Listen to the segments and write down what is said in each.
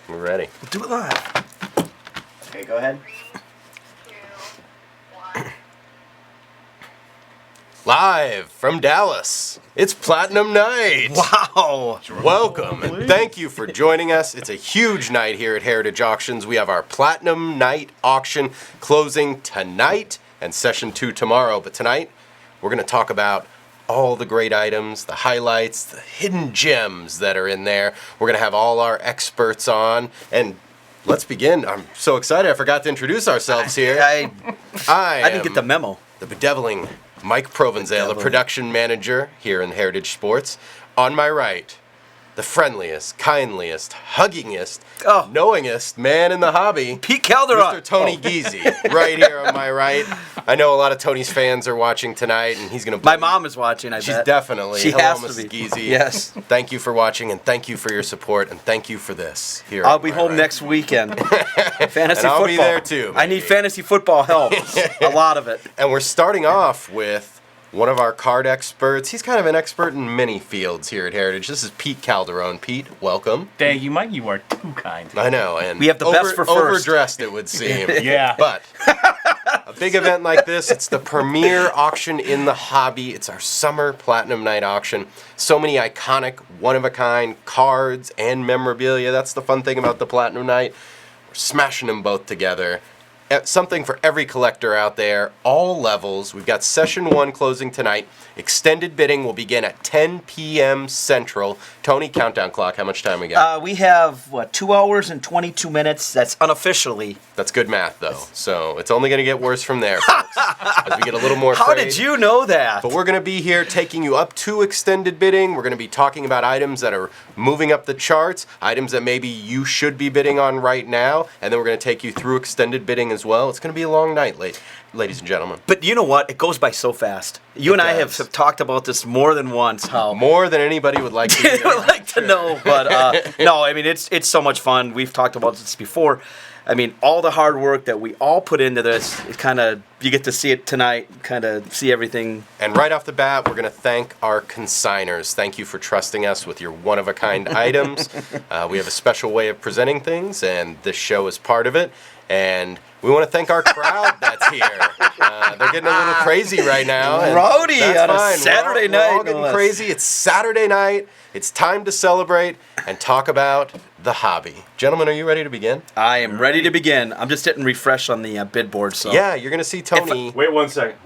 We're ready. We'll do it live. Okay, go ahead. 3, 2, 1. Live from Dallas, it's Platinum Night. Wow. Welcome and thank you for joining us. It's a huge night here at Heritage Auctions. We have our Platinum Night auction closing tonight and session 2 tomorrow. But tonight, we're going to talk about all the great items, the highlights, the hidden gems that are in there. We're going to have all our experts on. And let's begin. I'm so excited. I forgot to introduce ourselves here. I didn't get the memo. The bedeviling Mike Provenzale, the production manager here in Heritage Sports. On my right, the friendliest, kindliest, huggingest, knowingest man in the hobby, Pete Calderon. Mr. Tony Giese, right here on my right. I know a lot of Tony's fans are watching tonight, and he's going to... My mom is watching, I She's bet. definitely. She Hello, has Mrs. to be. Giese. Yes. Thank you for watching, and thank you for your support, and thank you for this. Here I'll on be my home right. next weekend. Fantasy And I'll football. be there too, I need maybe. fantasy football help. A lot of it. And we're starting off with one of our card experts. He's kind of an expert in many fields here at Heritage. This is Pete Calderon. Pete, welcome. Dang, you, Mike, you are too kind. I know, and We have the best for first. Overdressed, it would seem. Yeah. But a big event like this, it's the premier auction in the hobby. It's our summer Platinum Night auction. So many iconic, one-of-a-kind cards and memorabilia. That's the fun thing about the Platinum Night. We're smashing them both together. Something for every collector out there, all levels. We've got session 1 closing tonight. Extended bidding will begin at 10 p.m. Central. Tony, countdown clock. How much time we got? We have, 2 hours and 22 minutes. That's unofficially. That's good math, though. So it's only going to get worse from there, folks, as we get a little more How frayed. did you know that? But we're going to be here taking you up to extended bidding. We're going to be talking about items that are moving up the charts, items that maybe you should be bidding on right now, and then we're going to take you through extended bidding as well. It's going to be a long night, ladies and gentlemen. But you know what? It goes by so fast. You and I have talked about this more than once. How More than anybody would like to would like to know, but no, I mean it's so much fun. We've talked about this before. I mean, all the hard work that we all put into this, it kind of, you get to see it tonight, kind of see everything. And right off the bat, we're going to thank our consigners. Thank you for trusting us with your one-of-a-kind items. We have a special way of presenting things, and this show is part of it. And we want to thank our crowd that's here. They're getting a little crazy right now. and Rowdy that's on a fine. Saturday We're all night, getting no less. crazy. It's Saturday night. It's time to celebrate and talk about the hobby. Gentlemen, are you ready to begin? I am ready to begin. I'm just hitting refresh on the bid board. So Yeah, you're going to see Tony. Wait one second.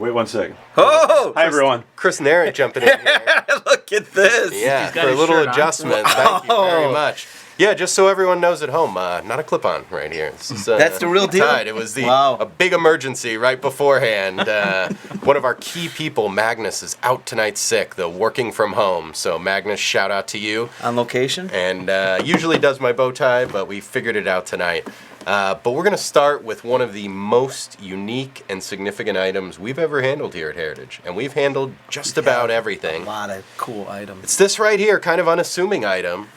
Oh, Hi, everyone. Chris Narrant jumping in here. look at this. Yeah, He's got for a his little shirt on. adjustment. Thank you very much. Yeah, just so everyone knows at home, not a clip-on right here. This is, That's the real deal? tied. It was Wow. a big emergency right beforehand. One of our key people, Magnus, is out tonight sick, though working from home. So Magnus, shout out to you. On location. And usually does my bow tie, but we figured it out tonight. But we're going to start with one of the most unique and significant items we've ever handled here at Heritage. And we've handled just about everything. A lot of cool items. It's this right here, kind of unassuming item.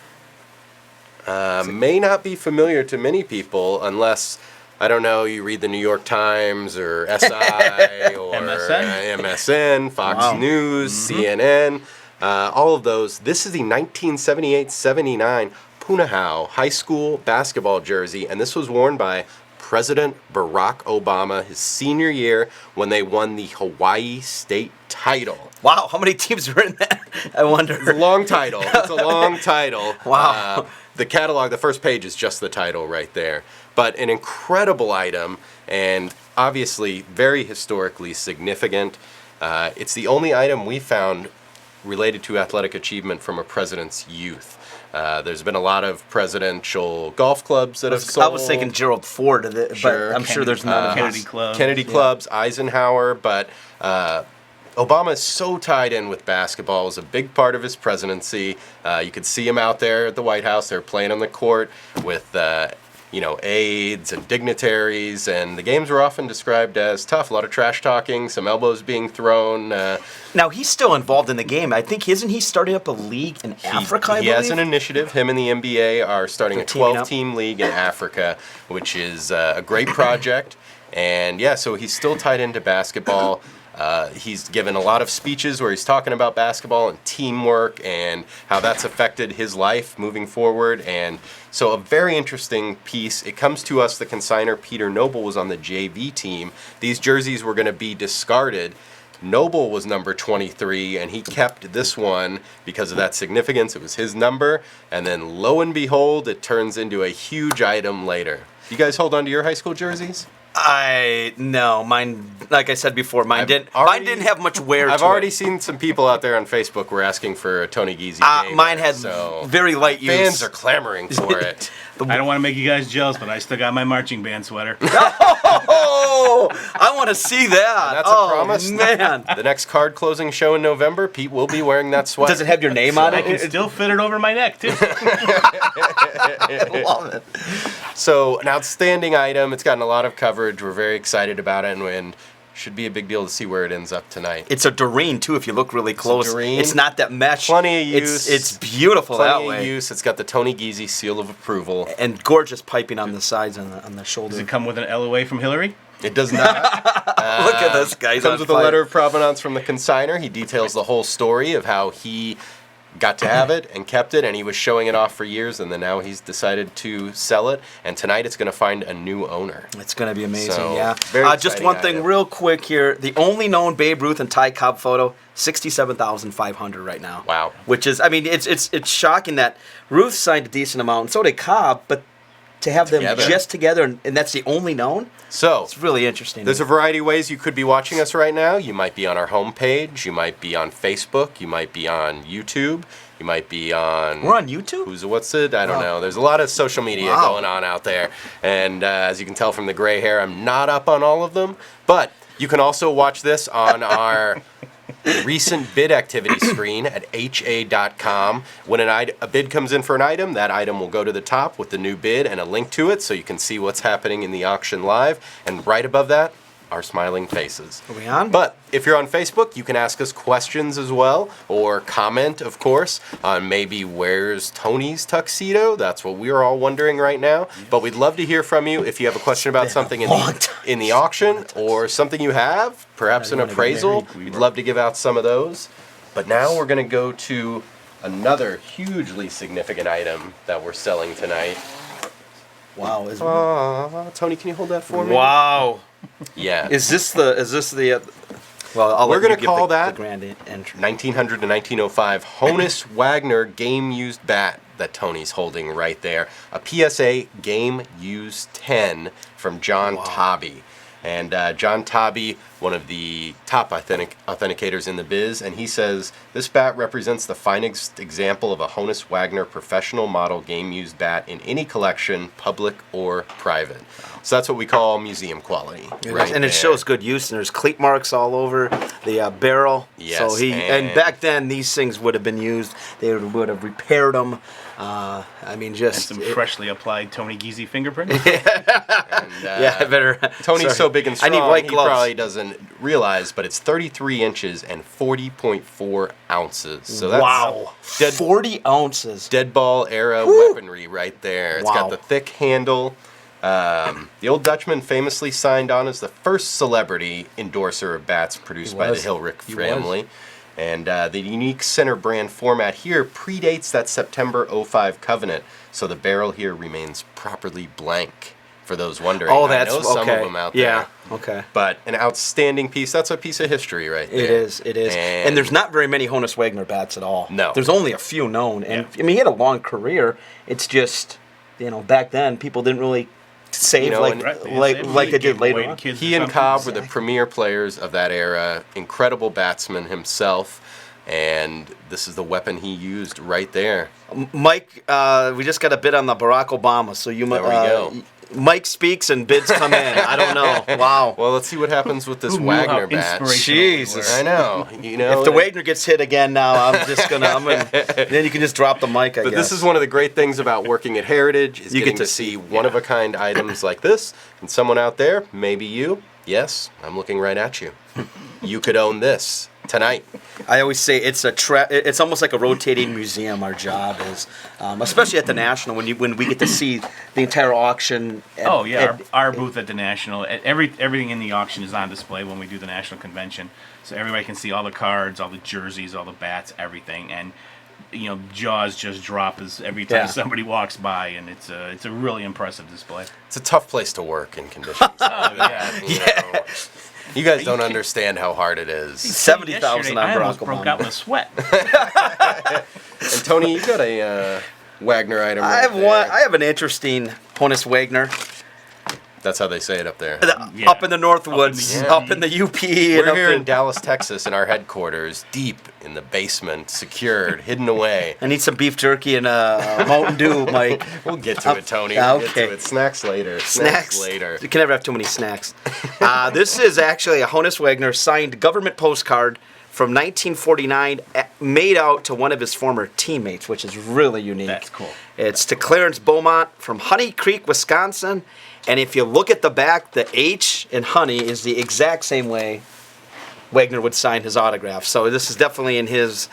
May not be familiar to many people unless, I don't know, you read the New York Times or SI or MSN, Fox News, CNN, all of those. This is the 1978-79 Punahou High School basketball jersey, and this was worn by President Barack Obama his senior year when they won the Hawaii State title. Wow, how many teams were in that? I wonder. It's a long title. It's a long title. Wow. The catalog, the first page is just the title right there. But an incredible item and obviously very historically significant. It's the only item we found related to athletic achievement from a president's youth. There's been a lot of presidential golf clubs that have sold. I was thinking Gerald Ford, but Sure. I'm sure there's none of Kennedy his. Club. Kennedy clubs, Eisenhower, but Obama is so tied in with basketball. It was a big part of his presidency. You could see him out there at the White House. They're playing on the court with aides and dignitaries, and the games were often described as tough. A lot of trash talking, some elbows being thrown. Now, he's still involved in the game. I think, isn't he starting up a league in Africa, I He believe? has an initiative. Him and the NBA are starting a teaming up. 12-team league in Africa, which is a great project. And yeah, so he's still tied into basketball. He's given a lot of speeches where he's talking about basketball and teamwork and how that's affected his life moving forward. And so a very interesting piece. It comes to us, the consigner Peter Noble was on the JV team. These jerseys were going to be discarded. Noble was number 23, and he kept this one because of that significance. It was his number, and then lo and behold, it turns into a huge item later. You guys hold on to your high school jerseys? No, mine. Like I said before, mine didn't have much wear. I've to already it. seen some people out there on Facebook were asking for a Tony Giese. Mine had very light use. Fans are clamoring for it. I don't want to make you guys jealous, but I still got my marching band sweater. Oh, I want to see that. That's a promise. Man. The next card closing show in November, Pete will be wearing that sweater. Does it have your name on I it? can still fit it over my neck, too. I love it. So, an outstanding item. It's gotten a lot of coverage. We're very excited about it, and should be a big deal to see where it ends up tonight. It's a Doreen, too, if you look really close. Doreen. It's not that mesh. Plenty of use. It's beautiful Plenty that of way. use. It's got the Tony Giese seal of approval. And gorgeous piping on the sides and on the shoulder. Does it come with an LOA from Hillary? It does not. Look at this guy. Comes with a letter of provenance from the consigner. He details the whole story of how he got to have it and kept it, and he was showing it off for years, and then now he's decided to sell it, and tonight it's going to find a new owner. It's going to be amazing, So, yeah. very Just exciting one thing item. real quick here. The only known Babe Ruth and Ty Cobb photo, 67,500 right now. Wow. Which is, I mean, it's shocking that Ruth signed a decent amount, and so did Cobb, but to have them Together. just together, and that's the only known, So, it's really interesting. there's a variety of ways you could be watching us right now. You might be on our homepage. You might be on Facebook. You might be on YouTube. You might be on... We're on YouTube? What's it? I don't know. There's a lot of social media Wow. going on out there. And as you can tell from the gray hair, I'm not up on all of them. But you can also watch this on our recent bid activity screen at ha.com. When a bid comes in for an item, that item will go to the top with the new bid and a link to it so you can see what's happening in the auction live. And right above that, our smiling faces. Are we on? But if you're on Facebook, you can ask us questions as well, or comment, of course, on maybe where's Tony's tuxedo. That's what we're all wondering right now. But we'd love to hear from you if you have a question about something in the auction or something you have, perhaps an appraisal. We'd love to give out some of those. But now we're going to go to another hugely significant item that we're selling tonight. Wow. Tony, can you hold that for me? Wow. Yeah. Is this the well, I'll We're let you gonna give call the that grand entry. 1900 to 1905 Honus Wagner game used bat that Tony's holding right there. A PSA game used 10 from John Tobby. And John Tobby, one of the top authenticators in the biz, and he says, this bat represents the finest example of a Honus Wagner professional model game-used bat in any collection, public or private. So that's what we call museum quality. Right And it there. shows good use, and there's cleat marks all over the barrel. Yes, So and back then, these things would have been used. They would have repaired them. I mean, And just... some freshly applied Tony Giese fingerprints. yeah, I better... Tony's sorry. so big and strong, I need white he gloves. probably doesn't realize, but it's 33 inches and 40.4 ounces. So that's Wow. dead, 40 ounces. dead ball era weaponry right there. It's Wow. got the thick handle. The old Dutchman famously signed on as the first celebrity endorser of bats produced by the was. Hilrich He family. And the unique center brand format here predates that September 05 covenant, so the barrel here remains properly blank, for those wondering. Oh, I that's know some okay. of them out there. Yeah, okay. But an outstanding piece. That's a piece of history right there. It is. And there's not very many Honus Wagner bats at all. No. There's only a few known. And, I mean, he had a long career. It's just, back then, people didn't really save You know, like, and- Right, like they did later on. Kids He or and something. Cobb were the premier players of that era. Incredible batsman himself. And this is the weapon he used right there. Mike, we just got a bid on the Barack Obama, so you might. There we go. Mike speaks and bids come in. I don't know. Wow. Well, let's see what happens with this Who knew how Wagner bat. inspirational we Jesus. were? I know. You know. If the Wagner gets hit again now, I'm gonna. Then you can just drop the mic. I But guess. this is one of the great things about working at Heritage is You getting get to to see see- one-of-a-kind items like this. And someone out there, maybe you, yes, I'm looking right at you. You could own this. tonight. I always say it's it's almost like a rotating museum. Our job is, especially at the National, when we get to see the entire auction. Our booth at the National. Everything in the auction is on display when we do the National Convention, so everybody can see all the cards, all the jerseys, all the bats, everything, and jaws just drop as every time somebody walks by, and it's a really impressive display. It's a tough place to work in conditions. You guys don't understand how hard it is. 70,000 on I almost Bronco broke Bomber. out in a sweat. And Tony, you got a Wagner item. I right have there. one. I have an interesting Honus Wagner. That's how they say it up there. Yeah. Up in the Northwoods, up in the UP. and We're up here in Dallas, Texas, in our headquarters, deep in the basement, secured, hidden away. I need some beef jerky and Mountain Dew, Mike. We'll get to it, Tony. Yeah, We'll get okay. to it. Snacks later. Snacks later. You can never have too many snacks. This is actually a Honus Wagner signed government postcard from 1949, made out to one of his former teammates, which is really unique. That's cool. It's to Clarence Beaumont from Honey Creek, Wisconsin. And if you look at the back, the H in Honey is the exact same way Wagner would sign his autograph. So this is definitely in his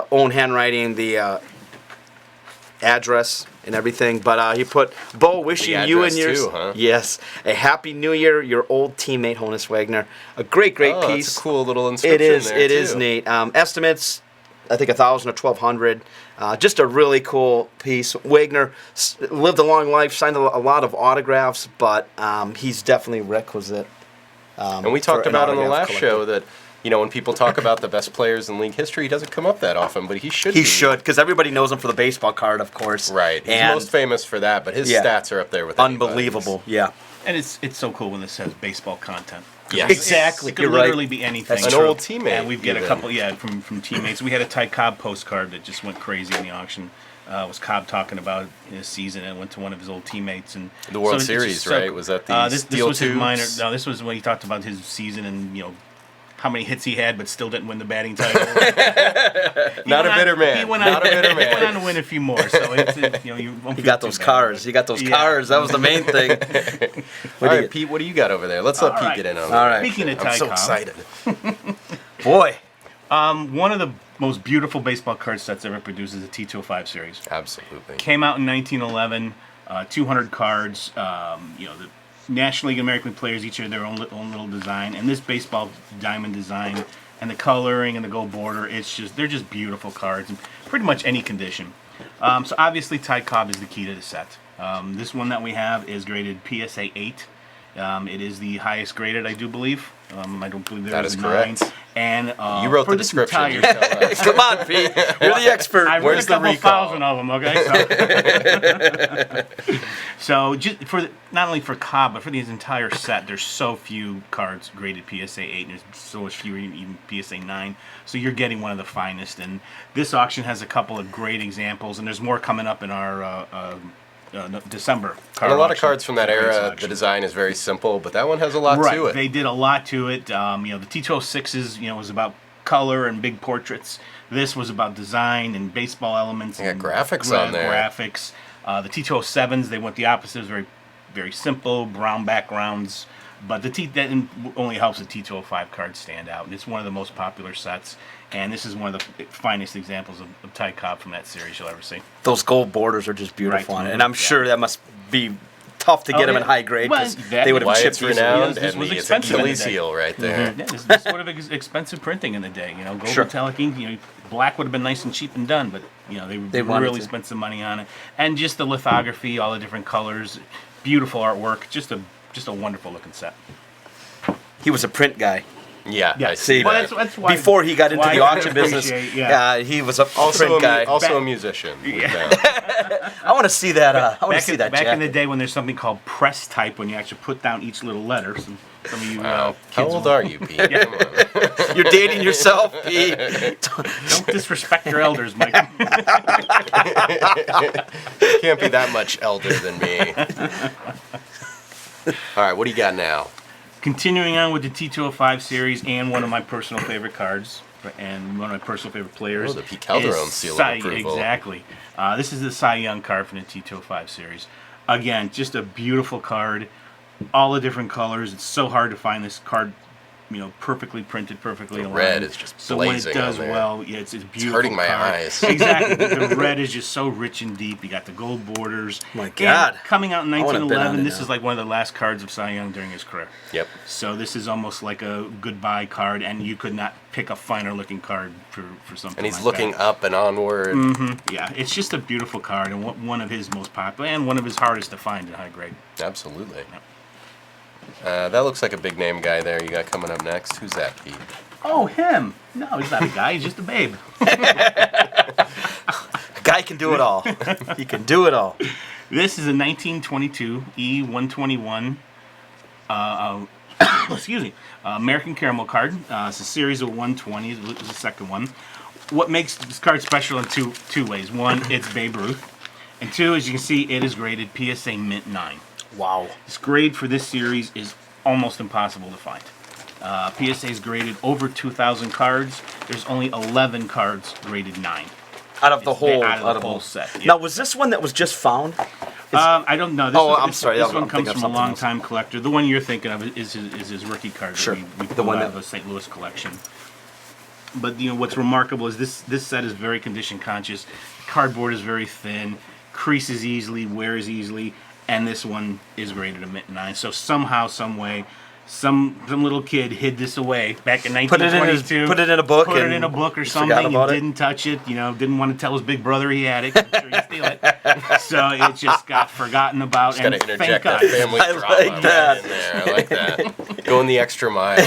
own handwriting, the address and everything. But he put, Bo, wishing The you and address yours, too, huh? yes, a happy New Year. Your old teammate Honus Wagner. A great Oh, piece. that's a cool little inscription. It is too. neat. Estimates, I think 1,000 or 1,200. Just a really cool piece. Wagner lived a long life, signed a lot of autographs, but he's definitely requisite. And we talked for an about on the autograph last collector. show that, when people talk about the best players in league history, he doesn't come up that often, but he should He be. should, because everybody knows him for the baseball card, of course. Right. He's And most famous for that, but his Yeah. stats are up there with anybody's. unbelievable. Yeah. And it's so cool when this says baseball content. Yes. Exactly. It could You're right. literally be anything. An old teammate. And we've got a even. couple, from teammates. We had a Ty Cobb postcard that just went crazy in the auction. It was Cobb talking about his season, and went to one of his old teammates. And The World it's Series, just so- right? Was that the this steel was his tubes? minor. No, this was when he talked about his season and how many hits he had, but still didn't win the batting title. Not a bitter man. He went Not a bitter He went man. on to win a few more. So you won't He feel got too those bad. cars. He got those Yeah. cars. That was the main thing. All right, Pete, what do you got over there? Let's let All Pete right. get in on All that. right. Speaking of I'm Ty so Cobb, excited. Boy. one of the most beautiful baseball card sets ever produced is the T205 series. Absolutely. Came out in 1911, 200 cards. The National League American League players each had their own little design, and this baseball diamond design and the coloring and the gold border, they're just beautiful cards in pretty much any condition. So obviously Ty Cobb is the key to the set. This one that we have is graded PSA 8. It is the highest graded, I do believe. I don't believe there That is is a 9. correct. And You wrote for the this description. entire- You tell us. Come on, Pete. You're the expert. I read Where's a the couple recall? thousand of them, okay? So just not only for Cobb, but for this entire set, there's so few cards graded PSA 8, and there's so much fewer even PSA 9. So you're getting one of the finest. And this auction has a couple of great examples, and there's more coming up in our December card And a lot of auction. cards from that Great era, selection. the design is very simple, but that one has a lot Right, to it. they did a lot to it. The T206s, was about color and big portraits. This was about design and baseball elements. They got and graphics on there. Graphics. The T207s, they went the opposite. It was very, very simple, brown backgrounds. But that only helps the T205 cards stand out. And it's one of the most popular sets. And this is one of the finest examples of Ty Cobb from that series you'll ever see. Those gold borders are just beautiful Right. on it. And I'm sure that must be tough to get them in high grade, because Well, they would have Why chipped it's easily. renowned, This and was it's expensive in the Achilles day. heel right there. Yeah, this sort of expensive printing in the day. Gold Sure. metallic ink. Black would have been nice and cheap and done, but they wanted really to. spent some money on it. And just the lithography, all the different colors, beautiful artwork, just a wonderful looking set. He was a print guy. Yeah, Yeah, I see well, that. that's why, Before he got into why the I auction business, appreciate, yeah. he was a also print guy. also a musician. we found. I want to see that. I want to see that back in the jacket. day when there's something called press type, when you actually put down each little letter. Some of you Wow. kids How old are you, Pete? Come on. You're dating yourself, Pete. don't disrespect your elders, Mike. Can't be that much elder than me. All right, what do you got now? Continuing on with the T205 series and one of my personal favorite cards and one of my personal favorite players. Oh, the Pete Calderon is seal of Cy- approval. Exactly. This is the Cy Young card from the T205 series. Again, just a beautiful card. All the different colors. It's so hard to find this card perfectly printed, perfectly The aligned. red is just so when blazing it does on there. well, yeah, it's beautiful. It's hurting my card. eyes. Exactly. The red is just so rich and deep. You got the gold borders. My And God. coming out in I wanna bid on 1911, it this now. is like one of the last cards of Cy Young during his career. Yep. So this is almost like a goodbye card, and you could not pick a finer looking card for something. And he's like looking that. up and onward. Yeah, it's just a beautiful card, and one of his most popular, and one of his hardest to find in high grade. Absolutely. That looks like a big name guy there you got coming up next. Who's that, Pete? Oh, him? No, he's not a guy. He's just a babe. A guy can do it all. He can do it all. This is a 1922 E121. Excuse me. American Caramel card. It's a series of 120s. It's the second one. What makes this card special in two ways. One, it's Babe Ruth. And two, as you can see, it is graded PSA Mint 9. Wow. This grade for this series is almost impossible to find. PSA is graded over 2,000 cards. There's only 11 cards graded 9. Out of the It's whole, out of the whole set. Yeah. Now, was this one that was just found? I don't know. This I'm sorry, This I'm one thinking comes of from a something else. long-time collector. The one you're thinking of is his rookie card. Sure. That we The pulled one out that- of a St. Louis collection. But what's remarkable is this set is very condition conscious. Cardboard is very thin, creases easily, wears easily, and this one is graded a Mint 9. So somehow, some way, some little kid hid this away back in Put it in 1922. put it in a book. Put it and in a book or forgot something, about and it. didn't touch it. Didn't want to tell his big brother he had it. 'Cause I'm sure he'd steal it. So it just got forgotten about. Just gotta and thank interject that God. family I drama like right that. in there. I like that. Going the extra mile.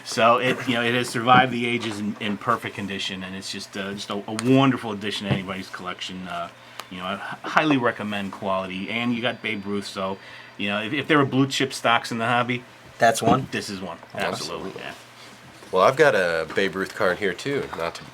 So it has survived the ages in perfect condition, and it's just a wonderful addition to anybody's collection. I highly recommend quality, and you got Babe Ruth. So if there were blue chip stocks in the hobby, That's one. this is one. Absolutely. Absolutely. Yeah. Well, I've got a Babe Ruth card here too.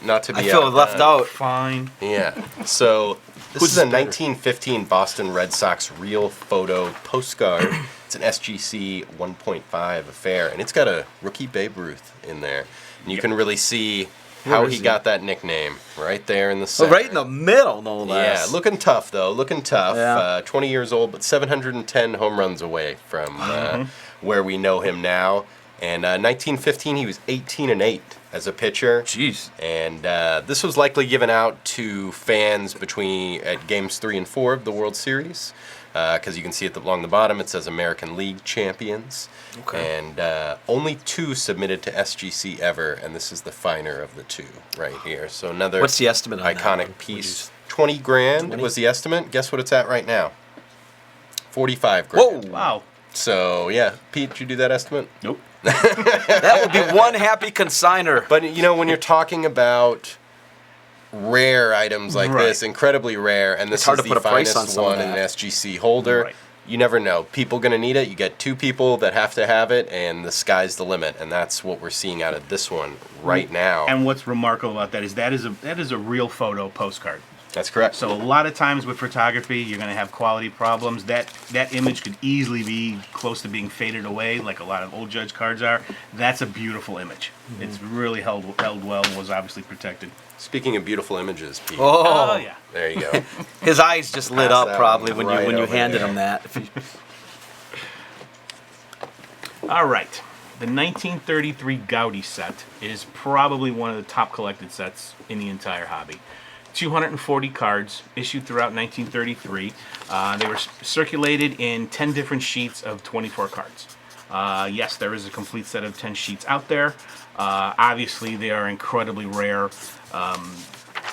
Not to be I feel left outdone. out. Fine. Yeah. So this Who's is a this better? 1915 Boston Red Sox real photo postcard. It's an SGC 1.5 affair, and it's got a rookie Babe Ruth in there. And you can really see how Where is he he? got that nickname right there in the Oh, center. right in the middle, no Yeah, less. looking tough though. Looking tough. Yeah. 20 years old, but 710 home runs away from where we know him now. And 1915, he was 18-8 as a pitcher. Jeez. And this was likely given out to fans at games 3 and 4 of the World Series, because you can see along the bottom it says American League champions. Okay. And only 2 submitted to SGC ever, and this is the finer of the 2 right here. So another What's the estimate on that iconic one? piece. 20 grand 20? was the estimate. Guess what it's at right now? 45 grand. Whoa. Wow. So yeah, Pete, did you do that estimate? Nope. That would be one happy consigner. But when you're talking about rare items like Right. this, incredibly rare, and this It's hard is to the put a price on finest some of one in an that. SGC holder, Right. you never know. People gonna need it. You get 2 people that have to have it, and the sky's the limit. And that's what we're seeing out of this one right now. And what's remarkable about that is a real photo postcard. That's correct. So a lot of times with photography, you're going to have quality problems. That image could easily be close to being faded away, like a lot of old Judge cards are. That's a beautiful image. It's really held well and was obviously protected. Speaking of beautiful images, Pete. Oh, yeah. There you go. his eyes just lit Pass up that probably one when right you over handed there. him that. All right. The 1933 Gaudi set is probably one of the top collected sets in the entire hobby. 240 cards issued throughout 1933. They were circulated in 10 different sheets of 24 cards. Yes, there is a complete set of 10 sheets out there. Obviously, they are incredibly rare.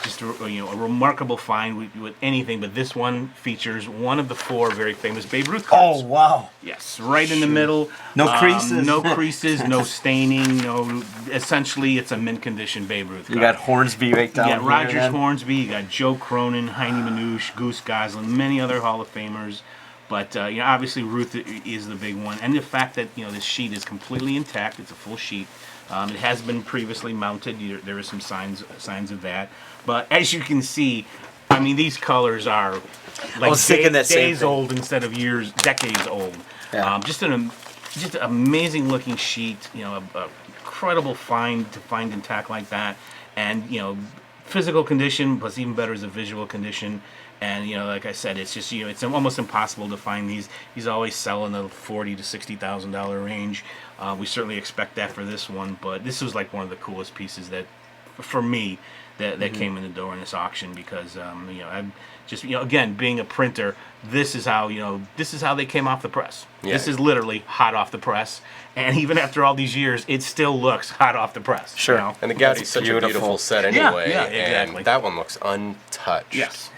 Just a remarkable find with anything, but this one features one of the 4 very famous Babe Ruth cards. wow. Yes, right in the middle. No creases. No creases, no staining, essentially it's a mint condition Babe Ruth card. You got Hornsby right down You got here. Rogers then. Hornsby, you got Joe Cronin, Heine Manouche, Goose Goslin, many other Hall of Famers. But obviously Ruth is the big one, and the fact that this sheet is completely intact. It's a full sheet. It has been previously mounted. There are some signs of that. But as you can see, these colors are like was thinking that same days thing. old instead of decades old. Yeah. Just an amazing looking sheet. A incredible find to find intact like that, and physical condition plus even better is a visual condition. And like I said, it's just it's almost impossible to find these. He's always selling the $40,000 to $60,000 range. We certainly expect that for this one, but this was like one of the coolest pieces that, for me, that came in the door in this auction because I'm just again being a printer. This is how they came off the press. Yeah. This is literally hot off the press, and even after all these years, it still looks hot off the press. Sure. And the Gaudi's such a beautiful set anyway. Yeah, exactly. And that one looks untouched. Yes.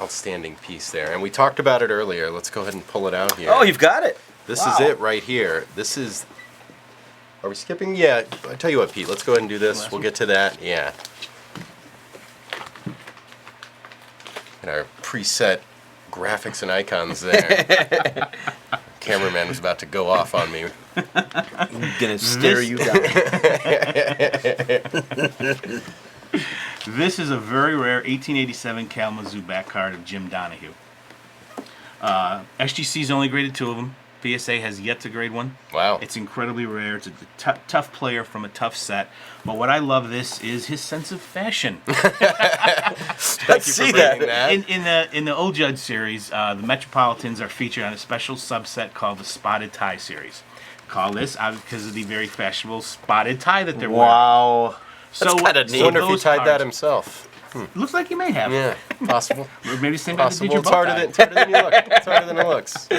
Outstanding piece there. And we talked about it earlier. Let's go ahead and pull it out here. Oh, you've got it. This is it right here. This is... Are we skipping? Yeah. I tell you what, Pete. Let's go ahead and do this. We'll get to that. Yeah. And our preset graphics and icons there. Cameraman was about to go off on me. I'm gonna stare you down. This is a very rare 1887 Kalamazoo back card of Jim Donahue. SGC's only graded 2 of them. PSA has yet to grade one. Wow. It's incredibly rare. It's a tough player from a tough set. But what I love this is his sense of fashion. Let's see that. In the Old Judge series, the Metropolitans are featured on a special subset called the Spotted Tie series. Call this out because of the very fashionable spotted tie that they're wearing. Wow. So That's kinda I neat. wonder if he those tied that cards- himself. Looks like he may have. Yeah, possible. Or maybe the same guy that did Possible. your It's bow harder tie. than you look. It's harder than it looks.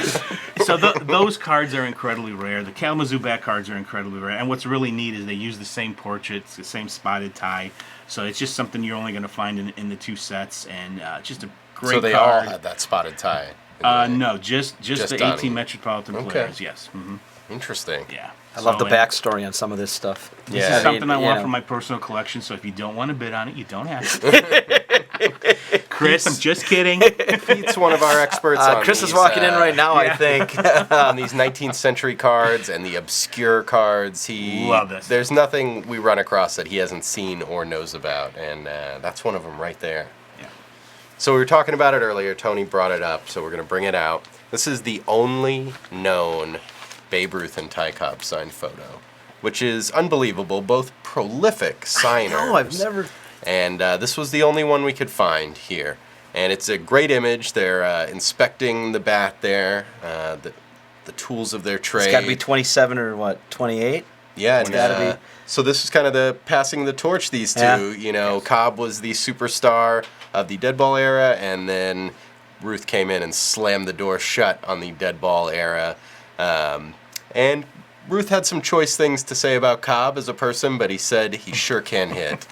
So those cards are incredibly rare. The Kalamazoo back cards are incredibly rare. And what's really neat is they use the same portraits, the same spotted tie. So it's just something you're only going to find in the 2 sets. And just a great So they card. all had that spotted tie. No, just the Donnie. 18 Metropolitan Okay. players, yes. Interesting. Yeah. I love the and backstory on some of this stuff. This Yeah. is something I want you for know. my personal collection, so if you don't want to bid on it, you don't have to. Chris, I'm just kidding. Pete's one of our experts on Chris these, is walking in right now, I think. on these 19th century cards and the obscure cards. Love this. There's nothing we run across that he hasn't seen or knows about, and that's one of them right there. Yeah. So we were talking about it earlier. Tony brought it up, so we're going to bring it out. This is the only known Babe Ruth and Ty Cobb signed photo, which is unbelievable. Both prolific signers. No, I've never. And this was the only one we could find here. And it's a great image. They're inspecting the bat there, the tools of their trade. It's got to be 27 or what, 28? Yeah, It's gotta be. So this is kind of the passing the torch, these two. Yeah. You know, Cobb was the superstar of the dead ball era, and then Ruth came in and slammed the door shut on the dead ball era. And Ruth had some choice things to say about Cobb as a person, but he said he sure can hit.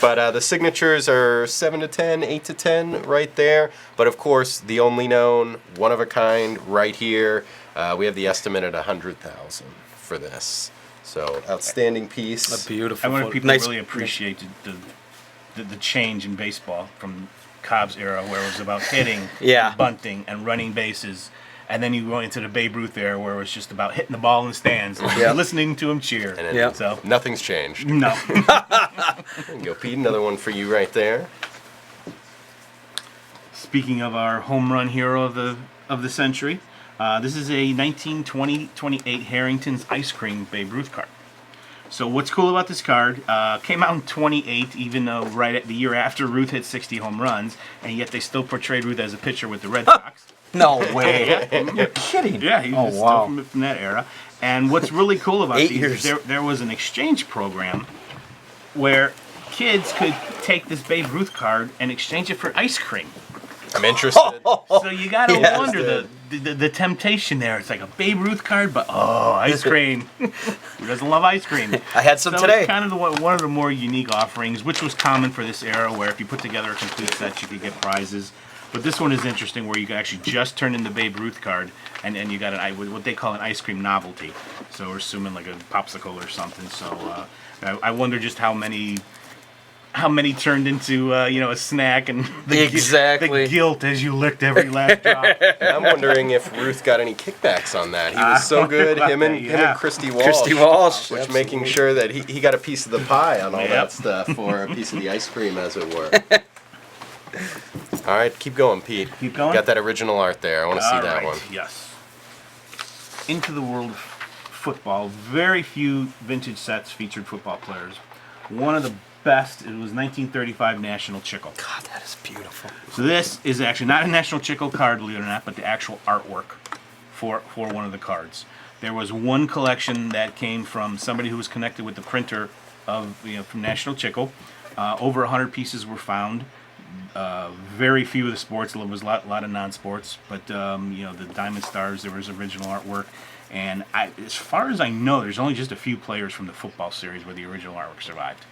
But the signatures are 7 to 10, 8 to 10 right there. But of course, the only known, one of a kind right here. We have the estimate at 100,000 for this. So outstanding piece. A beautiful. I wonder photo. if people Nice- really appreciate the change in baseball from Cobb's era, where it was about hitting, Yeah. and bunting, and running bases. And then you go into the Babe Ruth era, where it was just about hitting the ball in the stands and Yeah. listening to him cheer. And then Yeah. So nothing's changed. no. There you go, Pete. Another one for you right there. Speaking of our home run hero of the century, this is a 1928 Harrington's Ice Cream Babe Ruth card. So what's cool about this card, came out in 28, even though right at the year after Ruth hit 60 home runs, and yet they still portrayed Ruth as a pitcher with the Red Sox. No way. You're kidding. Yeah, he was wow. still from that era. And what's really cool about 8 these years. is there was an exchange program where kids could take this Babe Ruth card and exchange it for ice cream. I'm interested. So you gotta Yes. wonder the temptation there. It's like a Babe Ruth card, but ice cream. Who doesn't love ice cream? I had some So today. it's kind of one of the more unique offerings, which was common for this era, where if you put together a complete set, you could get prizes. But this one is interesting, where you can actually just turn in the Babe Ruth card, and you got what they call an ice cream novelty. So we're assuming like a popsicle or something. So I wonder just how many turned into a snack, and Exactly. the guilt as you licked every last drop. I'm wondering if Ruth got any kickbacks on that. He was so good, him and Christy Walsh. Christy Walsh. Which making sure that he got a piece of the pie on all Yep. that stuff, or a piece of the ice cream, as it were. All right, keep going, Pete. Keep going? Got that original art there. I want to see All that right, one. Yes. Into the world of football, very few vintage sets featured football players. One of the best. It was 1935 National Chickle. God, that is beautiful. So this is actually not a National Chickle card, believe it or not, but the actual artwork for one of the cards. There was one collection that came from somebody who was connected with the printer of from National Chickle. Over 100 pieces were found. Very few of the sports. There was a lot of non-sports, but the Diamond Stars, there was original artwork. And as far as I know, there's only just a few players from the football series where the original artwork survived.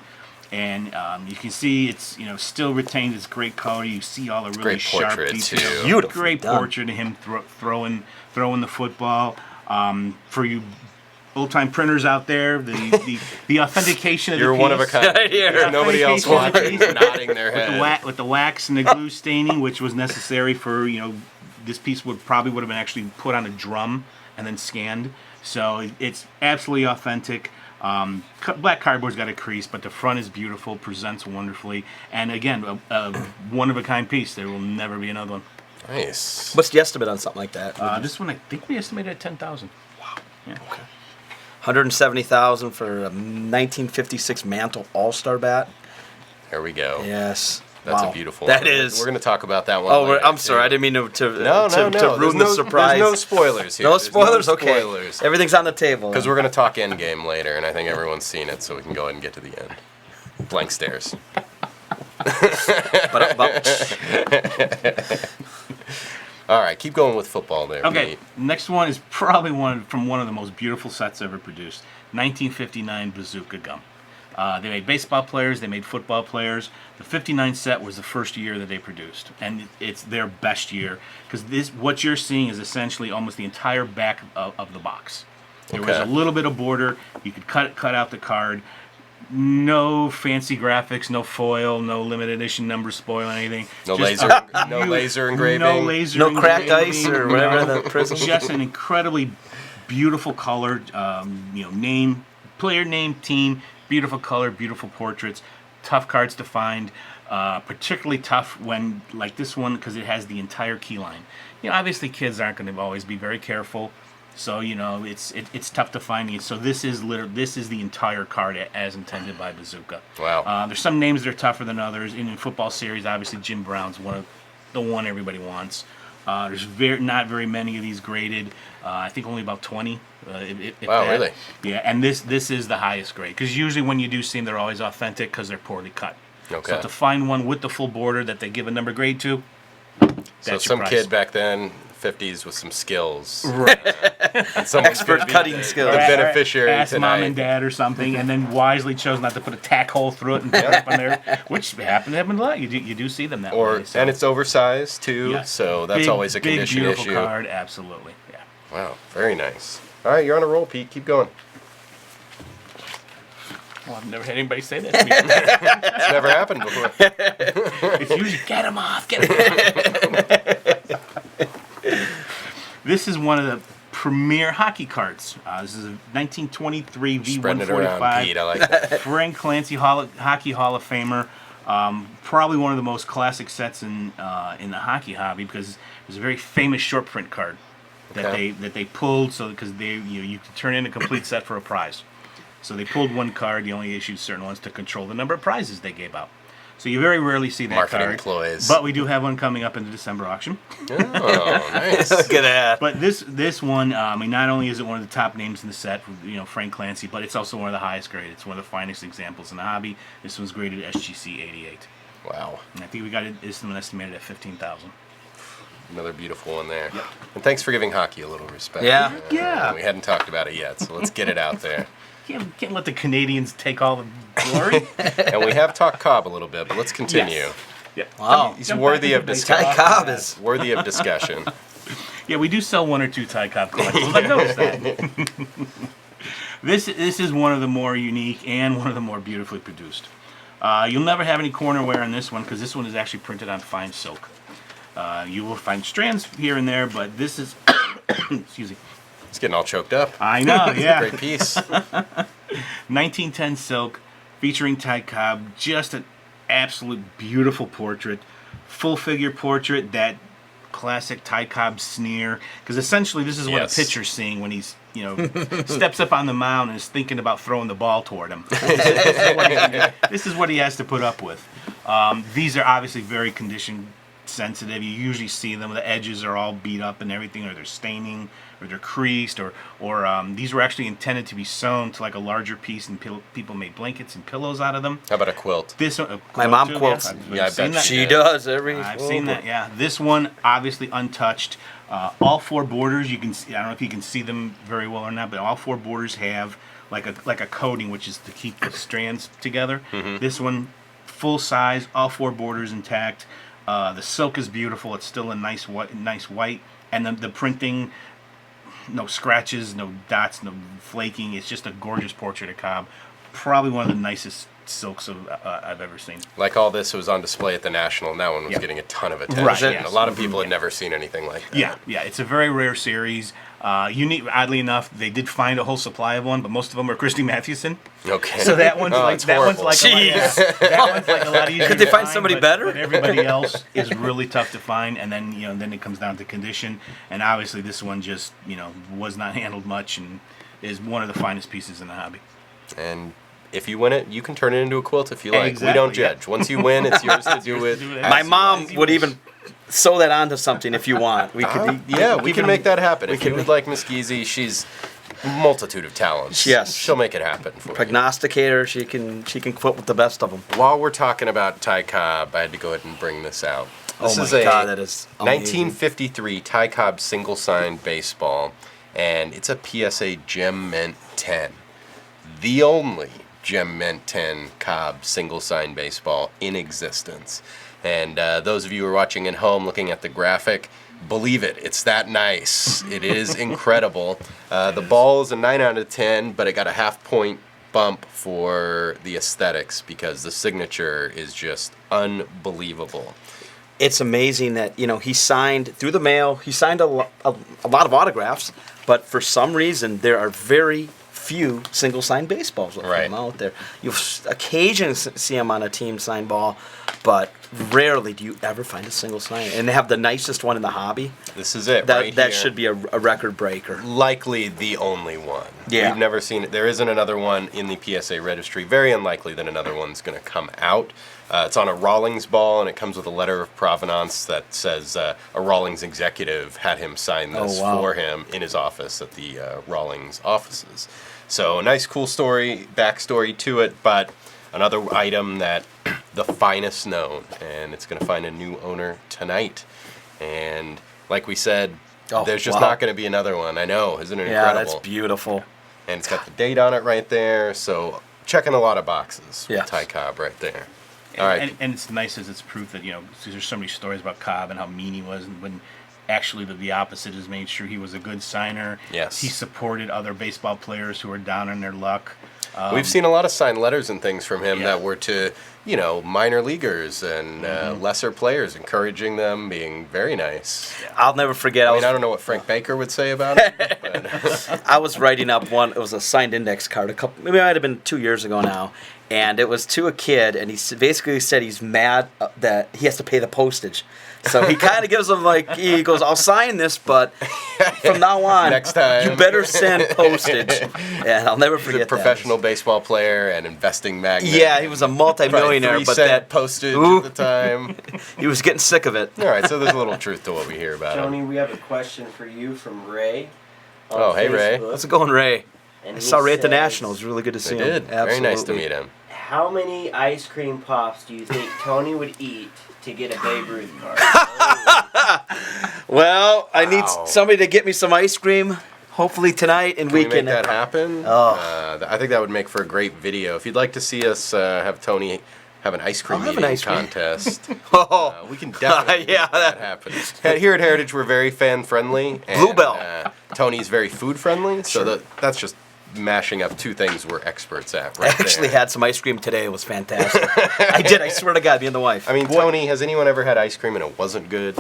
And you can see it's still retained its great color. You see all the really Great sharp portrait, details. too. Beautiful Great done. portrait of him throwing the football. For you old-time printers out there, the authentication of the You're piece. one of a kind. Here. Nobody else Authentication watching, nodding their head. With the wax and the glue staining, which was necessary for this piece would have been actually put on a drum and then scanned. So it's absolutely authentic. Black cardboard's got a crease, but the front is beautiful, presents wonderfully, and again, a one-of-a-kind piece. There will never be another one. Nice. What's the estimate on something like that? This one, I think we estimated at 10,000. Wow. Yeah. Okay. 170,000 for a 1956 Mantle All-Star bat. There we go. Yes. That's Wow. a beautiful That one. is. We're going to talk about that one. Oh, later, I'm sorry. too. I didn't mean to No. ruin the surprise. There's no spoilers here. No There's spoilers? no Okay. spoilers. Everything's on the table. Because we're going to talk Endgame later, and I think everyone's seen it, so we can go ahead and get to the end. Blank stares. All right, keep going with football there. Okay, Pete. next one is probably one of the most beautiful sets ever produced. 1959 Bazooka Gum. They made baseball players, they made football players. The 59 set was the first year that they produced, and it's their best year because what you're seeing is essentially almost the entire back of the box. There was Okay. a little bit of border. You could cut out the card. No fancy graphics, no foil, no limited edition number spoil, anything. No Just laser, no laser engraving. No laser No cracked engraving, ice or whatever the prism. Just an incredibly beautiful color. Name, player name, team, beautiful color, beautiful portraits. Tough cards to find. Particularly tough when, like this one, because it has the entire key line. Obviously kids aren't going to always be very careful. So it's tough to find these. So this is the entire card as intended by Bazooka. Wow. There's some names that are tougher than others. In the football series, obviously Jim Brown's the one everybody wants. There's not very many of these graded. I think only about 20. If Wow, that. really? Yeah, and this is the highest grade because usually when you do see them, they're always authentic because they're poorly cut. Okay. So to find one with the full border that they give a number grade to, So that's your some price. kid back then, 50s, with some skills. Right. And someone's Expert gonna be cutting skills. The beneficiary Ask tonight. mom and dad or something, and then wisely chose not to put a tack hole through it and put it up on there, which happen a lot. You do see them that way. So. And it's oversized too, Yes. so that's Big, always a condition big, beautiful issue. card, absolutely. Yeah. Wow, very nice. All right, you're on a roll, Pete. Keep going. Well, I've never had anybody say that to me. It's never happened before. It's usually get him off, get him off. This is one of the premier hockey cards. This is a 1923 Spreading it around, Pete. I V145 like that. Frank Clancy Hockey Hall of Famer. Probably one of the most classic sets in the hockey hobby because it's a very famous short print card that Okay. they pulled because you could turn in a complete set for a prize. So they pulled one card. They only issued certain ones to control the number of prizes they gave out. So you very rarely see that Marketing card. ploys. But we do have one coming up in the December auction. Oh, nice. Look at that. But this one, not only is it one of the top names in the set, Frank Clancy, but it's also one of the highest graded. It's one of the finest examples in the hobby. This one's graded SGC 88. Wow. And I think we got this one estimated at 15,000. Another beautiful one there. And thanks for giving hockey a little respect. Yeah. Yeah. We hadn't talked about it yet, so let's get it out there. Can't let the Canadians take all the glory. And we have talked Cobb a little bit, but let's continue. Yes. Yeah. Wow. He's Jump worthy back of into discussion. Ty Cobb is. Worthy of discussion. Yeah, we do sell one or two Ty Cobb collectibles. I've noticed that. This is one of the more unique and one of the more beautifully produced. You'll never have any corner wear on this one because this one is actually printed on fine silk. You will find strands here and there, but this is, excuse me. He's getting all choked up. I know, yeah. Great piece. 1910 silk, featuring Ty Cobb. Just an absolute beautiful portrait, full figure portrait that classic Ty Cobb sneer, because essentially this is what Yes. a pitcher's seeing when he's, steps up on the mound and is thinking about throwing the ball toward him. This is what he has to put up with. These are obviously very condition sensitive. You usually see them, the edges are all beat up and everything, or they're staining, or they're creased, or these were actually intended to be sewn to like a larger piece, and people made blankets and pillows out of them. How about a quilt? This one, My mom quilts. Yeah, I seen bet that. She does every. I've seen that. Yeah, this one obviously untouched. All four borders, you can see. I don't know if you can see them very well or not, but all four borders have like a coating, which is to keep the strands together. This one, full size, all four borders intact. The silk is beautiful. It's still a nice white, and the printing, no scratches, no dots, no flaking. It's just a gorgeous portrait of Cobb. Probably one of the nicest silks I've ever seen. Like all this was on display at the National, and that one was getting a ton of attention. Right, And yes. a lot of people had never seen anything like that. Yeah, it's a very rare series. Unique, oddly enough, they did find a whole supply of one, but most of them are Christy Mathewson. Okay. So that one's like it's that one's horrible. like a lot, that one's like a lot easier. Could they to find somebody better? But everybody else is really tough to find, and then then it comes down to condition. And obviously, this one just was not handled much, and is one of the finest pieces in the hobby. And if you win it, you can turn it into a quilt if you like. We Exactly, don't yeah. judge. Once you win, it's yours to do with. to do it. as My you mom like. would even sew that onto something if you want. We could. We can make that happen. If you can- would like Miss Geezy, she's a multitude of talents. Yes. She'll make it happen for you. Prognosticator. She can quit with the best of them. While we're talking about Ty Cobb, I had to go ahead and bring this out. This Oh is my a God, that is amazing. 1953 Ty Cobb single signed baseball, and it's a PSA Gem Mint 10. The only Gem Mint 10 Cobb single signed baseball in existence. And those of you who are watching at home looking at the graphic, believe it, it's that nice. It is incredible. The ball is a 9 out of 10, but it got a half-point bump for the aesthetics because the signature is just unbelievable. It's amazing that he signed through the mail. He signed a lot of autographs, but for some reason there are very few single signed baseballs with Right. him out there. You'll occasionally see him on a team signed ball, but rarely do you ever find a single sign. And they have the nicest one in the hobby. This is it That right that here. should be a record breaker. Likely the only one. Yeah. We've never seen it. There isn't another one in the PSA registry. Very unlikely that another one's going to come out. It's on a Rawlings ball, and it comes with a letter of provenance that says a Rawlings executive had him sign this Oh, wow. for him in his office at the Rawlings offices. So a nice, cool backstory to it, but another item that the finest known, and it's going to find a new owner tonight. And like we said, Oh, there's just wow. not going to be another one. I know, isn't it Yeah, incredible? that's beautiful. And it's got the date on it right there, so checking a lot of boxes with Yes. Ty Cobb right there. All right. And it's nice as it's proof that, because there's so many stories about Cobb and how mean he was, and when actually the opposite is made sure he was a good signer. Yes. He supported other baseball players who were down on their luck. We've seen a lot of signed letters and things from him Yeah. that were to, minor leaguers and lesser players, encouraging them, being very nice. I'll never forget. I don't know what Frank Baker would say about it. But I was writing up one. It was a signed index card. Maybe it might have been 2 years ago now, and it was to a kid, and he basically said he's mad that he has to pay the postage. So he kind of gives him he goes, "I'll sign this, but from now on, Next time. you better send postage." And I'll never he's forget a professional baseball player and investing magnate. that. Yeah, he was a Probably multimillionaire, 3 but cent that postage Ooh. at the time. he was getting sick of it. All right, so there's a little truth to what we hear about him. Tony, we have a question for you from Ray. on Oh, hey, Ray. Facebook. How's it going, Ray? And I he saw Ray at the says, Nationals. Really good to They see him. did. Very nice to Absolutely. meet him. How many ice cream pops do you think Tony would eat to get a Babe Ruth card? Well, I need Wow. somebody to get me some ice cream. Hopefully tonight, and Can we we can. make that happen? Oh. I think that would make for a great video. If you'd like to see us have Tony have an ice cream I'll have eating an ice cream. contest, Oh, we can definitely Yeah, make that happen. Here at Heritage, we're very fan friendly. Bluebell. Tony's very food friendly, so that's just mashing up two things we're experts at. I Right actually there. had some ice cream today. It was fantastic. I did. I swear to God, me and the wife. I mean, Tony, has anyone ever had ice cream and it wasn't good?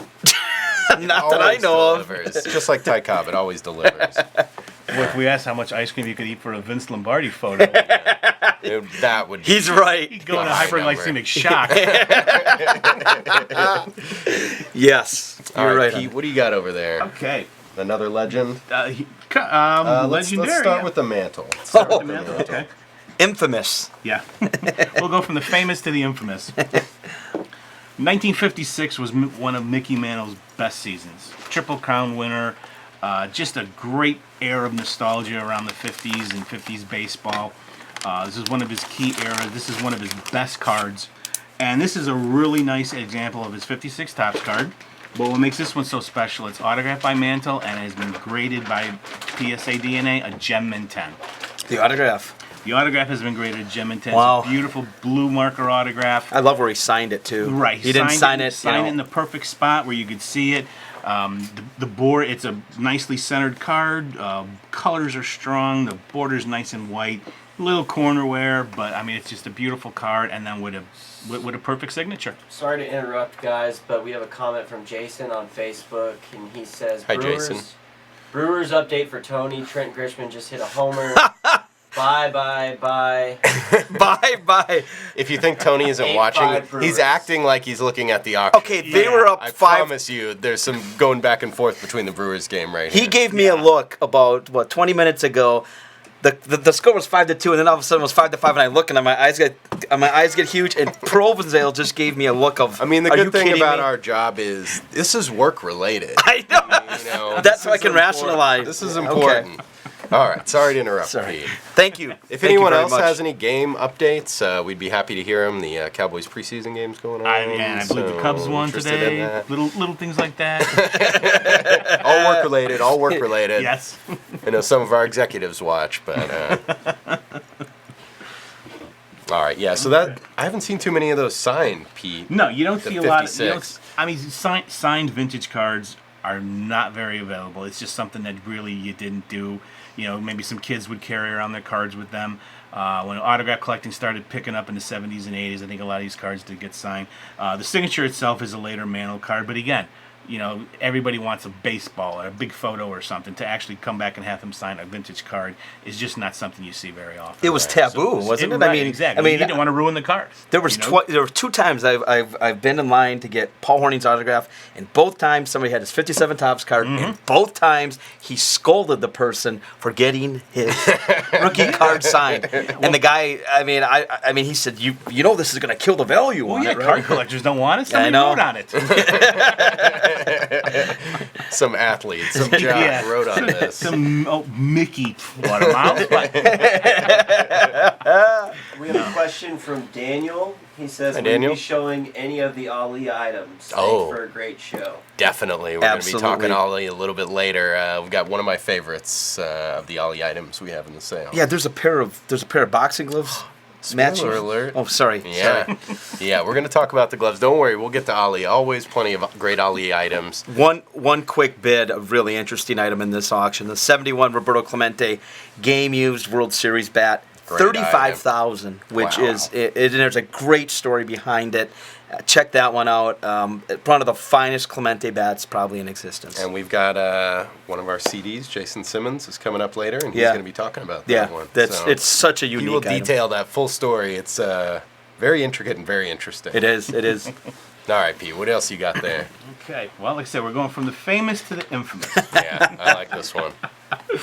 Not that I Always know of. delivers. Just like Ty Cobb, it always delivers. If we asked how much ice cream you could eat for a Vince Lombardi photo, That would. He's be right. he'd go into High hyperglycemic shock. Yes. All You're right, right. Pete, what do you got over there? Okay. Another legend? Legendary. Let's start yeah. with the mantle. Let's start Oh. with the mantle. Okay. Infamous. Yeah. We'll go from the famous to the infamous. 1956 was one of Mickey Mantle's best seasons. Triple Crown winner. Just a great air of nostalgia around the 50s and 50s baseball. This is one of his key eras. This is one of his best cards. And this is a really nice example of his 56 Topps card. But what makes this one so special, it's autographed by Mantle and it has been graded by PSA DNA, a Gem Mint 10. The autograph. The autograph has been graded Gem Mint 10. Wow. It's a beautiful blue marker autograph. I love where he signed it too. Right. He didn't sign it. Sign it in the perfect spot where you could see it. The board, it's a nicely centered card. Colors are strong. The border's nice and white. Little corner wear, but I mean, it's just a beautiful card, and then with a perfect signature. Sorry to interrupt, guys, but we have a comment from Jason on Facebook, and he says, Hi, Jason. Brewers update for Tony. Trent Grisham just hit a homer. Bye. Bye. If you think Tony isn't 8-5 watching, Brewers. he's acting like he's looking at the auction. Okay, they Yeah. were up I 5. promise you, there's some going back and forth between the Brewers game right He here. gave me a look about 20 minutes ago. The score was 5-2, and then all of a sudden it was 5-5, and I look and my eyes get huge. And Provenzale just gave me a look of. I mean, the "Are good you thing kidding about me?" our job is this is work related. I know. You know, That's this so I is can important. rationalize. This is Okay. important. All right, sorry to interrupt, Sorry. Pete. Thank you. If Thank you anyone very else much. has any game updates, we'd be happy to hear them. The Cowboys preseason game's going on. I believe the Cubs won interested in today. that. Little things like that. All work related. All work related. Yes. I know some of our executives watch, but. All right, yeah. So that I haven't seen too many of those signed, Pete. No, you don't The see a lot. Of, 56. I mean, signed vintage cards are not very available. It's just something that really you didn't do. You know, maybe some kids would carry around their cards with them. When autograph collecting started picking up in the 70s and 80s, I think a lot of these cards did get signed. The signature itself is a later Mantle card, but again, you know, everybody wants a baseball or a big photo or something. To actually come back and have them sign a vintage card is just not something you see very often. It was taboo, wasn't it? Right, I mean, exactly. I mean, you didn't want to ruin the card. There was you know? there were 2 times I've been in line to get Paul Horning's autograph, and both times somebody had his 57 Topps card, and both times he scolded the person for getting his rookie card signed. And the guy, I mean, he said, "You know this is going to kill the value Well, on yeah, it, right?" card collectors don't want it. Somebody know. wrote on it. Some athlete, some jock wrote on this. Some Mickey Watermouth. But We have a question from Daniel. He says, Hi, will you Daniel. be showing any of the Ali items? Thanks Oh. for a great show. Definitely, we're going to be Absolutely. talking Ollie a little bit later. We've got one of my favorites of the Ollie items we have in the sale. Yeah, there's a pair of boxing gloves. Spoiler alert. Oh, sorry. Yeah, Sorry. yeah. We're going to talk about the gloves. Don't worry, we'll get to Ollie. Always plenty of great Ollie items. One quick bid, a really interesting item in this auction: the '71 Roberto Clemente game used World Series bat, Great 35,000, which Wow. is and there's a great story behind it. Check that one out. One of the finest Clemente bats probably in existence. And we've got one of our CDs, Jason Simmons, is coming up later, and he's Yeah. going to be talking about that yeah, one. it's such a he unique will item. detail that full story. It's very intricate and very interesting. It is. It is. All right, Pete, what else you got there? okay, well, like I said, we're going from the famous to the infamous. Yeah, I like this one. I'm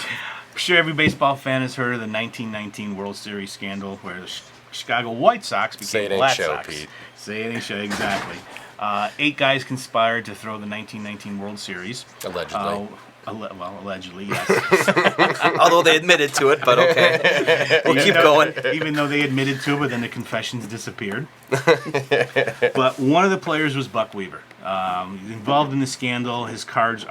sure every baseball fan has heard of the 1919 World Series scandal where the Chicago White Sox became Say it ain't Black show, Sox. Pete. Say it ain't show, exactly. 8 guys conspired to throw the 1919 World Series. Allegedly. Allegedly, yes. Although they admitted to it, but okay. We'll keep going. Even though they admitted to it, but then the confessions disappeared. But one of the players was Buck Weaver. He's involved in the scandal. His cards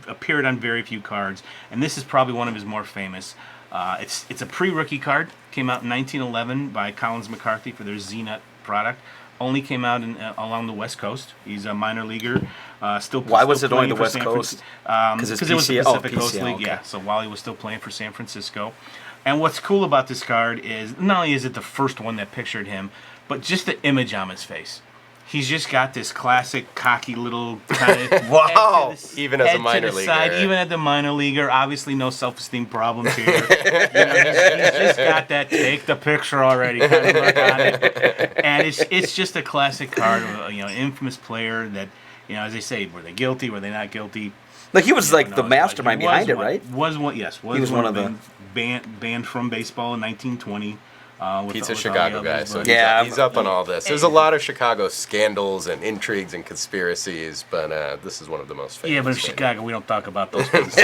appeared on very few cards, and this is probably one of his more famous. It's a pre-rookie card. Came out in 1911 by Collins McCarthy for their Z-Nut product. Only came out along the West Coast. He's a minor leaguer. Why was it only playing the for West San Coast? Because it's it was the PCL. Pacific Coast PCL, League, okay. yeah. So while he was still playing for San Francisco. And what's cool about this card is not only is it the first one that pictured him, but just the image on his face. He's just got this classic cocky little kind of Wow. Even as a minor leaguer. Even at the minor leaguer, obviously no self-esteem problems here. He's just got that take the picture already kind of look on it, and it's just a classic card of an infamous player that You know, as they say, were they guilty? Were they not guilty? Like he was You like never the know. But mastermind he was behind it, one. right? Was one? Yes, was He was one of the- banned from baseball in 1920. Was He was one of the- banned from baseball in 1920. He's a with all the Chicago guy, others, so but- Yeah, he's up on all this. There's a lot of Chicago scandals and intrigues and conspiracies, but this is one of the most famous. Yeah, but in maybe. Chicago, we don't talk about those things.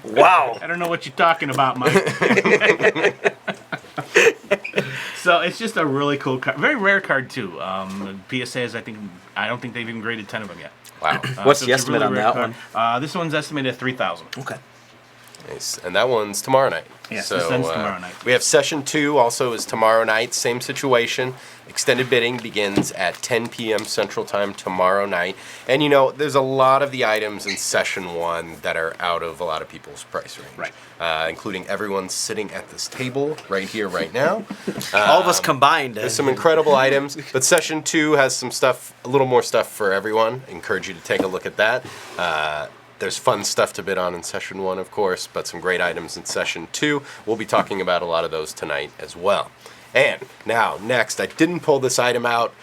Wow. I don't know what you're talking about, Mike. So it's just a really cool card. Very rare card, too. PSAs, I don't think they've even graded 10 of them yet. Wow. What's So the it's a estimate on rare that card. one? This one's estimated at 3,000. Okay. Nice. And that one's tomorrow night. Yes, so, this ends tomorrow night. We have session 2 also is tomorrow night. Same situation. Extended bidding begins at 10 p.m. Central Time tomorrow night. And you know, there's a lot of the items in session 1 that are out of a lot of people's price range. Right. Including everyone sitting at this table right here, right now. All of us combined. There's some incredible items, but session 2 has some stuff, a little more stuff for everyone. I encourage you to take a look at that. There's fun stuff to bid on in session 1, of course, but some great items in session 2. We'll be talking about a lot of those tonight as well. And now, next, I didn't pull this item out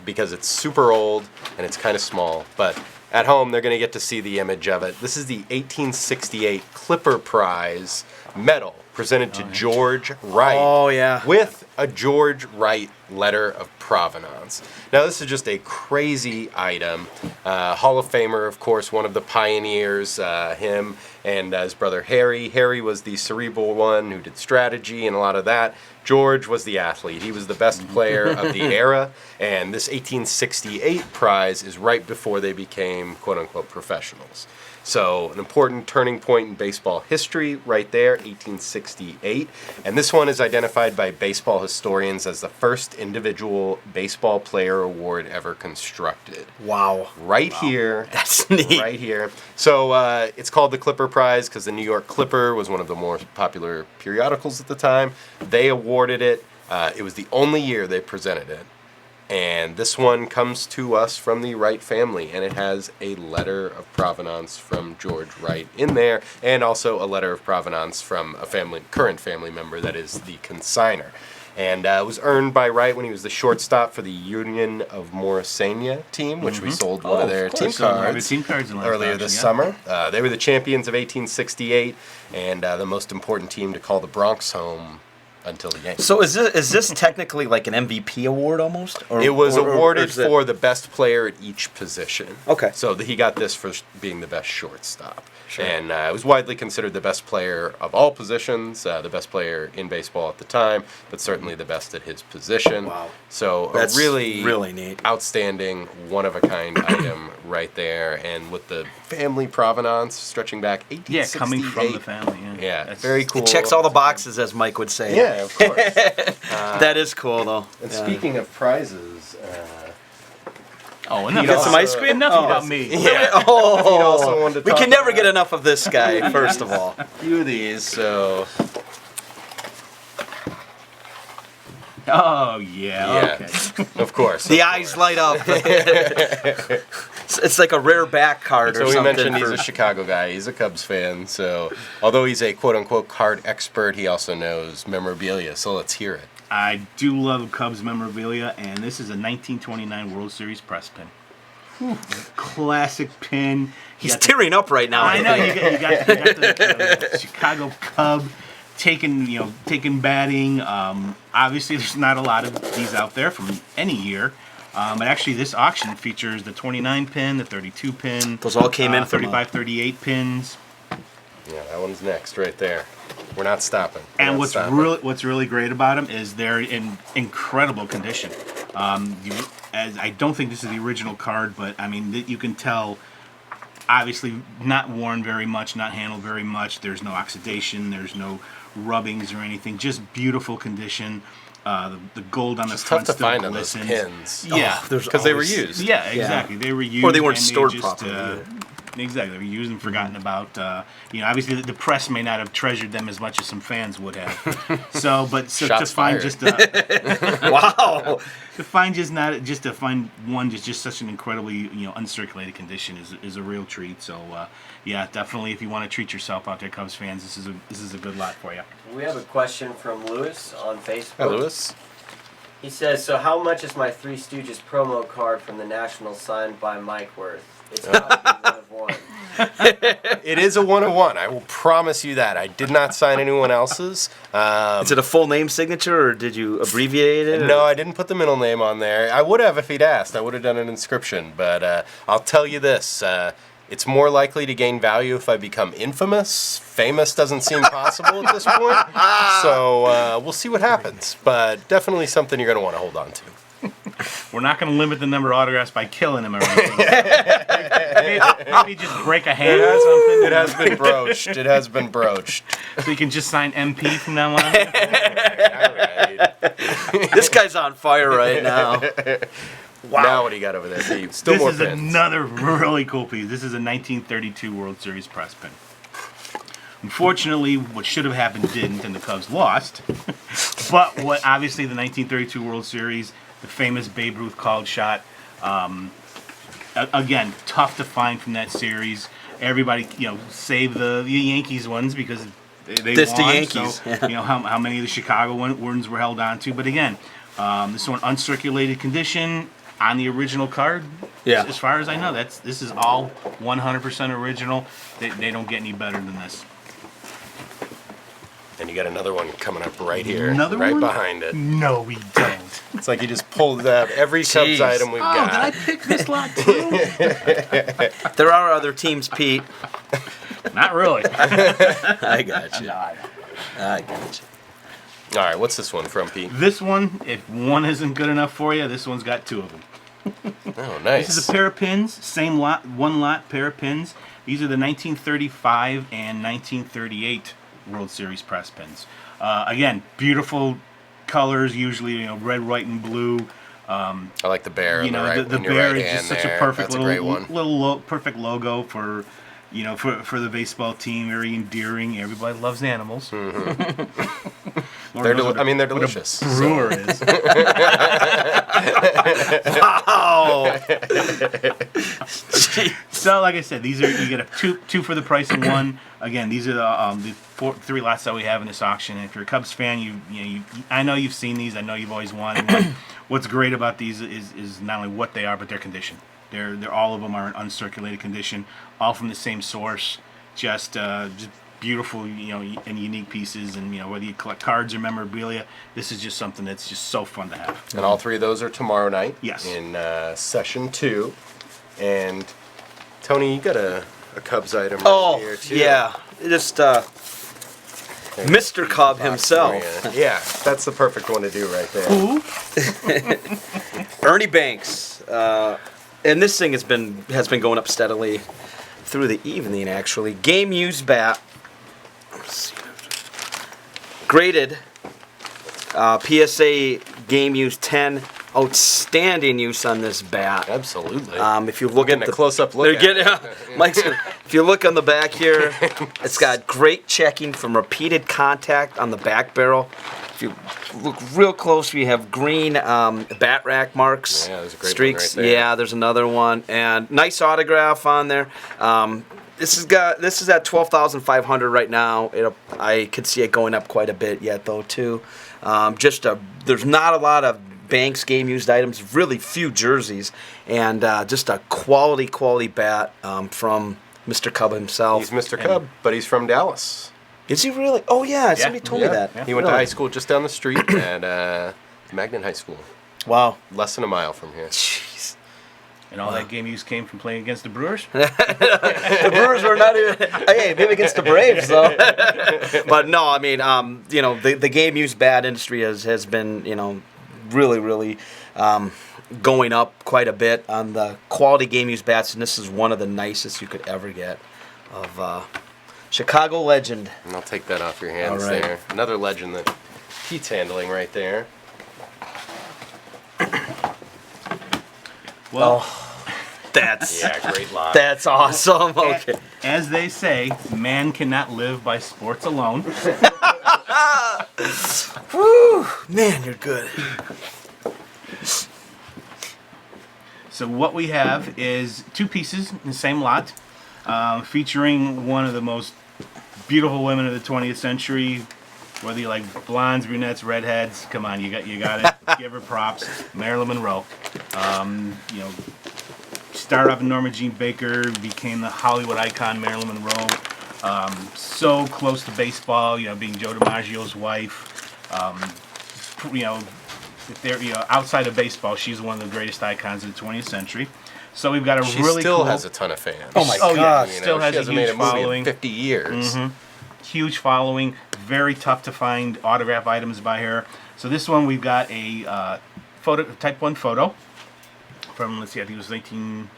because it's super old and it's kind of small, but at home they're going to get to see the image of it. This is the 1868 Clipper Prize medal presented to George Wright. Oh, yeah. With a George Wright letter of provenance. Now, this is just a crazy item. Hall of Famer, of course, one of the pioneers, him and his brother Harry. Harry was the cerebral one who did strategy and a lot of that. George was the athlete. He was the best player of the era, and this 1868 prize is right before they became quote-unquote professionals. So an important turning point in baseball history right there, 1868. And this one is identified by baseball historians as the first individual baseball player award ever constructed. Wow. Right here. That's neat. Right here. So it's called the Clipper Prize because the New York Clipper was one of the more popular periodicals at the time. They awarded it. It was the only year they presented it. And this one comes to us from the Wright family, and it has a letter of provenance from George Wright in there, and also a letter of provenance from a current family member that is the consigner. And it was earned by Wright when he was the shortstop for the Union of Morrisania team, which we sold one of their team cards earlier this summer. They were the champions of 1868, and the most important team to call the Bronx home until the Yankees. So is this technically like an MVP award almost? Or, It was awarded is it- for the best player at each position. Okay. So he got this for being the best shortstop. Sure. And it was widely considered the best player of all positions, the best player in baseball at the time, but certainly the best at his position. Wow. So That's a really neat. outstanding, one-of-a-kind item right there. And with the family provenance stretching back 1868. Yeah, coming from the family. Yeah, That's very cool. It checks all the boxes, as Mike would say. Yeah, of course. That is cool, though. And Yeah. speaking of prizes... Oh, enough You Got got some ice cream? Enough Oh. about me. Yeah. Oh, also wanted to we talk can never about- get enough of this guy, first of all. A few of these, so... Oh, yeah. Okay. Of course. The eyes light up. It's like a rare back card So or we something. mentioned he's a Chicago guy. He's a Cubs fan. So although he's a quote-unquote card expert, he also knows memorabilia. So let's hear it. I do love Cubs memorabilia, and this is a 1929 World Series press pin. Whew. Classic pin. He's tearing up right now. I know you got the Chicago Cub taking batting. Obviously, there's not a lot of these out there from any year. But actually, this auction features the 29 pin, the 32 pin. Those all came in from 35, 38 pins. Yeah, that one's next right there. We're not stopping. And what's really great about them is they're in incredible condition. As I don't think this is the original card, but I mean you can tell. Obviously, not worn very much, not handled very much. There's no oxidation. There's no rubbings or anything. Just beautiful condition. The gold on the It's front tough to still find on those glistens. pins. Yeah, because they were used. Yeah, exactly. They were used, Or they weren't and stored just, properly either. Exactly, they were used and forgotten about. Obviously the press may not have treasured them as much as some fans would have. So to Shots find fired. Wow. to find one just such an incredibly uncirculated condition is a real treat. So yeah, definitely if you want to treat yourself out there, Cubs fans, this is a good lot for you. We have a question from Lewis on Facebook. Hi, Lewis. He says, so how much is my Three Stooges promo card from the National signed by Mike worth? It's got to be 1 of 1. It is a 101. I will promise you that. I did not sign anyone else's. Is it a full name signature, or did you abbreviate it? No, I didn't put the middle name on there. I would have if he'd asked. I would have done an inscription. But I'll tell you this. It's more likely to gain value if I become infamous. Famous doesn't seem possible at this point. So we'll see what happens. But definitely something you're going to want to hold on to. We're not going to limit the number of autographs by killing him or anything. maybe just break a hand or something. It has been broached. It has been broached. So you can just sign MP from now on. All right. This guy's on fire right now. Wow. Now what do you got over there, Steve? Still more This is pins. another really cool piece. This is a 1932 World Series press pin. Unfortunately, what should have happened didn't, and the Cubs lost. But what obviously the 1932 World Series, the famous Babe Ruth called shot, again, tough to find from that series. Everybody, save the Yankees ones because they This won. the Yankees. So, how many of the Chicago ones were held on to. But again, this one uncirculated condition on the original card. Yeah. As far as I know, this is all 100% original. They don't get any better than this. And you got another one coming up right here. Another right one? behind it. No, we don't. It's like you just pulled out every Jeez. Cubs item we've Oh, did I got. pick this lot too? There are other teams, Pete. Not really. I got you. Nah. I got you. All right, what's this one from, Pete? This one, if one isn't good enough for you, this one's got two of them. Oh, nice. This is a pair of pins, same lot, one lot, pair of pins. These are the 1935 and 1938 World Series press pins. Again, beautiful colors, usually red, white, and blue. I like the bear on the right. The in your bear right is hand just such there. a perfect That's a great one. perfect logo for for the baseball team. Very endearing. Everybody loves animals. Lord They're knows they're what a delicious. so- brewer is. Oh. So, like I said, these are you get a two for the price of one. Again, these are the three lots that we have in this auction. And if you're a Cubs fan, I know you've seen these. I know you've always wanted one. What's great about these is not only what they are, but their condition. They're all of them are in uncirculated condition, all from the same source. Just beautiful, and unique pieces. And whether you collect cards or memorabilia, this is just something that's just so fun to have. And all three of those are tomorrow night. Yes. In session 2. And Tony, you got a Cubs item right here too. Yeah. Just Mr. Cub himself. Yeah, that's the perfect one to do right there. Ernie Banks. And this thing has been going up steadily through the evening, actually. Game used bat. Graded. PSA game use 10. Outstanding use on this bat. Absolutely. If you look Getting at a the close-up look at it. Mike's gonna, if you look on the back here, it's got great checking from repeated contact on the back barrel. If you look real close, we have green bat rack marks. Yeah, there's a great streaks. one right there. Yeah, there's another one, and nice autograph on there. This is at 12,500 right now. I could see it going up quite a bit yet though too. There's not a lot of Banks game used items, really few jerseys, and just a quality bat from Mr. Cub himself. He's Mr. Cub, but he's from Dallas. Is he really? Oh yeah, somebody told me that. He went to Really? high school just down the street at Magnet High School. Wow. Less than a mile from here. Jeez. And all that game use came from playing against the Brewers. The Brewers were not even. Hey, maybe against the Braves though. But no, I mean, the game used bat industry has been, really going up quite a bit on the quality game used bats, and this is one of the nicest you could ever get of Chicago legend. And I'll take that off your hands All right. there. Another legend that Pete's handling right there. Well, That's Yeah, great lot. that's awesome. Okay. as they say, man cannot live by sports alone. Woo, man, you're good. So what we have is two pieces in the same lot, featuring one of the most beautiful women of the 20th century, Whether you like blondes, brunettes, redheads, come on, you got it. Give her props. Marilyn Monroe. You know, started off in Norma Jean Baker, became the Hollywood icon Marilyn Monroe. So close to baseball, you know, being Joe DiMaggio's wife. You know, if they're outside of baseball, she's one of the greatest icons of the 20th century. So we've got a She really still cool, has a ton of fans. Oh my Oh, yeah. God. You know, Still has she a hasn't made huge a movie following. in 50 years. huge following. Very tough to find autograph items by her. So this one we've got a type 1 photo from, let's see, I think it was 19.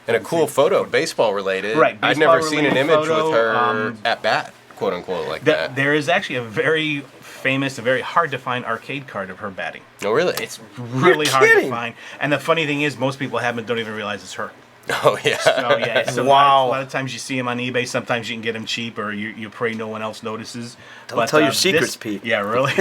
And a cool photo, baseball related. Right, I'd never seen an baseball-related image photo, with her at bat, quote unquote, like that. There is actually a very famous, a very hard to find arcade card of her batting. Oh, really? It's really hard to kidding. find. And the funny thing is, most people don't even realize it's her. Oh, yeah. So yeah, so Wow. a lot of times you see them on eBay. Sometimes you can get them cheap, or you pray no one else notices. Don't tell your secrets, Pete. Yeah, really.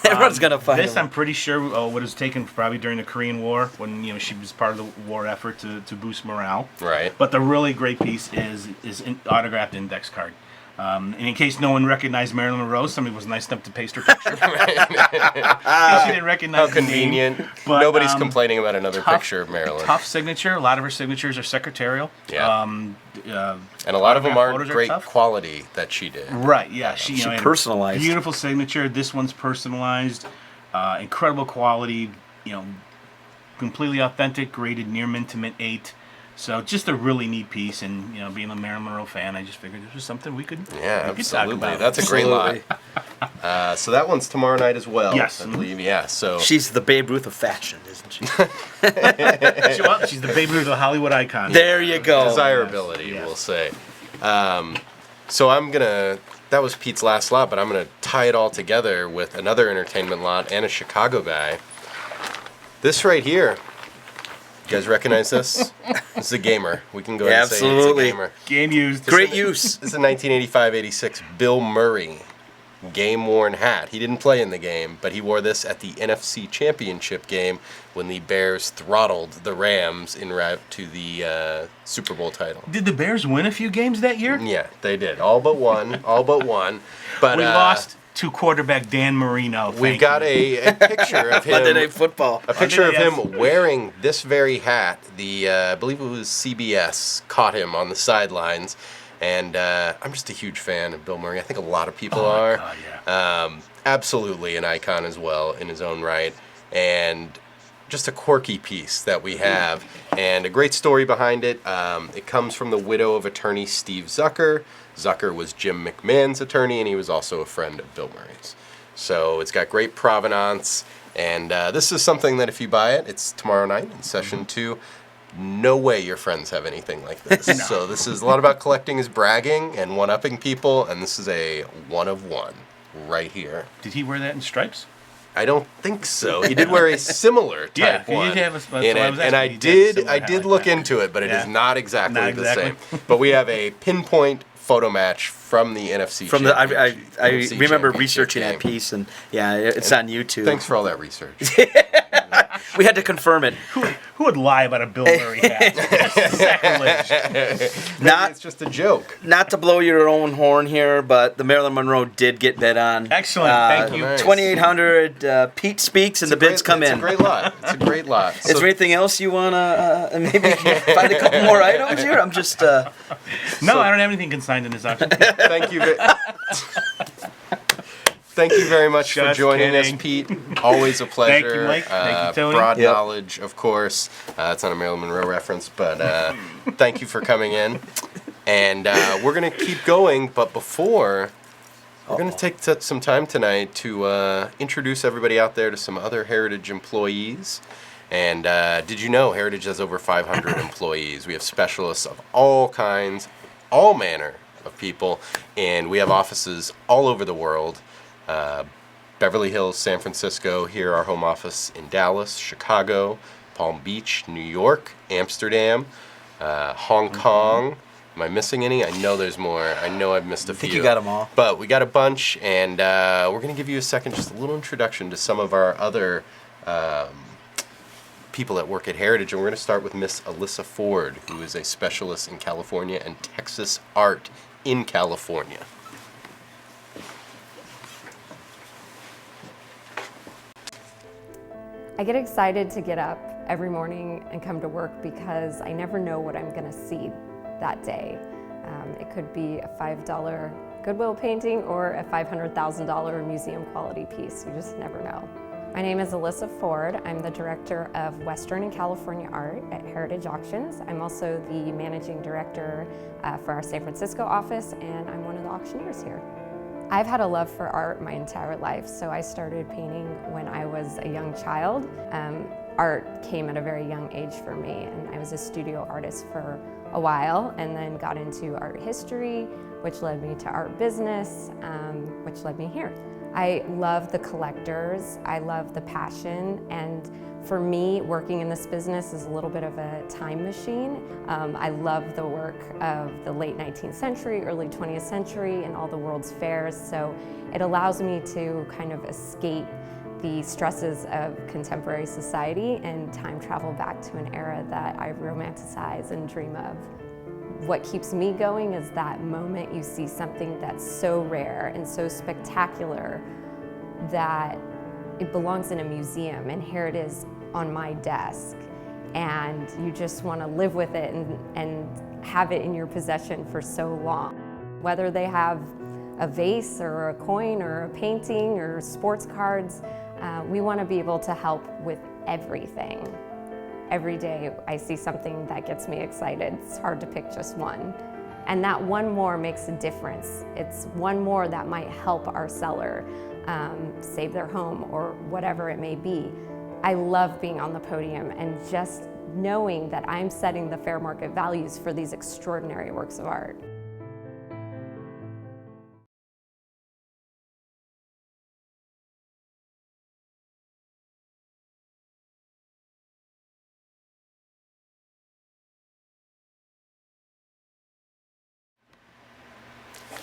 Everyone's gonna find This them. I'm pretty sure what was taken probably during the Korean War, when she was part of the war effort to boost morale. Right. But the really great piece is an autographed index card. And in case no one recognized Marilyn Monroe, somebody was nice enough to paste her picture. In case you didn't recognize How the name. convenient. But, Nobody's complaining about another tough- picture of Marilyn. Tough signature. A lot of her signatures are secretarial. Yeah. And And a lot of them aren't photos are great tough. quality that she did. Right, yeah. She She and personalized. Beautiful signature. This one's personalized. Incredible quality. Completely authentic. Graded near mint to mint 8. So just a really neat piece. And being a Marilyn Monroe fan, I just figured this was something we could Yeah, we could talk absolutely. about. That's a great lot. Absolutely. So that one's tomorrow night as well. Yes. I believe. Yeah. So She's the Babe Ruth of fashion, isn't she? She's the Babe Ruth of the Hollywood icon. There you go. desirability, yes. we'll say. So I'm gonna. That was Pete's last lot, but I'm gonna tie it all together with another entertainment lot and a Chicago guy. This right here. You guys recognize this? This is a gamer. We can go ahead and say Absolutely. it's a gamer. Game used. Great use. This is a 1985-86 Bill Murray game-worn hat. He didn't play in the game, but he wore this at the NFC Championship game when the Bears throttled the Rams en route to the Super Bowl title. Did the Bears win a few games that year? Yeah, they did. All but one. All but one. But We lost to quarterback Dan Marino. We've got a picture of Monday him. Night Football. A picture of Monday Night, him wearing this very hat. I believe it was CBS caught him on the sidelines, and I'm just a huge fan of Bill Murray. I think a lot of people are. God, yeah. Absolutely an icon as well in his own right, and just a quirky piece that we have, and a great story behind it. It comes from the widow of attorney Steve Zucker. Zucker was Jim McMahon's attorney, and he was also a friend of Bill Murray's. So it's got great provenance, and this is something that if you buy it, it's tomorrow night in session 2. No way your friends have anything like this. No. So this is a lot about collecting is bragging and one-upping people, and this is a one of one right here. Did he wear that in stripes? I don't think so. He did wear a similar type Yeah, he one did have a- that's in what I it, was and asking. I He did did similar I hat did like look that. into it, but it is Yeah. not exactly Not the exactly. same. But we have a pinpoint photo match from the NFC. From the, I NFC remember Championship researching game. that piece, and yeah, it's on YouTube. Thanks for all that research. We had to confirm it. Who would lie about a Bill Murray hat? Sacrilege. Not It's just a joke. not to blow your own horn here, but the Marilyn Monroe did get bid on. Excellent, thank you. Nice. 2,800. Pete speaks, and the bids come It's in. a great lot. It's a great lot. Is there anything else you wanna maybe find a couple more items here? I'm just. No, I don't have anything consigned in this auction. Thank you. Thank you very much for Just joining kidding. us, Pete. Always a pleasure. Thank you, Mike. Thank you, Tony. Broad Yep. knowledge, of course. It's not a Marilyn Monroe reference, but thank you for coming in. And we're going to keep going, but before, we're going to take some time tonight to introduce everybody out there to some other Heritage employees. And did you know Heritage has over 500 employees? We have specialists of all kinds, all manner of people, and we have offices all over the world. Beverly Hills, San Francisco, here our home office in Dallas, Chicago, Palm Beach, New York, Amsterdam, Hong Kong. Am I missing any? I know there's more. I know I've missed a few. think you got 'em all. But we got a bunch, and we're going to give you a second, just a little introduction to some of our other people that work at Heritage. And we're going to start with Miss Alyssa Ford, who is a specialist in California and Texas art in California. I get excited to get up every morning and come to work because I never know what I'm going to see that day. It could be a $5 Goodwill painting or a $500,000 museum quality piece. You just never know. My name is Alyssa Ford. I'm the Director of Western and California Art at Heritage Auctions. I'm also the Managing Director for our San Francisco office, and I'm one of the auctioneers here. I've had a love for art my entire life, so I started painting when I was a young child. Art came at a very young age for me, and I was a studio artist for a while, and then got into art history, which led me to art business, which led me here. I love the collectors, I love the passion, and for me, working in this business is a little bit of a time machine. I love the work of the late 19th century, early 20th century, and all the world's fairs, so it allows me to kind of escape the stresses of contemporary society and time travel back to an era that I romanticize and dream of. What keeps me going is that moment you see something that's so rare and so spectacular that it belongs in a museum, and here it is on my desk, and you just want to live with it and have it in your possession for so long. Whether they have a vase or a coin or a painting or sports cards, we want to be able to help with everything. Every day I see something that gets me excited. It's hard to pick just one. And that one more makes a difference. It's one more that might help our seller save their home or whatever it may be. I love being on the podium and just knowing that I'm setting the fair market values for these extraordinary works of art.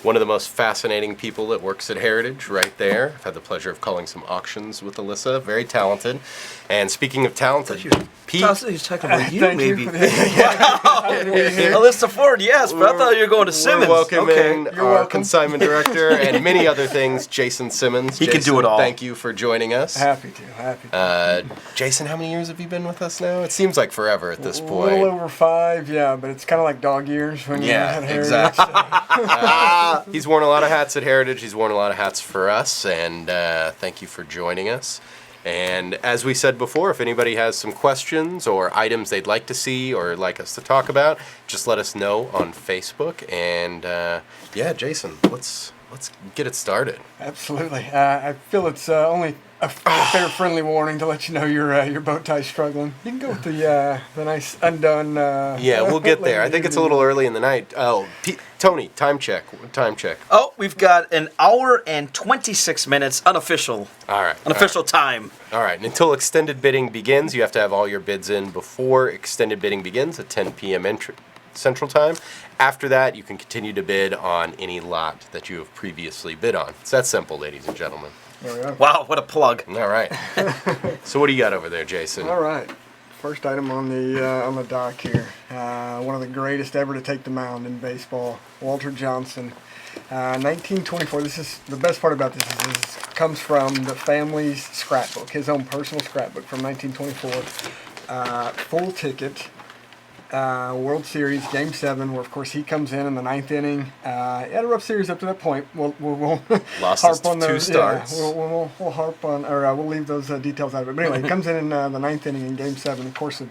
One of the most fascinating people that works at Heritage, right there. I've had the pleasure of calling some auctions with Alyssa. Very talented. And speaking of talented, Pete. I was talking about you, Thank maybe. you. Alyssa Ford, yes, but I thought you were going to Simmons. We're welcoming You're our welcome. consignment director and many other things, Jason Simmons. He can do it all. Thank you for joining us. Happy to. Jason, how many years have you been with us now? It seems like forever at this A point. little over 5, yeah, but it's kind of like dog years when you're Yeah, at Heritage. exactly. He's worn a lot of hats at Heritage. He's worn a lot of hats for us, and thank you for joining us. And as we said before, if anybody has some questions or items they'd like to see or like us to talk about, just let us know on Facebook. And yeah, Jason, let's get it started. Absolutely. I feel it's only a fair friendly warning to let you know your bow tie's struggling. You can go with the nice undone. Yeah, we'll get there. I think it's a little early in the night. Oh, Tony, time check. Oh, we've got an hour and 26 minutes unofficial. All right. Unofficial time. All right. And until extended bidding begins, you have to have all your bids in before extended bidding begins at 10 p.m. Central Time. After that, you can continue to bid on any lot that you have previously bid on. It's that simple, ladies and gentlemen. There we go. Wow, what a plug. All right. So what do you got over there, Jason? All right. First item on the dock here. One of the greatest ever to take the mound in baseball, Walter Johnson. 1924. This is the best part about this is comes from the family's scrapbook, his own personal scrapbook from 1924. Full ticket. World Series, Game 7, where of course he comes in the 9th inning. He had a rough series up to that point. We'll Lost harp his on two those. starts. Yeah, we'll harp on, or we'll leave those details out of it. But anyway, he comes in the 9th inning in Game 7. Of course, a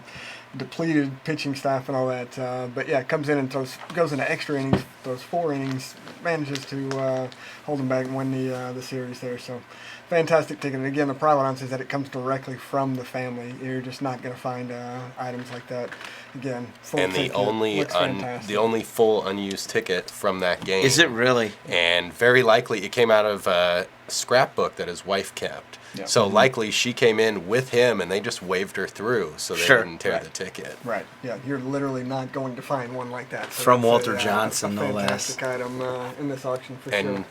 depleted pitching staff and all that. But yeah, comes in and goes into extra innings, throws 4 innings, manages to hold them back and win the series there. So fantastic ticket. And again, the provenance is that it comes directly from the family. You're just not going to find items like that. Again, full And the ticket. only Looks fantastic. the only full unused ticket from that game. Is it really? And very likely it came out of a scrapbook that his wife kept. Yeah. So likely she came in with him and they just waved her through so they Sure. wouldn't tear Right. the ticket. Right. Yeah, you're literally not going to find one like that. So From that's Walter Johnson, a no less. fantastic item in this auction for And sure.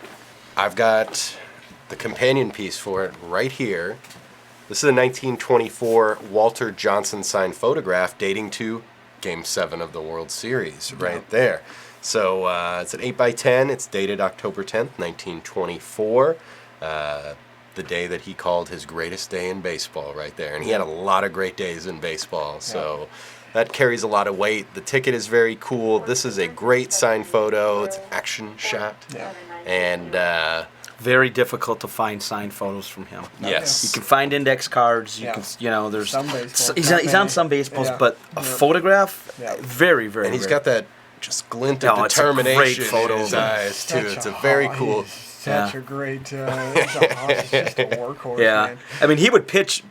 I've got the companion piece for it right here. This is a 1924 Walter Johnson signed photograph dating to Game 7 of the World Series right there. So it's an 8x10. It's dated October 10th, 1924. the day that he called his greatest day in baseball right there. And he had a lot of great days in baseball, so that carries a lot of weight. The ticket is very cool. This is a great signed photo. It's an action shot. Yeah. And Very difficult to find signed photos from him. yes. You can find index cards. You Yeah. can, there's Some baseballs, he's not on, many. some baseballs, Yeah. but a photograph, Yeah. very, very. And he's rare. got that just glint of No, it's a great determination photo. in his eyes, too. Such It's a very cool... Such a great. It's just a workhorse. Yeah, Man. I mean, he would pitch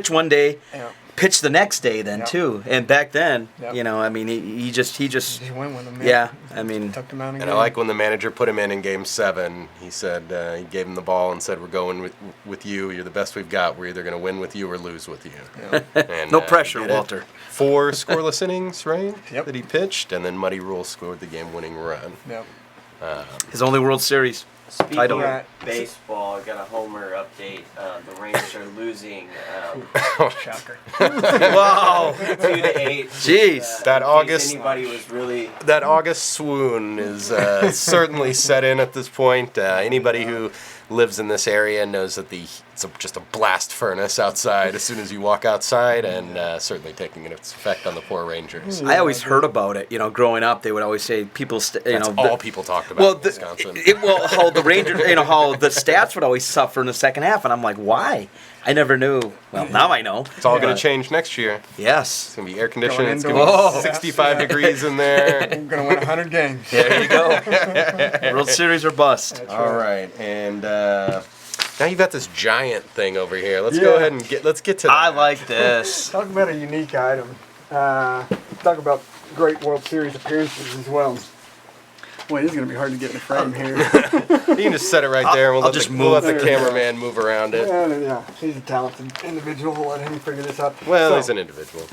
one day, Yeah. pitch the next day then Yep. too. And back then, Yep. I mean, he just He went with him. Man. yeah. I mean, Tucked him out And I like when the manager put him in Game 7. He said, he gave him the ball and said, we're going with you. You're the best we've got. We're either going to win with you or lose with you. And, no he pressure, did it. Walter. 4 scoreless innings, right? Yep. That he pitched. And then Muddy Rule scored the game-winning run. Yep. His only World Series. Speaking Title. of baseball, I got a homer update. The Rangers are losing Shocker. Wow. 2-8. Jeez. That in case August- anybody was really That August swoon is certainly set in at this point. Anybody who lives in this area knows that it's just a blast furnace outside as soon as you walk outside, and certainly taking its effect on the poor Rangers. I always heard about it. Growing up, they would always say people, That's all people talked about Well, in Wisconsin. how the Rangers, how the stats would always suffer in the second half, and I'm like, why? I never knew. Well, now I know. It's all going to change next year. It's Yes. going to be air conditioning. It's going indoors. to be Oh. 65 degrees in there. We're gonna win 100 games. There you go. World Series or bust. All right, and now you've got this giant thing over here. Let's go ahead and let's get to that. I like this. Talk about a unique item. Talk about great World Series appearances as well. Boy, this is going to be hard to get in the frame here. You can just set it right there, and I'll just we'll let the move. cameraman move around it. Yeah, he's a talented individual. We'll let him figure this out. Well, so, he's an individual.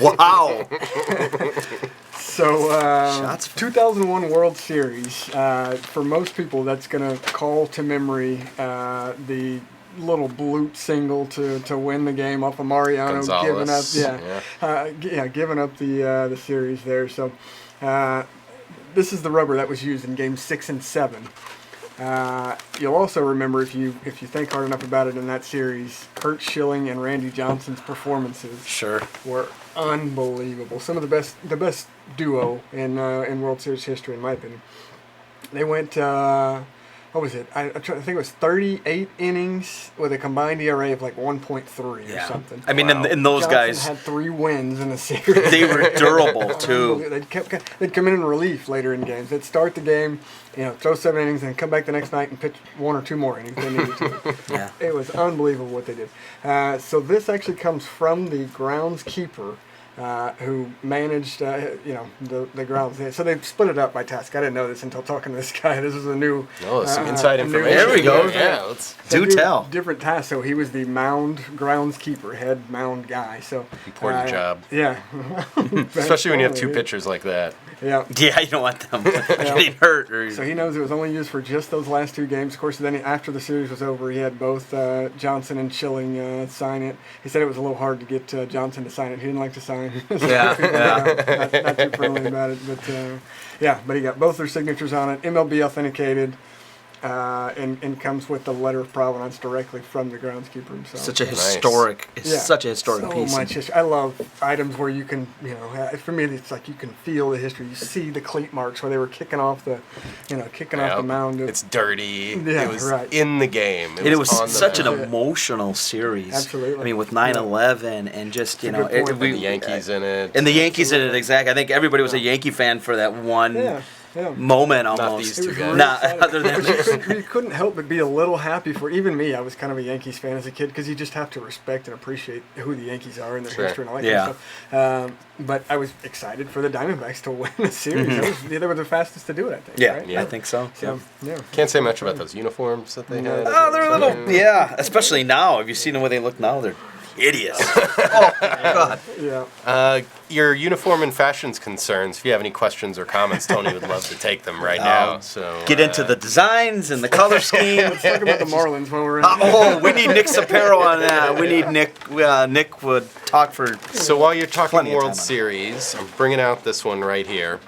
Wow. So, Shots fired. 2001 World Series. For most people, that's going to call to memory the little bloop single to win the game off of Mariano, giving up. Gonzalez, Giving up the series there. So, this is the rubber that was used in Games 6 and 7. You'll also remember, if you think hard enough about it in that series, Kurt Schilling and Randy Johnson's performances Sure. were unbelievable. Some of the best duo in World Series history, in my opinion. They went, what was it? I think it was 38 innings with a combined ERA of like 1.3 or something. I mean, Wow. and those Johnson guys, had 3 wins in the series. they were durable too. They'd come in relief later in games. They'd start the game, throw 7 innings, and come back the next night and pitch 1 or 2 more innings. They needed to. Yeah. It was unbelievable what they did. So this actually comes from the groundskeeper who managed, the grounds. So they split it up by task. I didn't know this until talking to this guy. This is a new. Oh, some inside a new- information. There we go. Yeah, let's Do tell. Different tasks. So he was the mound groundskeeper, head mound guy. So important job. Yeah. Especially when you have 2 pitchers like that. Yeah. Yeah, you don't want them getting hurt. Or, So he knows it was only used for just those last 2 games. Of course, then after the series was over, he had both Johnson and Schilling sign it. He said it was a little hard to get Johnson to sign it. He didn't like to sign. Not too friendly about it, but but he got both their signatures on it, MLB authenticated, and comes with the letter of provenance directly from the groundskeeper himself. such a Nice. historic, Yeah. such a historic So piece. much history. I love items where you can, for me, it's like you can feel the history. You see the cleat marks where they were kicking off the Yep. mound. It's dirty. Yeah, it was right. in the game. It was on the such an mound. emotional series. Absolutely. I mean, with 9/11 and just That's a good point. And the Yankees in it. and the Yankees in it, exactly. I think everybody was a Yankee fan for that one yeah. moment almost. these It two was guys. really Not exciting. other than But you couldn't help but be a little happy for even me. I was kind of a Yankees fan as a kid because you just have to respect and appreciate who the Yankees are and their Sure. history and all that Yeah. kind of stuff. But I was excited for the Diamondbacks to win the series. They were the fastest to do it, I think. yeah, right? I think so. So, yeah. Can't say much about those uniforms that they No. had. Oh, they're a little, yeah. Especially now. Have you seen the way they look now? They're hideous. Oh God. Yeah. Your uniform and fashions concerns, if you have any questions or comments, Tony would love to take them right now. So Get into the designs and the color scheme. Let's talk about the Marlins while we're in. Oh, we need Nick Sapero on that. We need Nick. Nick would talk for. So while you're talking Plenty of World time on it. Series, I'm bringing out this one right here.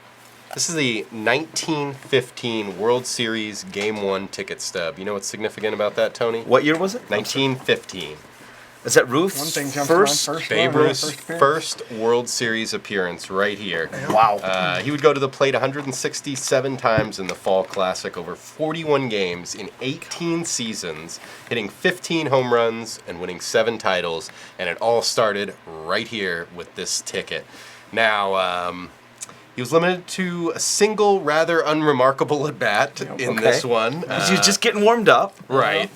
This is the 1915 World Series Game 1 ticket stub. You know what's significant about that, Tony? What year was it? 1915. Is that Ruth's One thing jumps to mind first? Babe run, Ruth's appearance. first World Series appearance right here. Wow. He would go to the plate 167 times in the Fall Classic, over 41 games in 18 seasons, hitting 15 home runs and winning 7 titles. And it all started right here with this ticket. Now, he was limited to a single rather unremarkable at bat in this one. He was just getting warmed up. Right.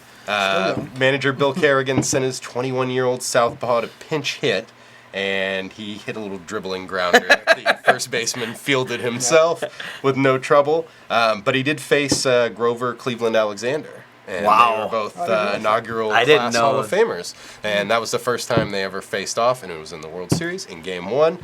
Manager Bill Kerrigan sent his 21-year-old southpaw to pinch hit, and he hit a little dribbling grounder that the first baseman fielded himself with no trouble. But he did face Grover Cleveland Alexander. And Wow. they were both inaugural I didn't class know. Hall of Famers. And that was the first time they ever faced off, and it was in the World Series in Game 1.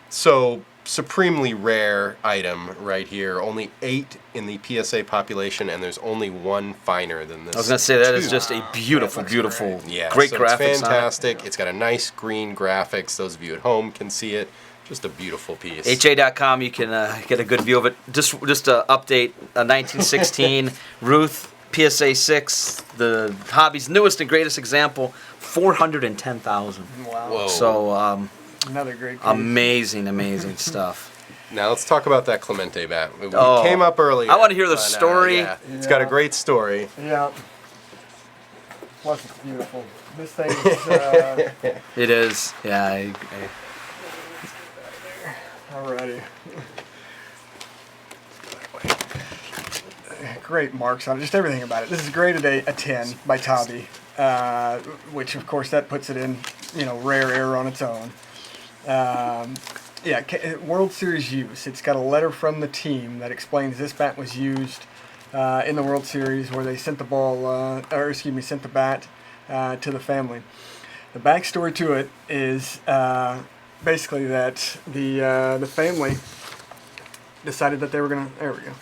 So supremely rare item right here. Only 8 in the PSA population, and there's only one finer than this. I was going to say, that is too. just a beautiful, beautiful, Yeah, great so graphics It's on it. fantastic. It's got a nice green graphics. Those of you at home can see it. Just a beautiful piece. HA.com, you can get a good view of it. Just to update, 1916 Ruth PSA 6, the hobby's newest and greatest example, 410,000. Wow. Whoa. So Another great piece. amazing stuff. Now let's talk about that Clemente bat. We Oh. came up earlier. I wanna hear the but, story. Yeah. It's got a great story. Yeah. Plus, it's beautiful. This thing is. It is. Yeah. Alrighty. Great marks on it, just everything about it. This is graded a 10 by Tabi, which of course that puts it in, rare air on its own. World Series use. It's got a letter from the team that explains this bat was used in the World Series where they sent the sent the bat to the family. The backstory to it is basically that the family decided that they were gonna. There we go.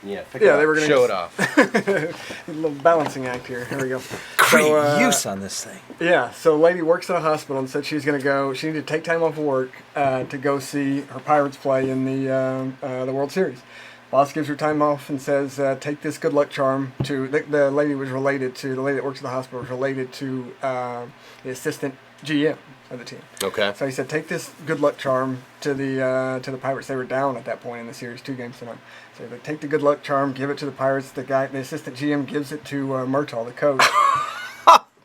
Yeah, They were gonna show it off. A little balancing act here. Here we go. Great So, use on this thing. Yeah, so a lady works at a hospital and said she's going to go. She needed to take time off work to go see her Pirates play in the World Series. Boss gives her time off and says, "Take this good luck charm to." The lady was related to the lady that works at the hospital was related to the assistant GM of the team. Okay. So he said, "Take this good luck charm to the Pirates." They were down at that point in the series, 2 games to none. So they take the good luck charm, give it to the Pirates. The assistant GM, gives it to Murtaugh, the coach.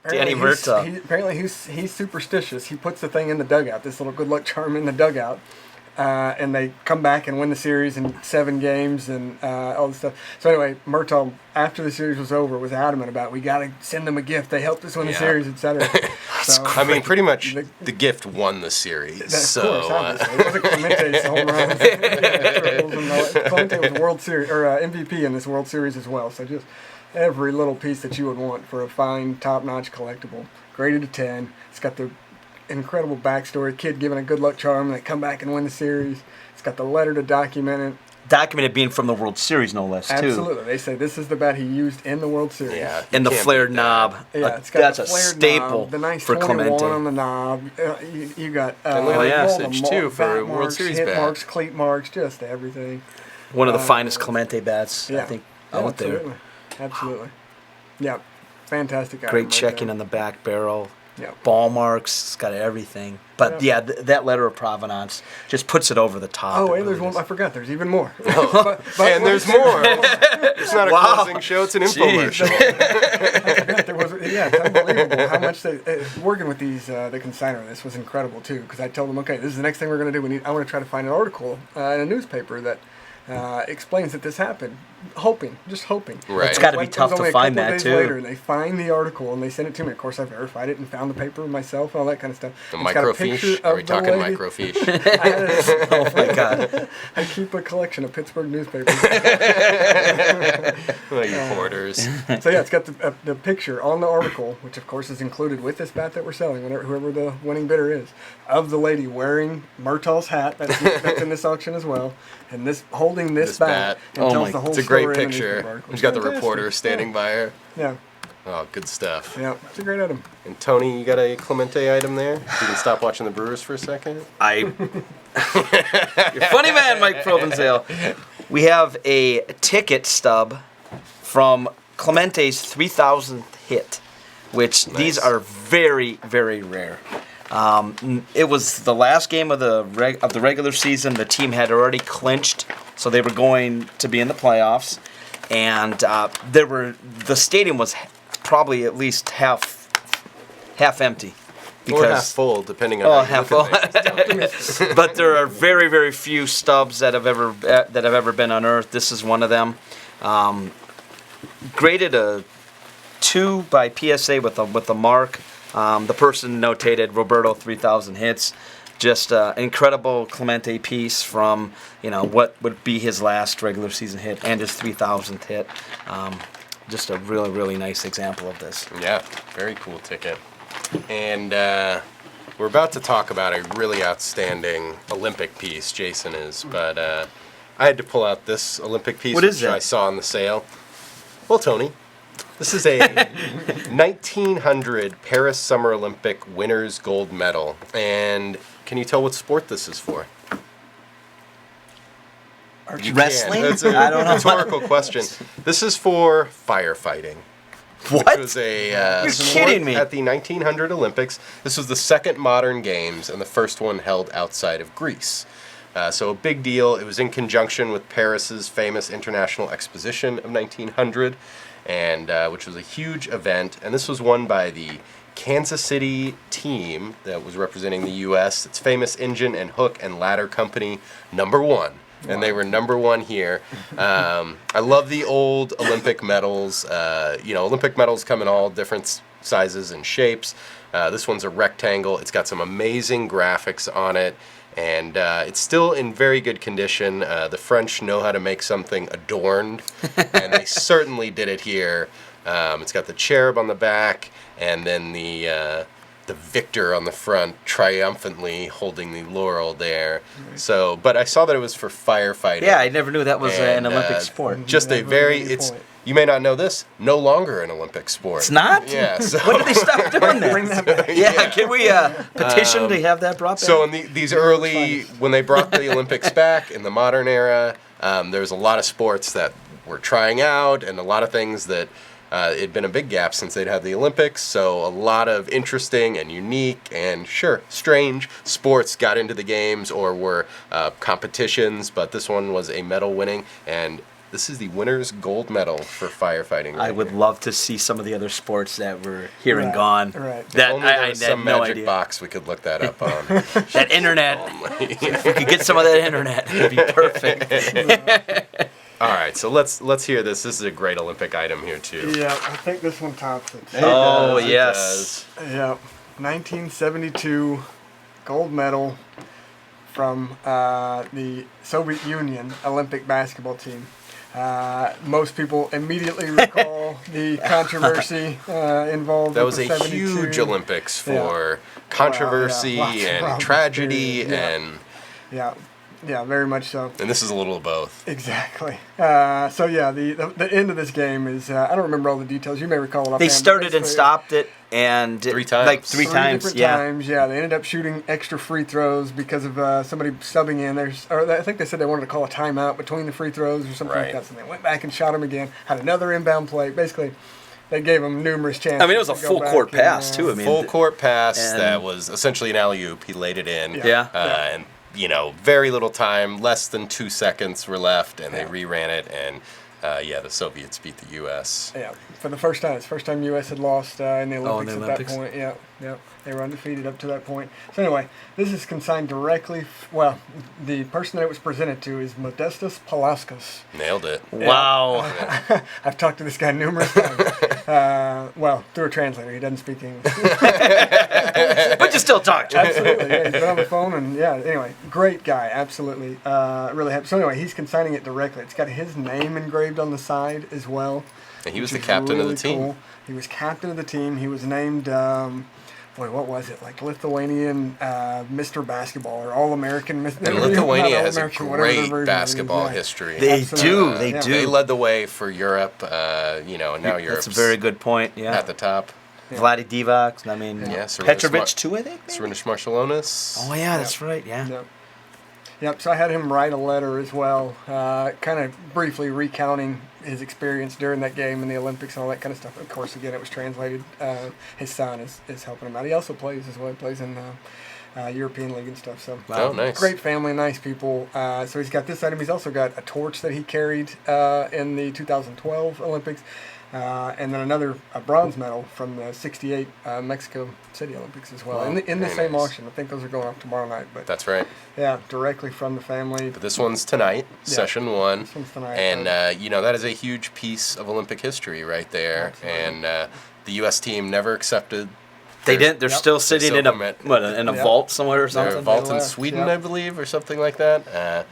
Danny Murtaugh. Apparently he's superstitious. He puts the thing in the dugout, this little good luck charm in the dugout. And they come back and win the series in 7 games and all this stuff. So anyway, Murtaugh, after the series was over, was adamant about, we got to send them a gift. They helped us win the series, etc. So, I mean, pretty much the gift won the series. of course, obviously. It wasn't Clemente's home run. Clemente was World Series or MVP in this World Series as well. So just every little piece that you would want for a fine, top-notch collectible. Graded to 10. It's got the incredible backstory. Kid giving a good luck charm and they come back and win the series. It's got the letter to document it. Documented being from the World Series, no less, too. Absolutely. They say this is the bat he used in the World Series. Yeah. And the Can't flared beat that. knob. Yeah, it's got That's the a flared staple knob, the nice for 21 Clemente. on the knob. You got And look at the all usage, the too, for bat a World marks, Series hit bat. marks, cleat marks, just everything. One of the finest Clemente bats, Yeah. I think, Yeah, out there. Absolutely. Yeah, fantastic. item Great right checking there. on the back barrel. Yeah. Ball marks, it's got everything. But yeah, that letter of provenance just puts it over the top. Oh, It and there's really one. I is. forgot. There's even more. And there's more. It's not a Wow. closing show. It's an infomercial. It's unbelievable how much they working with these. The consignor. This was incredible too, because I told them, okay, this is the next thing we're going to do. I want to try to find an article in a newspaper that explains that this happened. Just hoping. Right. It's got to be It was tough only to a find couple that, days too. Later, they find the article and they send it to me. Of course, I verified it and found the paper myself and all that kind of stuff. The It's got a microfiche? picture Are of we the talking lady. microfiche? Oh, my God. I keep a collection of Pittsburgh newspapers. Well, you hoarders. So yeah, it's got the picture on the article, which of course is included with this bat that we're selling, whoever the winning bidder is, of the lady wearing Murtaugh's hat. That's in this auction as well, and holding this bat. And Oh tells my- the whole It's a great story in the picture. newspaper article. She's got the Fantastic, reporter standing by her. Yeah. Oh, good stuff. Yeah, it's a great item. And Tony, you got a Clemente item there? You can stop watching the Brewers for a second. You're a funny man, Mike Provenzale. We have a ticket stub from Clemente's 3,000th hit, which these are very, very rare. It was the last game of the regular season. The team had already clinched, so they were going to be in the playoffs, and the stadium was probably at least half empty. Or half full, depending on how you half look full. at things. But there are very, very few stubs that have ever been unearthed. This is one of them. Graded a 2 by PSA with a mark. The person notated Roberto 3,000 hits. Just an incredible Clemente piece from what would be his last regular season hit and his 3,000th hit. Just a really, really nice example of this. Yeah, very cool ticket. And we're about to talk about a really outstanding Olympic piece, Jason is, but I had to pull out this Olympic piece What is which that? I saw on the sale. Well, Tony, this is a 1900 Paris Summer Olympic winners gold medal. And can you tell what sport this is for? You Wrestling? Can. That's a I don't know. rhetorical question. This is for firefighting. What? Which was a You're sport kidding me. at the 1900 Olympics. This was the second modern games and the first one held outside of Greece. So a big deal. It was in conjunction with Paris's famous International Exposition of 1900, and which was a huge event. And this was won by the Kansas City team that was representing the U.S. Its famous engine and hook and ladder company, number 1. And they were number 1 here. I love the old Olympic medals. Olympic medals come in all different sizes and shapes. This one's a rectangle. It's got some amazing graphics on it. And it's still in very good condition. The French know how to make something adorned. And they certainly did it here. It's got the cherub on the back. And then the victor on the front triumphantly holding the laurel there. So, but I saw that it was for firefighting. Yeah, I never knew that was an And, Olympic sport. Just a very, you may not know this, no longer an Olympic sport. It's not? Yeah. So, When did they stop doing that? Bring that back. Yeah, can we petition to have that brought back? So in these early, when they brought the Olympics back in the modern era, there was a lot of sports that were trying out and a lot of things that it'd been a big gap since they'd had the Olympics, so a lot of interesting and unique and, sure, strange sports got into the games or were competitions, but this one was a medal winning, and this is the winner's gold medal for firefighting. I would love to see some of the other sports that were here and gone. Right. That Only there I was had some no magic idea. box we could look that up on. That internet. If we could get some of that internet, it'd be perfect. All right, so let's hear this. This is a great Olympic item here too. Yeah, I think this one tops it. Oh, It yes. Yeah, 1972 gold medal from the Soviet Union Olympic basketball team. Most people immediately recall the controversy involved. That with was the a 72. huge Olympics for controversy Lots of and problems tragedy, too, yeah. and very much so. this is a little of both. Exactly. So yeah, the end of this game is I don't remember all the details. You may recall it. They offhand, but started and basically stopped it, and 3 times. like three times. different Yeah. times. Yeah, they ended up shooting extra free throws because of somebody subbing in. I think they said they wanted to call a timeout between the free throws or something Right. like that. So they went back and shot them again. Had another inbound play. Basically, they gave them numerous chances. I mean, it was a to go full back court and, pass too. I mean, Full court pass and- that was essentially an alley-oop. He laid it in. Yeah. And, very little time, less than 2 seconds were left, and they reran it, and, the Soviets beat the U.S. Yeah, for the first time. It's the first time U.S. had lost in the Olympics at Olympics. that point. Yeah. They were undefeated up to that point. So anyway, this is consigned directly. The person that it was presented to is Modestas Palauskas. Nailed it. wow. I've talked to this guy numerous times. Through a translator. He doesn't speak English. But you still talk to him. Absolutely. Yeah, he's been on the phone, and anyway, great guy. Absolutely. Really happy. So anyway, he's consigning it directly. It's got his name engraved on the side as well. And he was which the is captain of really the team. cool. He was captain of the team. He was named boy, what was it? Like Lithuanian Mr. Basketball or All-American. Lithuania has a All-American, whatever their great version basketball is, yeah. history. They Absolutely. do. They led the way for Europe, and now Europe's That's a very good point. Yeah. at the top. Vlade Divac. I mean, Yeah, Serenus Petrovic too, I think. maybe? Serenus Marcellonis. Oh yeah, that's right. Yeah. Yep. Yep. So I had him write a letter as well, kind of briefly recounting his experience during that game in the Olympics and all that kind of stuff. Of course, again, it was translated. His son is helping him out. He also plays as well. He plays in European League and stuff. So Oh, nice. great family, nice people. So he's got this item. He's also got a torch that he carried in the 2012 Olympics. And then a bronze medal from the '68 Mexico City Olympics as well. Wow, In the very same nice. auction. I think those are going off tomorrow night. But That's right. yeah, directly from the family. But this one's tonight, Yeah. session 1. This one's tonight. And, that is a huge piece of Olympic history right there. Absolutely. And the U.S. team never accepted. They didn't. They're Yep. still sitting in silver in a Yep. vault somewhere or Their something. vault in left, Sweden, yep. I believe, or something like that.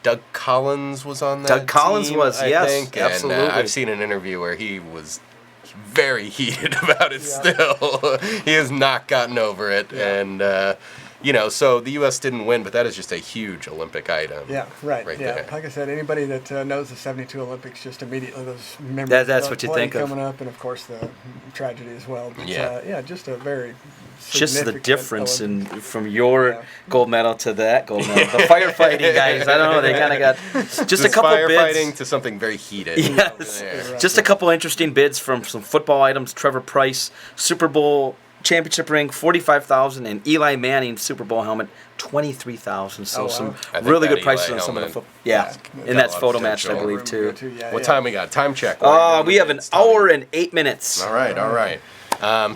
Doug Collins was on that Doug Collins team, was, I yes, think. absolutely. And I've seen an interview where he was very heated about it Yeah. still. He has not gotten over it. Yeah. And, so the U.S. didn't win, but that is just a huge Olympic item. Yeah, right. Right yeah, there. like I said, anybody that knows the '72 Olympics, just immediately those memories. That's of what you play think of. coming up, and of course the tragedy as well. But, Yeah. just a very Just the significant difference Olympic. from your Yeah. gold medal to that gold medal. The firefighting guys, I don't know, they kind of got just a couple firefighting bids. to something very heated. Yes. There. Just a couple interesting bids from some football items. Trevor Price, Super Bowl championship ring, $45,000, and Eli Manning Super Bowl helmet, $23,000. So Oh, wow. some I think really that good prices Eli on some of the helmet- yeah. Yeah. And that's Got a lot photo of matched, I potential. believe, too. What time we got? Time check. We have an hour and 8 minutes. All right.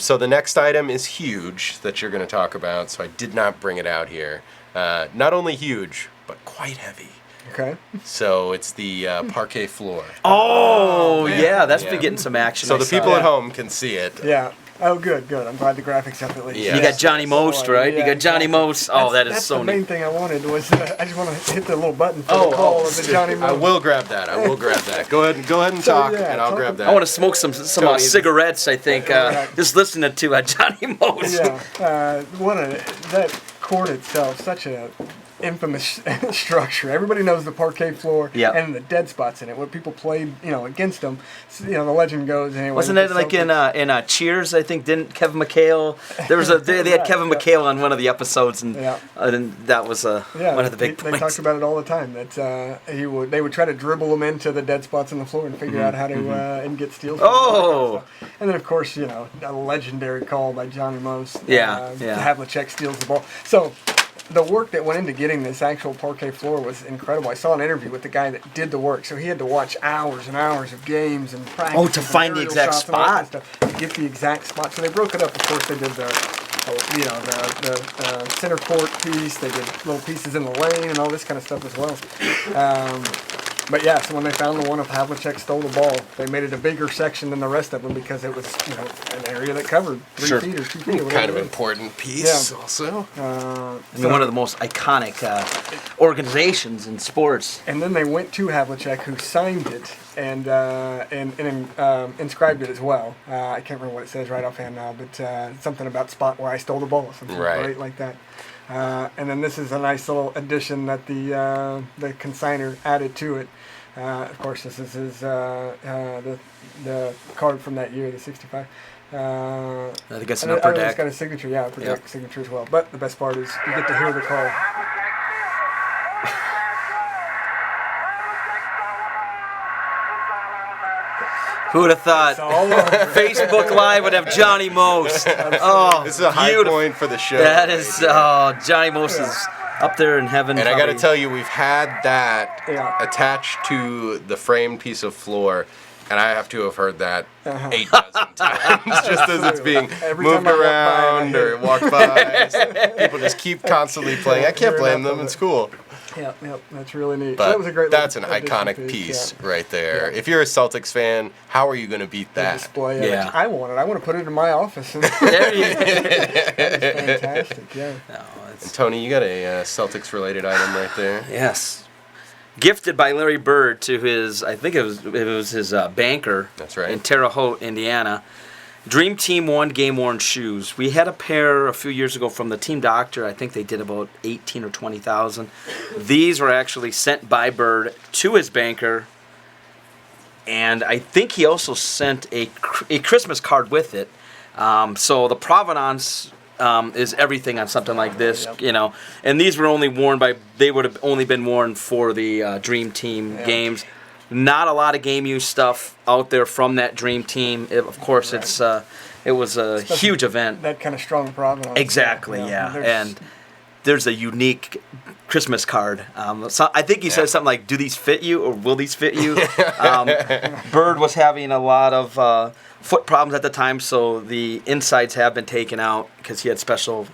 So the next item is huge that you're going to talk about, so I did not bring it out here. Not only huge, but quite heavy. Okay. So it's the parquet floor. Oh, yeah, that's Yeah. been getting some action. So I the saw. people at home can see it. Yeah. Oh, good. I'm glad the graphics up at least. Yeah. You got Johnny Most, right? You got Johnny Most. Oh, that is that's so the main neat. thing I wanted was I just want to hit the little button for Oh, the call of the Johnny Most. I will grab that. Go ahead and So, talk, yeah, and I'll talk grab that. I want to smoke some Tony, cigarettes, I think, Right. just listening to Johnny Most. Yeah, that court itself, such a infamous structure. Everybody knows the parquet floor Yep. and the dead spots in it. When people played, against them, the legend goes anyway. Wasn't that it like in Cheers? I think didn't Kevin McHale? There was they had Kevin McHale on one of the episodes, and Yeah. and that was one of the big they points. talked about it all the time. That they would try to dribble them into the dead spots in the floor and figure out how to and get steals. Oh. And then of course a legendary call by Johnny Most. Yeah. Havlicek steals the ball. So the work that went into getting this actual parquet floor was incredible. I saw an interview with the guy that did the work. So he had to watch hours and hours of games and practice. Oh, to and find the aerial exact shots and all that kind spot. of stuff, to get the exact spot. So they broke it up. Of course, they did the center court piece. They did little pieces in the lane and all this kind of stuff as well. But yeah, so when they found the one of Havlicek stole the ball, they made it a bigger section than the rest of them because it was an area that covered 3 Sure. feet or 2 feet. Or kind whatever of it is. important piece, Yeah. also. I mean, one of the most iconic organizations in sports. And then they went to Havlicek, who signed it and inscribed it as well. I can't remember what it says right offhand now, but something about spot where I stole the ball, something Right. great like that. And then this is a nice little addition that the consigner added to it. Of course, this is his the card from that year, the '65. I think it's an I upper think it's deck. got a signature, upper Yep. deck signature as well. But the best part is you get to hear the call. Who would have thought It's all over. Facebook Live would have Johnny Most? Oh, This is a high beautiful. point for the show. That is, Johnny Most is up there in heaven. And I got to probably. tell you, we've had that Yeah. attached to the framed piece of floor, and I have to have heard that Uh-huh. 8 dozen times, just as it's being Every moved time I walk by, around I or walked by. People just keep constantly playing. I can't blame them. It's cool. Yep, that's really neat. So But that was a great that's an little addition iconic piece yeah. right there. Yeah. If you're a Celtics fan, how are you going to beat The that? display of it. Yeah. I want it. I want to put it in my office. And There you go. fantastic, yeah. No, it's- And Tony, you got a Celtics-related item right there. Yes. Gifted by Larry Bird to his, I think it was his banker. That's right. In Terre Haute, Indiana. Dream Team 1 game worn shoes. We had a pair a few years ago from the Team Doctor. I think they did about 18 or 20,000. These were actually sent by Bird to his banker, and I think he also sent a Christmas card with it. So the provenance is everything on something like this, you know. And these were only worn by. They would have only been worn for the Dream Team games. Not a lot of game use stuff out there from that Dream Team. Of course, it was a huge event. That kind of strong provenance. Exactly, yeah. And there's a unique Christmas card. So I think he says something like, "Do these fit you, or will these fit you?" Bird was having a lot of foot problems at the time, so the insides have been taken out because he had special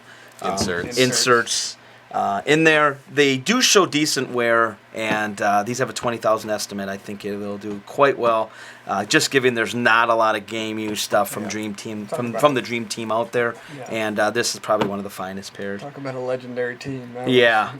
inserts in there. They do show decent wear, and these have a 20,000 estimate. I think it will do quite well. Just given there's not a lot of game use stuff from Dream Team from the Dream Team out there, and this is probably one of the finest pairs. Talk about a legendary team. Yeah.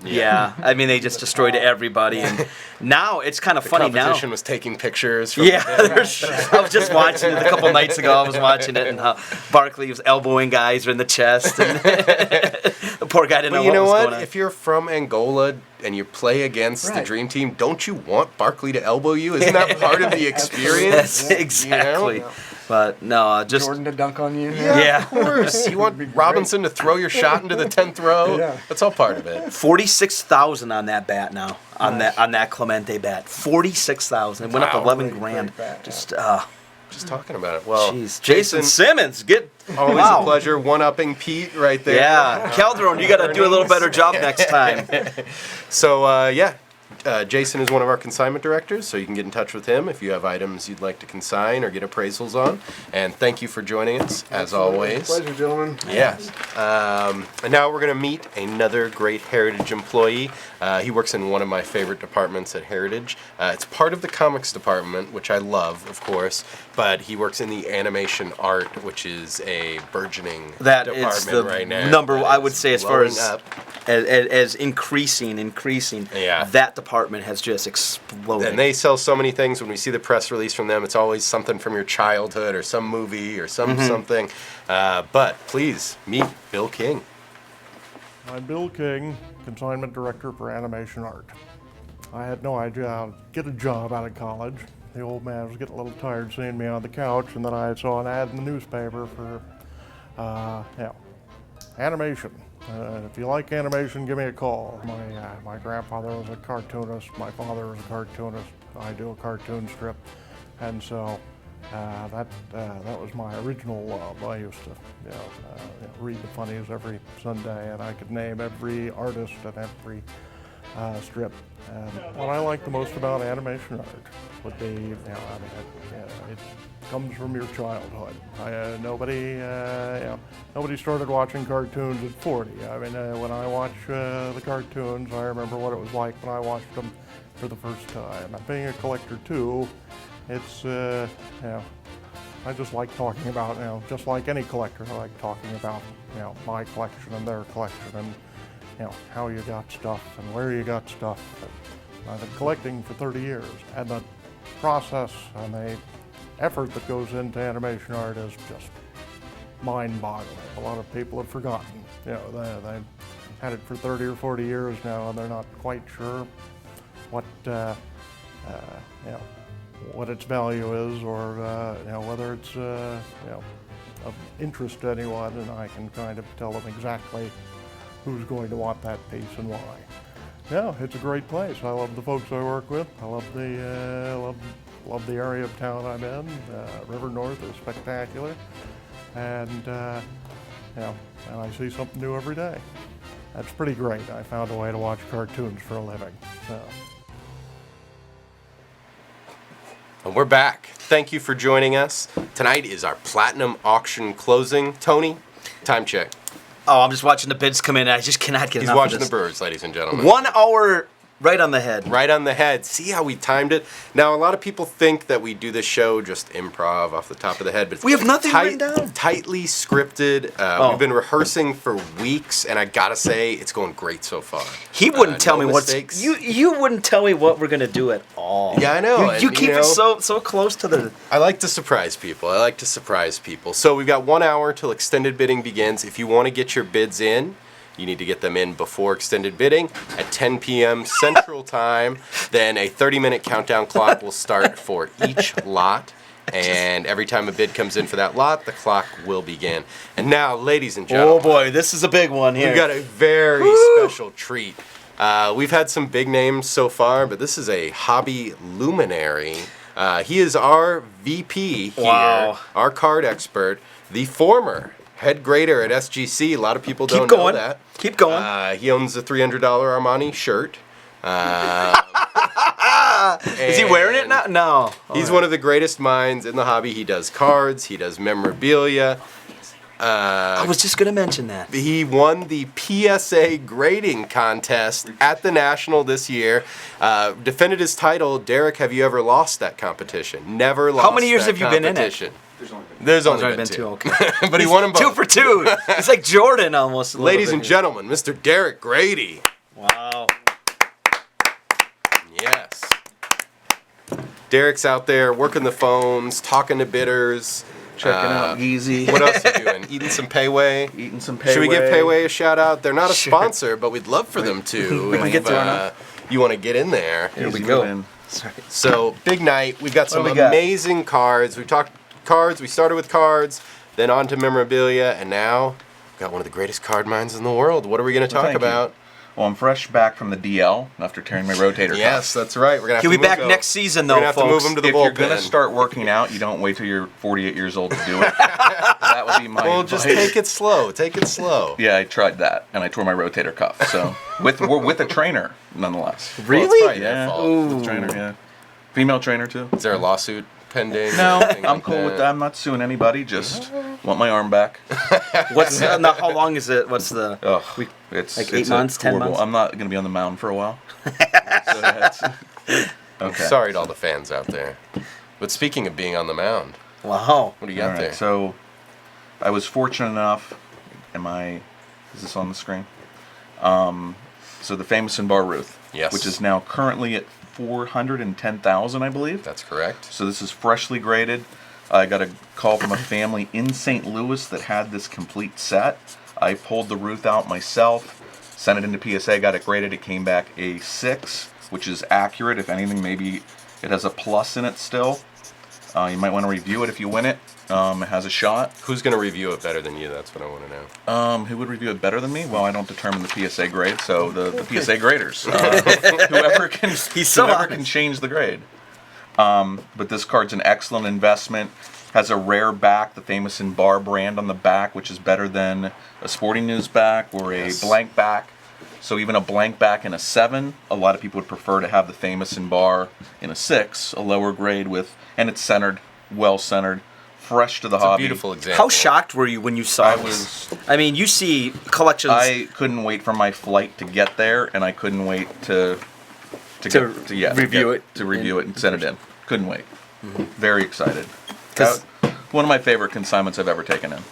I mean, they just destroyed everybody, and now it's kind of funny. Now Competition was taking pictures. From I was just watching it a couple nights ago. I was watching it, and how Barkley was elbowing guys in the chest, and the poor guy didn't know what was going on. If you're from Angola and you play against the Dream Team, don't you want Barkley to elbow you? Isn't that part of the experience? Exactly. You know? But no, just Jordan to dunk on you. Yeah. Of course. You want Robinson to throw your shot into the 10th row? Yeah. That's all part of it. 46,000 on that bat now. On that Clemente bat. 46,000. It went up 11 grand. Just talking about it. Well, jeez. Jason Simmons, always a pleasure one-upping Pete right there. Yeah. Calderon, you got to do a little better job next time. So, Jason is one of our consignment directors, so you can get in touch with him if you have items you'd like to consign or get appraisals on. And thank you for joining us, as always. Pleasure, gentlemen. Yes. And now we're going to meet another great Heritage employee. He works in one of my favorite departments at Heritage. It's part of the comics department, which I love, of course, but he works in the animation art, which is a burgeoning department right now. Number, I would say, as far as increasing, Yeah. that department has just exploded. And they sell so many things. When we see the press release from them, it's always something from your childhood or some movie or something. But please meet Bill King. I'm Bill King, Consignment Director for Animation Art. I had no idea I'd get a job out of college. The old man was getting a little tired seeing me on the couch, and then I saw an ad in the newspaper for animation. If you like animation, give me a call. My grandfather was a cartoonist, my father was a cartoonist, I do a cartoon strip, and so that was my original love. I used to read the funnies every Sunday, and I could name every artist and every strip. And what I like the most about animation art would be, it comes from your childhood. Nobody started watching cartoons at 40. I mean, when I watch the cartoons, I remember what it was like when I watched them for the first time. And being a collector too, it's I just like talking about, just like any collector, I like talking about, my collection and their collection, and how you got stuff and where you got stuff. I've been collecting for 30 years, and the process and the effort that goes into animation art is just mind-boggling. A lot of people have forgotten. They've had it for 30 or 40 years now, and they're not quite sure what its value is, or whether it's of interest to anyone, and I can kind of tell them exactly who's going to want that piece and why. Yeah, it's a great place. I love the folks I work with. I love the area of town I'm in. River North is spectacular, and and I see something new every day. That's pretty great. I found a way to watch cartoons for a living. So. And we're back. Thank you for joining us. Tonight is our Platinum auction closing. Tony, time check. Oh, I'm just watching the bids come in, and I just cannot get enough of this. He's watching the birds, ladies and gentlemen. 1 hour right on the head. Right on the head. See how we timed it? Now, a lot of people think that we do this show just improv off the top of the head, but we have nothing written down. Tightly scripted. We've been rehearsing for weeks, and I gotta say, it's going great so far. He wouldn't tell me mistakes. you wouldn't tell me what we're gonna do at all. Oh. Yeah, I know. You and, keep know, it so close to the. I like to surprise people. So we've got 1 hour till extended bidding begins. If you want to get your bids in, you need to get them in before extended bidding at 10 p.m. Central Time. Then a 30-minute countdown clock will start for each lot. And every time a bid comes in for that lot, the clock will begin. And now, ladies and gentlemen. Oh boy, this is a big one here. We've got a very special treat. We've had some big names so far, but this is a hobby luminary. He is our VP here, Wow. our card expert, the former head grader at SGC. A lot of people don't know that. Keep going. He owns a $300 Armani shirt. Is he wearing it now? No. He's one of the greatest minds in the hobby. He does cards. He does memorabilia. I was just going to mention that. He won the PSA grading contest at the National this year. Defended his title. Derek, have you ever lost that competition? Never lost. How many years that have you been in it? competition. There's only been two. Okay. But he won them both. 2 for 2. It's like Jordan almost. a little Ladies bit and here. gentlemen, Mr. Derek Grady. Wow. Yes. Derek's out there working the phones, talking to bidders. Checking out Yeezy. What else are you doing? Eating some Payway? Eating some Payway. Should we give Payway a shout out? They're not a sponsor, but we'd love for them to. we get to our you want to get in there. Here we Easy go. win. So, big night. We've got some do we got? amazing cards. We talked cards. We started with cards, then on to memorabilia, and now we've got one of the greatest card minds in the world. What are we going to talk thank you. about? Well, I'm fresh back from the DL after tearing my rotator cuff. Yes, that's right. We're gonna have He'll to be back move next season, We're though, gonna have folks. to move him to the If bullpen. you're going to start working out, you don't wait till you're 48 years old to do it. That would be my Well, advice. just take it slow. Take it slow. Yeah, I tried that, and I tore my rotator cuff. So with a trainer, nonetheless. Well, it's probably their Yeah, fault. with a trainer. Yeah, female trainer too. Is there a lawsuit pending? No, Anything I'm like cool with that. I'm not suing anybody. Just want my arm back. What's now, how long is it? What's the? Ugh, it's Like it's 8 months, 10 horrible. months? I'm not going to be on the mound for a while. So that's, okay. Sorry to all the fans out there. But speaking of being on the mound, Wow. what do you All got right, there? so I was fortunate enough. Is this on the screen? So the famous Bar Ruth. Yes. Which is now currently at 410,000, I believe. That's correct. So this is freshly graded. I got a call from a family in St. Louis that had this complete set. I pulled the Ruth out myself, sent it into PSA, got it graded. It came back a 6, which is accurate. If anything, maybe it has a plus in it still. You might want to review it if you win it. It has a shot. Who's going to review it better than you? That's what I want to know. Who would review it better than me? Well, I don't determine the PSA grade, so the PSA graders. Whoever can change the grade. But this card's an excellent investment. Has a rare back, the famous Bar brand on the back, which is better than a Sporting News back or a blank back. So even a blank back in a 7, a lot of people would prefer to have the famous Bar in a 6, a lower grade and it's centered, well centered, fresh to the It's a hobby. beautiful example. How shocked were you when you saw this? I mean, you see collections. I couldn't wait for my flight to get there, and I couldn't wait to review it and send it in. Couldn't wait. Very excited. 'Cause- One of my favorite consignments I've ever taken in,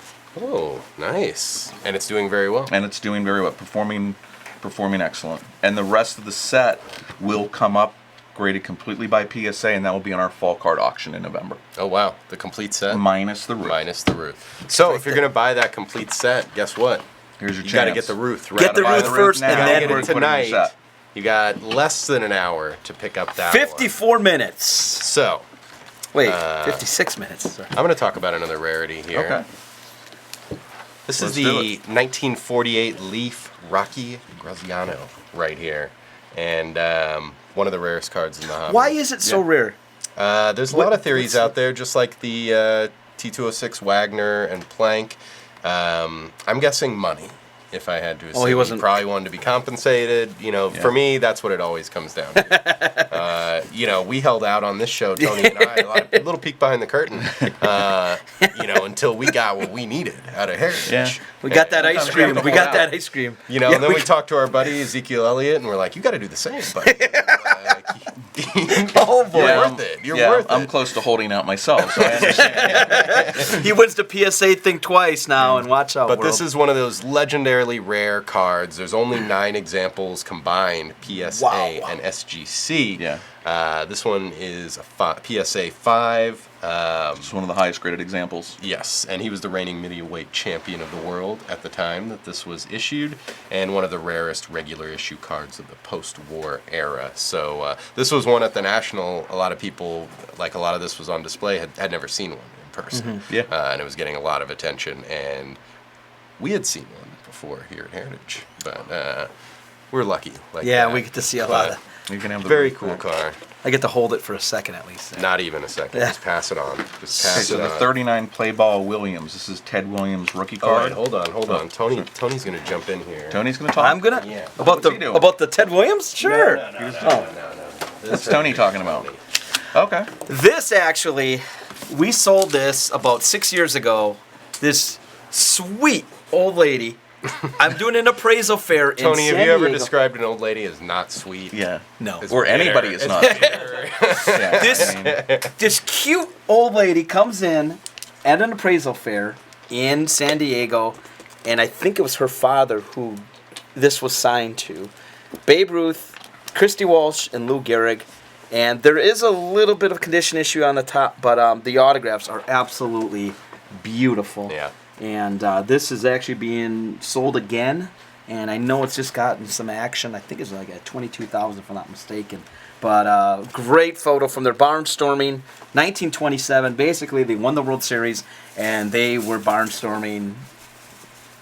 Oh, nice. And it's doing very well. and it's doing very well, performing excellent. And the rest of the set will come up graded completely by PSA, and that will be on our fall card auction in November. Oh, wow. The complete set? Minus the roof. Minus the Ruth. So, if you're going to buy that complete set, guess what? Here's your You got to chance. get the Ruth right Get the away. Ruth first, now. and You gotta then get we're it putting the tonight. set. You got less than an hour to pick up that 54 minutes. So, Wait, 56 minutes. Sorry. I'm going to talk about another rarity here. Okay. This Let's is do the 1948 Leaf Rocky Graziano right here. And one of the rarest cards in the hobby. Why is it so rare? There's a lot of theories out there, just like the T206 Wagner and Plank. I'm guessing money, if I had to assume. he wasn't- probably wanted to be compensated. For me, that's what it always comes down to. We held out on this show, Tony and I, a little peek behind the curtain, until we got what we needed out of Heritage. Yeah. We got that ice Sometimes we have cream. to We hold got out. that ice cream. And then we talked to our buddy Ezekiel Elliott, and we're like, you got to do the same, buddy. Oh boy. You're worth it. You're worth it. I'm close to holding out myself, so I understand. He wins the PSA thing twice now, and watch out. But world. this is one of those legendarily rare cards. There's only 9 examples combined, PSA and SGC. Yeah. This one is a PSA 5. It's one of the highest graded examples. Yes, and he was the reigning middleweight champion of the world at the time that this was issued, and one of the rarest regular issue cards of the post-war era. So this was one at the National. A lot of people, like a lot of this was on display, had never seen one in person. Yeah. And it was getting a lot of attention, and we had seen one before here at Heritage, but we're lucky. Like yeah, that. we get to see a lot of. You can have the Very cool car. I get to hold it for a second at least. Not even a second. Yeah. Just pass it on. Just Okay, pass so it the on. 39 play ball Williams. This is Ted Williams rookie All card. right, hold on. Tony's gonna jump in here. Tony's gonna talk. I'm gonna Yeah. about What's he doing? the Ted Williams. Sure. No. What's Tony talking about? Okay. This actually, we sold this about 6 years ago. This sweet old lady. I'm doing an appraisal fair in Tony, San have you ever Diego. described an old lady as not sweet? Yeah. No. It's Or anybody bitter. is not. Yeah, This I mean, this cute old lady comes in at an appraisal fair in San Diego, and I think it was her father who this was signed to. Babe Ruth, Christy Walsh, and Lou Gehrig. And there is a little bit of condition issue on the top, but the autographs are absolutely beautiful. Yeah. And this is actually being sold again, and I know it's just gotten some action. I think it's like at 22,000 if I'm not mistaken. But great photo from their barnstorming, 1927. Basically, they won the World Series, and they were barnstorming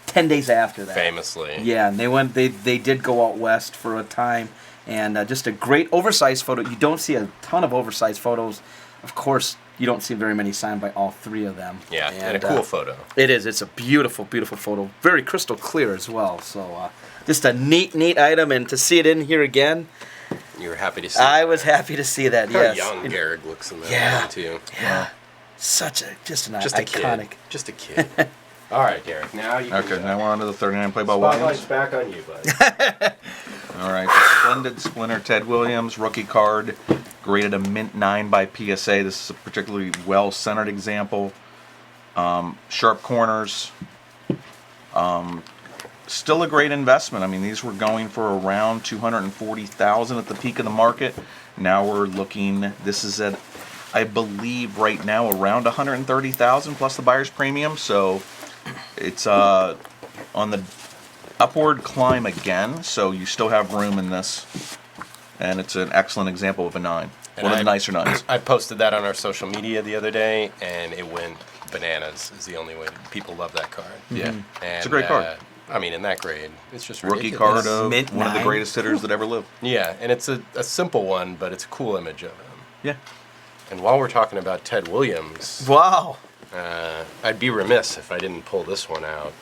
10 days after that. Famously. Yeah, and they went. They did go out west for a time, and just a great oversized photo. You don't see a ton of oversized photos, of course. You don't see very many signed by all 3 of them. Yeah, and a cool photo. It is. It's a beautiful, beautiful photo. Very crystal clear as well. So just a neat item, and to see it in here again, You were happy to see I that. was happy to see that. How Yes. young Gehrig looks in that Yeah. one, too. Yeah. Just an Just a iconic. kid. Just a kid. All right, Derek, now you can okay, now we're on to the 39 play ball Spotlight's Williams. back on you, bud. All right, the Splendid Splinter Ted Williams rookie card, graded a mint 9 by PSA. This is a particularly well-centered example. Sharp corners. Still a great investment. I mean, these were going for around $240,000 at the peak of the market. Now we're looking. This is at, I believe, right now around $130,000 plus the buyer's premium. So it's on the upward climb again, so you still have room in this, and it's an excellent example of a 9. And One of the I- nicer 9s. I posted that on our social media the other day, and it went bananas. Is the only way people love that card. Yeah, And, it's a great card. I mean, in that grade, it's just Rookie ridiculous. card of Mint one of the 9. greatest hitters that ever lived. Yeah, and it's a simple one, but it's a cool image of him. Yeah. And while we're talking about Ted Williams, Wow. I'd be remiss if I didn't pull this one out.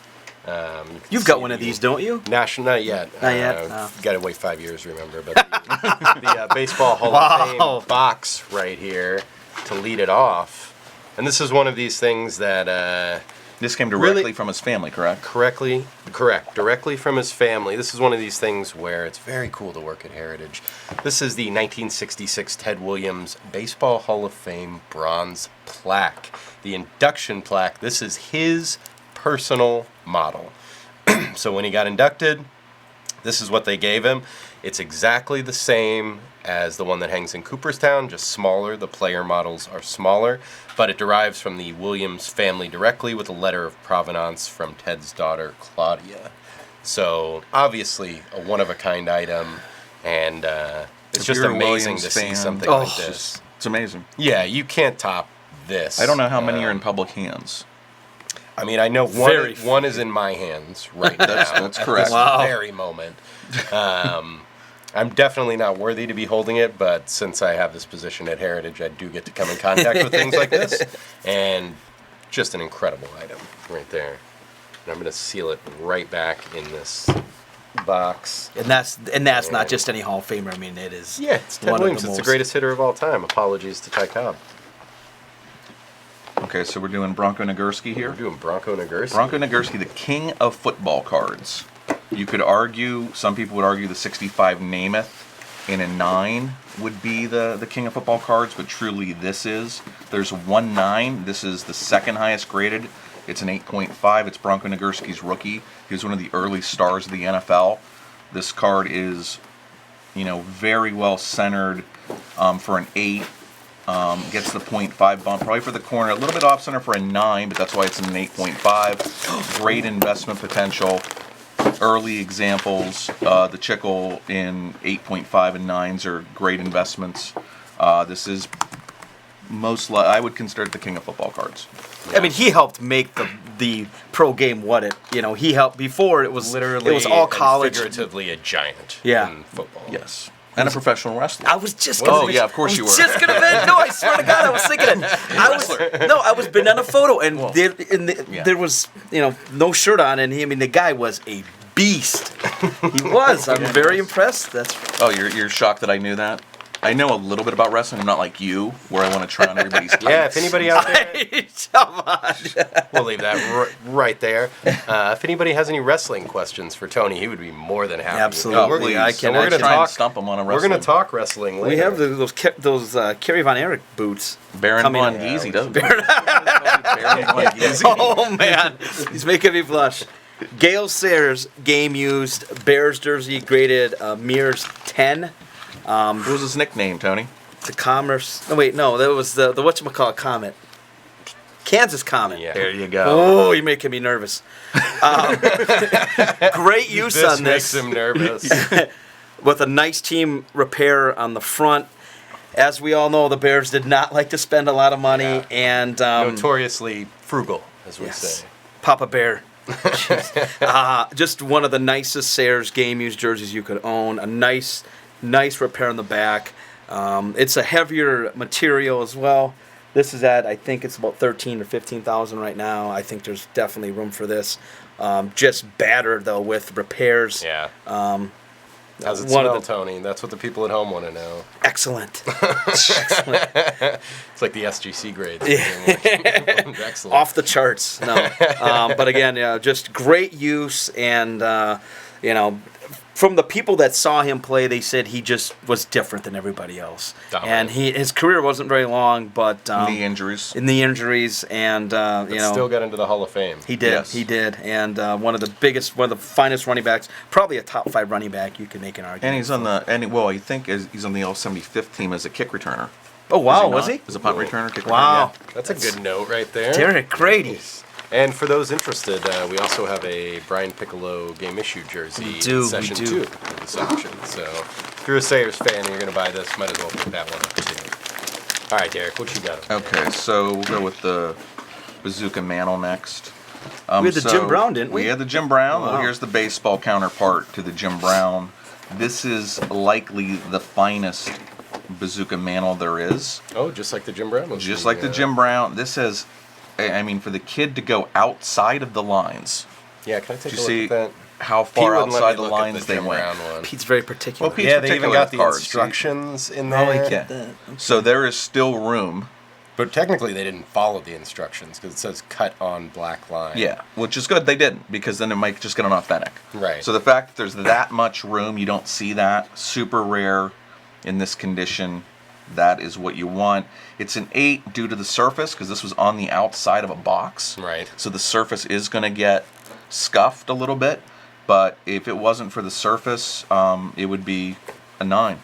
You can You've got see one of the these, don't you? National, not yet. Not yet? No. Got to wait 5 years, remember. But the Baseball Hall of Wow. Fame box right here to lead it off. And this is one of these things that This came directly Really? from his family, correct? directly from his family. This is one of these things where it's very cool to work at Heritage. This is the 1966 Ted Williams Baseball Hall of Fame bronze plaque. The induction plaque. This is his personal model. So when he got inducted, this is what they gave him. It's exactly the same as the one that hangs in Cooperstown, just smaller. The player models are smaller, but it derives from the Williams family directly with a letter of provenance from Ted's daughter, Claudia. So obviously a one-of-a-kind item, and it's If just you're a amazing Williams to see fan, something oh, like this. It's amazing. Yeah, you can't top this. I don't know how many are in public hands. I mean, I know Very one is in my hands right now. That's at correct. this Wow. very moment. I'm definitely not worthy to be holding it, but since I have this position at Heritage, I do get to come in contact with things like this. And just an incredible item right there. And I'm going to seal it right back in this box. And that's not just any Hall of Famer. I mean, it is. Yeah, it's Ted one of Williams. the It's the most- greatest hitter of all time. Apologies to Ty Cobb. Okay, so we're doing Bronco Nagurski We're here. doing Bronco Nagurski. Bronco Nagurski, the king of football cards. You could argue, some people would argue the 65 Namath and a 9 would be the king of football cards, but truly this is. There's 1 9. This is the second highest graded. It's an 8.5. It's Bronco Nagurski's rookie. He was one of the early stars of the NFL. This card is, very well centered for an 8. Gets the 0.5 bump, probably for the corner. A little bit off center for a 9, but that's why it's an 8.5. Great investment potential. Early examples, the Chickle in 8.5 and 9s are great investments. This is I would consider it the king of football cards. I mean, he helped make the pro game what it. He helped before it was Literally, it was all college. figuratively a giant Yeah. in football. Yes. And a professional wrestler. I was just gonna. Oh, yeah, of course you were. Just gonna. No, I swear to God, I was thinking it. I was been on a photo, and there was no shirt on, and the guy was a beast. He was. I'm very impressed. Oh, you're shocked that I knew that? I know a little bit about wrestling. I'm not like you, where I want to try on everybody's tights. Yeah, if anybody out there, Come on. we'll leave that right there. If anybody has any wrestling questions for Tony, he would be more than happy. Absolutely. Oh, please. I So can. we're I going to can- try and stump him on a We're wrestling. going to talk wrestling later. We have those Kerry Von Erich boots. Baron coming Von in. Geezy doesn't. Baron Von Geezy. Oh man, he's making me blush. Gale Sayers, game used, Bears jersey graded Mears 10. What was his nickname, Tony? The Commerce. No, wait, no, that was the whatchamacallit Comet. Kansas Comet. Yeah. There you go. Oh, you're making me nervous. Great use This on makes this. him nervous. With a nice team repair on the front. As we all know, the Bears did not like to spend a lot of money, Yeah. and Notoriously frugal, as we say. Papa Bear. Just one of the nicest Sayers game used jerseys you could own. A nice repair on the back. It's a heavier material as well. This is I think it's about 13 or 15,000 right now. I think there's definitely room for this. Just battered though with repairs. Yeah. How's it one smell, of the- Tony? That's what the people at home want to know. Excellent. Excellent. It's like the SGC grades. Excellent. Off the charts. No. But again, just great use, and from the people that saw him play, they said he just was different than everybody else. Dominant. And his career wasn't very long, but The injuries. in the injuries, and Still got into the Hall of Fame. he did. Yes. He did, and one of the finest running backs, probably a top 5 running back. You can make an argument. And he's on I think he's on the All-75th team as a kick returner. Oh wow, Is was not? he? As a punt returner, kick Wow. returner. That's a good note right there. Derek Grady. And for those interested, we also have a Brian Piccolo game issue jersey We do, in session we do. 2 of this auction. So if you're a Sayers fan and you're going to buy this, might as well pick that one up too. All right, Derek, what you got? Okay, so we'll go with the Bazooka Mantle next. We had the Jim Brown, didn't we? We had the Jim Brown. Wow. Well, here's the baseball counterpart to the Jim Brown. This is likely the finest Bazooka Mantle there is. Oh, just like the Jim Brown was. Just like the Jim Brown. This has, for the kid to go outside of the lines. Yeah, can I take Do a you look see at that? how Pete far wouldn't let outside me the look at lines they Jim went? Brown one. Pete's very particular. Well, Pete's Yeah, they even particular got with the cards. instructions in Oh, there. he Yeah. did that. So there is still room. But technically, they didn't follow the instructions because it says cut on black line. Yeah, which is good. They didn't, because then it might just get unauthentic. Right. So the fact that there's that much room, you don't see that. Super rare in this condition. That is what you want. It's an 8 due to the surface, because this was on the outside of a box. Right. So the surface is going to get scuffed a little bit. But if it wasn't for the surface, it would be a 9.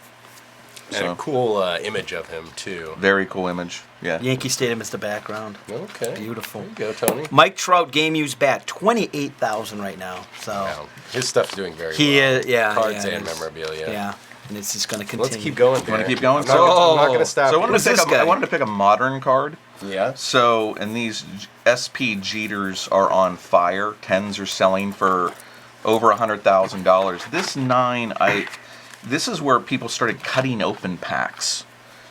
And a cool image of him, too. Very cool image. Yeah. Yankee Stadium is the background. Okay. Beautiful. There you go, Tony. Mike Trout game used bat, 28,000 right now. So Wow. His stuff's doing very he well. is, yeah, Cards yeah, and it is. memorabilia. Yeah, and it's just going to continue. Let's keep going. You wanna Derek. keep going? I'm not going to stop. So I you. wanted, to pick this guy? I wanted to pick a modern card. Yeah. So, and these SP Jeters are on fire. 10s are selling for over $100,000. This 9, this is where people started cutting open packs,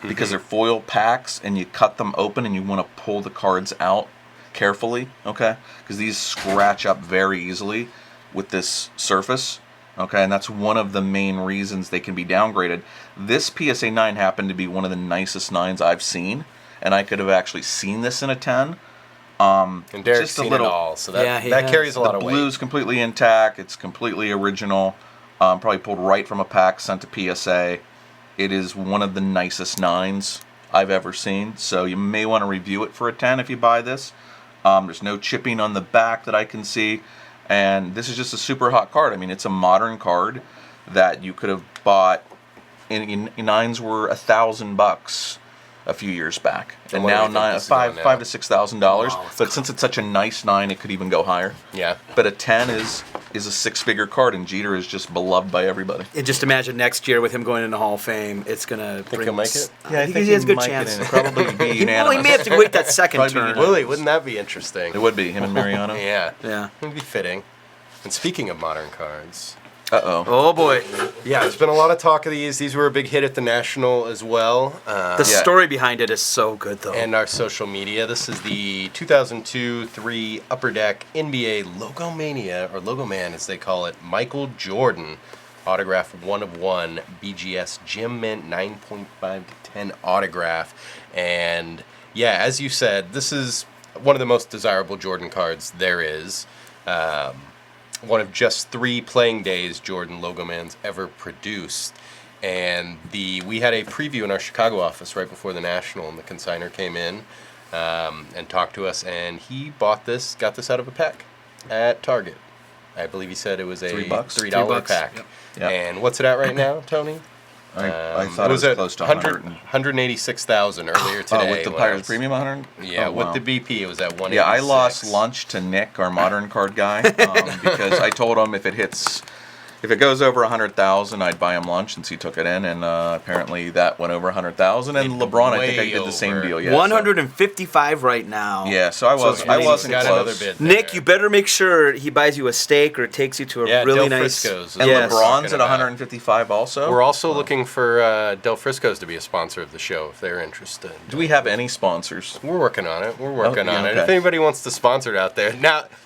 because they're foil packs, and you cut them open and you want to pull the cards out carefully, okay? Because these scratch up very easily with this surface, okay? And that's one of the main reasons they can be downgraded. This PSA 9 happened to be one of the nicest 9s I've seen, and I could have actually seen this in a 10. And Derek's just a seen little- it all, so that, Yeah, he that has. carries a lot The of weight. blue's completely intact. It's completely original. Probably pulled right from a pack, sent to PSA. It is one of the nicest 9s I've ever seen. So you may want to review it for a 10 if you buy this. There's no chipping on the back that I can see. And this is just a super hot card. I mean, it's a modern card that you could have bought. In 9s were $1,000 a few years back, and what do now you think this is $5,000 going to $6,000. Wow, But since it's such a nice 9, it could even go higher. Yeah. But a 10 is a 6-figure card, and Jeter is just beloved by everybody. And just imagine next year with him going into Hall of Fame, it's gonna Think he'll make it? Yeah, I think he has a good might chance. get in. It'll probably be Well, he unanimous. may have to wait that second Probably turn. unanimous. Willie, wouldn't that be interesting? It would be him and Mariano. Yeah. Yeah. It would be fitting. And speaking of modern cards, Uh-oh. Oh boy, yeah, there's been a lot of talk of these. These were a big hit at the National as well. the story behind it is so good though. And our social media. This is the 2002-03 Upper Deck NBA Logomania, or Logoman as they call it, Michael Jordan. Autograph 1 of 1, BGS Gem Mint 9.5 to 10 autograph. And yeah, as you said, this is one of the most desirable Jordan cards there is. One of just 3 playing days Jordan Logomans ever produced. And we had a preview in our Chicago office right before the National, and the consignor came in and talked to us, and he got this out of a pack at Target. I believe he said it was a $3? $3 pack. Yep. Yep. And what's it at right now, Tony? I thought it was at close to 186,000 earlier today. Oh, with the when Pirates I was- Premium 100? Yeah, Oh, with wow. the BP, it was at 186. Yeah, I lost lunch to Nick, our modern card guy, because I told him if it goes over 100,000, I'd buy him lunch, since he took it in, and apparently that went over 100,000. And LeBron, I think I Way did the same over. deal. Yeah, 155 right now. Yeah, so I wasn't got close. another bid. Nick, there. you better make sure he buys you a steak or takes you to a Yeah, really Del nice. Frisco's is And Yes. what we're LeBron's talking at about. 155 also. We're also looking for Del Frisco's to be a sponsor of the show if they're interested. Do we have any sponsors? We're working on it. We're working yeah, on it. okay. If anybody wants to sponsor it out there,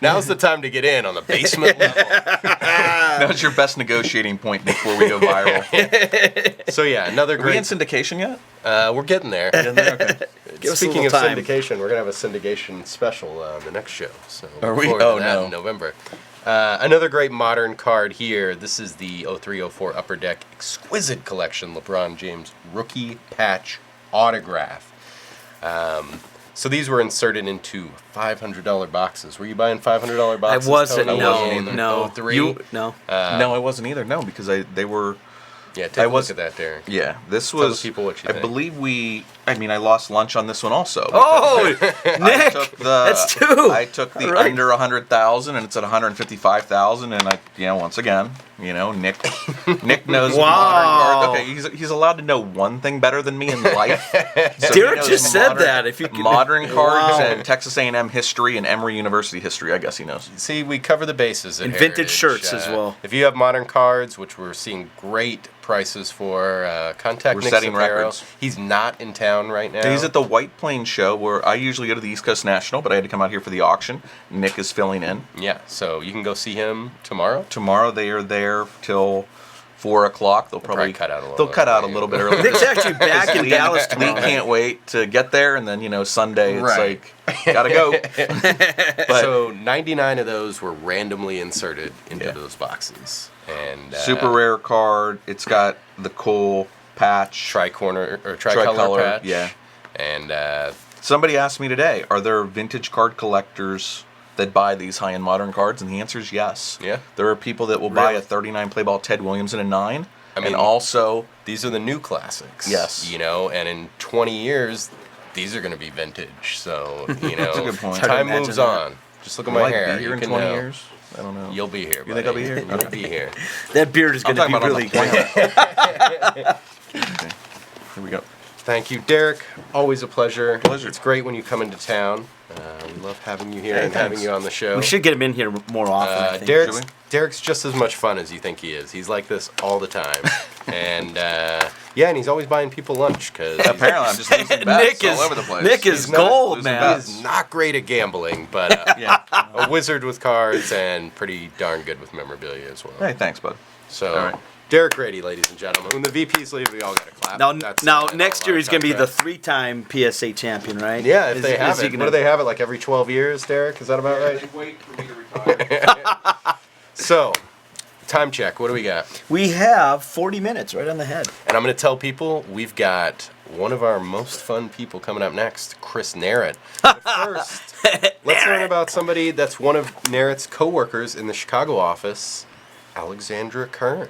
now's the time to get in on the basement level. That's your best negotiating point before we go viral. So yeah, another Are we in great. syndication yet? We're getting there. Okay. Give us a Speaking of little time. syndication, we're gonna have a syndication special the next show. So Are look we? forward to Oh, that no. in November. Another great modern card here. This is the 03-04 Upper Deck Exquisite Collection LeBron James Rookie Patch Autograph. So these were inserted into $500 boxes. Were you buying $500 I boxes? wasn't. Tony? I wasn't No, either. no. 03? You no. No, I wasn't either. No, because they were. Yeah, I take a look was- at that, Derek. Yeah, this Tell the was. people what you I think. believe I lost lunch on this one also. Oh, I Nick, took that's 2. I took the All right. under 100,000, and it's at 155,000, and once again, Nick knows Wow. modern card. Okay, he's allowed to know one thing better than me in life. So he Derek knows just said modern- that. If you could, modern cards Wow. and Texas A&M history and Emory University history, I guess he knows. See, we cover the bases at And vintage Heritage. shirts as well. If you have modern cards, which we're seeing great prices for, contact We're Nick setting Sapero. records. He's not in town right now. He's at the White Plains show, where I usually go to the East Coast National, but I had to come out here for the auction. Nick is filling in. Yeah, so you can go see him tomorrow. Tomorrow they are there till 4 o'clock. They'll probably probably cut out a little They'll bit cut out a early. little bit early. Nick's actually back in Lee- Dallas Lee tomorrow. can't wait to get there, and then Sunday it's Right. like gotta go. But So 99 of those were randomly inserted into Yeah. those boxes. And super rare card. It's got the cool patch. tricolor patch. Yeah. And Somebody asked me today, are there vintage card collectors that buy these high-end modern cards? And the answer is yes. Yeah. There are people that will buy Really? a 39 play ball Ted Williams in a 9. I mean, and also, these are the new classics. Yes. And in 20 years, these are going to be vintage. So, That's a good point. It's hard to time imagine moves that. on. Just look at will my I hair. be here You in can 20 know. years? I don't know. You'll be here. You think I'll be buddy. here? You'll Okay. be here. That beard is I'm going to talking be about on really the good. planet. Okay. Here we go. Thank you, Derek. Always a pleasure. Pleasure. It's great when you come into town. We love having you here Hey, and having thanks. you on the show. We should get him in here more often. I think. Derek's, Should we? Derek's just as much fun as you think he is. He's like this all the time. And and he's always buying people lunch because Apparently, I'm just losing bets Nick is all over the place. Nick is He's not gold, losing man. bets. he's not great at gambling, but Yeah. a wizard with cards and pretty darn good with memorabilia as well. Hey, thanks, bud. So, all right. Derek Grady, ladies and gentlemen. When the VPs leave, we all got to clap. Now, That's now all next about year he's going to be the contract. 3-time PSA champion, right? Yeah, if Is- they have is he it. gonna- What do they have it, like every 12 years, Derek? Is that about right? wait for me to retire. So, time check. What do we got? We have 40 minutes right on the head. And I'm going to tell people we've got one of our most fun people coming up next, Chris Narrett. But first, let's learn about somebody that's one of Narrett's co-workers in the Chicago office, Alexandra Kern.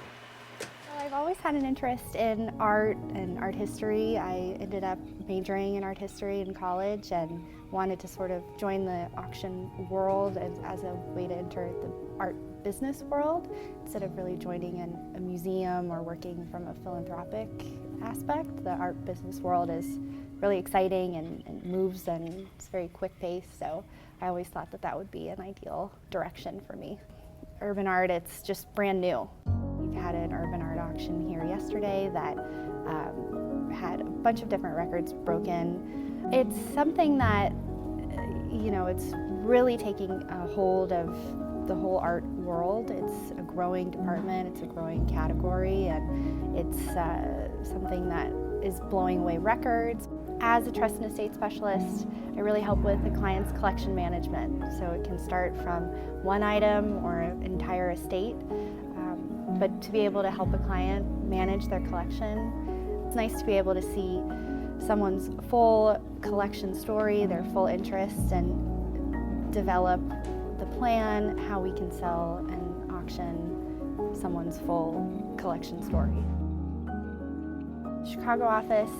I've always had an interest in art and art history. I ended up majoring in art history in college and wanted to sort of join the auction world as a way to enter the art business world instead of really joining in a museum or working from a philanthropic aspect. The art business world is really exciting and moves and it's very quick paced, so I always thought that that would be an ideal direction for me. Urban art, it's just brand new. We've had an urban art auction here yesterday that had a bunch of different records broken. It's something that, you know, it's really taking a hold of the whole art world. It's a growing department, it's a growing category, and it's something that is blowing away records. As a trust and estate specialist, I really help with the client's collection management. So it can start from one item or an entire estate, but to be able to help a client manage their collection, it's nice to be able to see someone's full collection story, their full interests, and develop the plan, how we can sell and auction someone's full collection story. Chicago office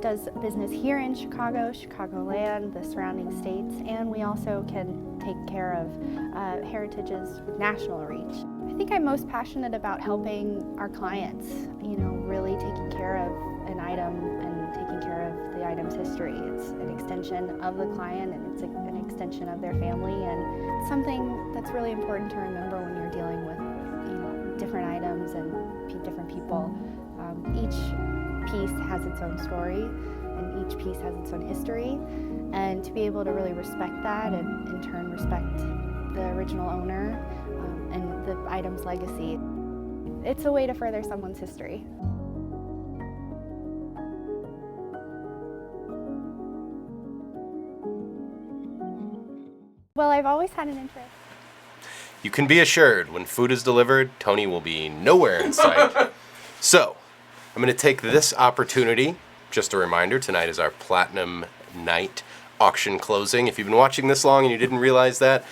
does business here in Chicago, Chicagoland, the surrounding states, and we also can take care of Heritage's national reach. I think I'm most passionate about helping our clients, you know, really taking care of an item and taking care of the item's history. It's an extension of the client and it's an extension of their family, and it's something that's really important to remember when you're dealing with, you know, different items and different people. Each piece has its own story and each piece has its own history, and to be able to really respect that and in turn respect the original owner and the item's legacy, it's a way to further someone's history. Well, I've always had an interest. You can be assured when food is delivered, Tony will be nowhere in sight. So, I'm going to take this opportunity, just a reminder, tonight is our Platinum Night auction closing. If you've been watching this long and you didn't realize that,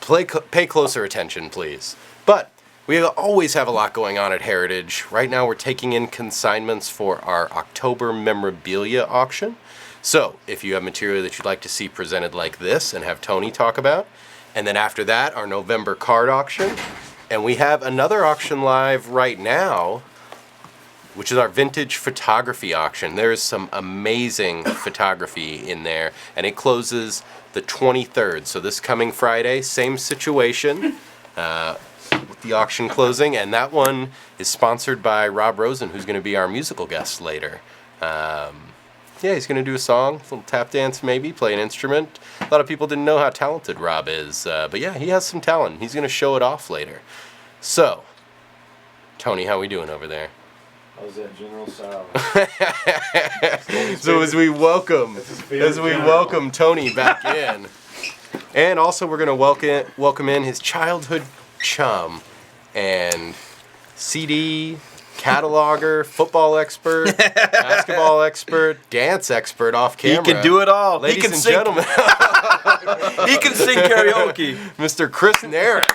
pay closer attention, please. But we always have a lot going on at Heritage. Right now we're taking in consignments for our October memorabilia auction. So, if you have material that you'd like to see presented like this and have Tony talk about, and then after that, our November card auction, and we have another auction live right now, which is our vintage photography auction. There is some amazing photography in there, and it closes the 23rd. So this coming Friday, same situation with the auction closing, and that one is sponsored by Rob Rosen, who's going to be our musical guest later. Yeah, he's going to do a song, a little tap dance maybe, play an instrument. A lot of people didn't know how talented Rob is, but yeah, he has some talent. He's going to show it off later. So, Tony, how we doing over there? How's that General Sal? So as we welcome Tony back in, and also we're gonna welcome in his childhood chum and CD cataloger, football expert, basketball expert, dance expert off camera. He can do it all. Ladies and sing. gentlemen, He can sing karaoke. Mr. Chris Narrett.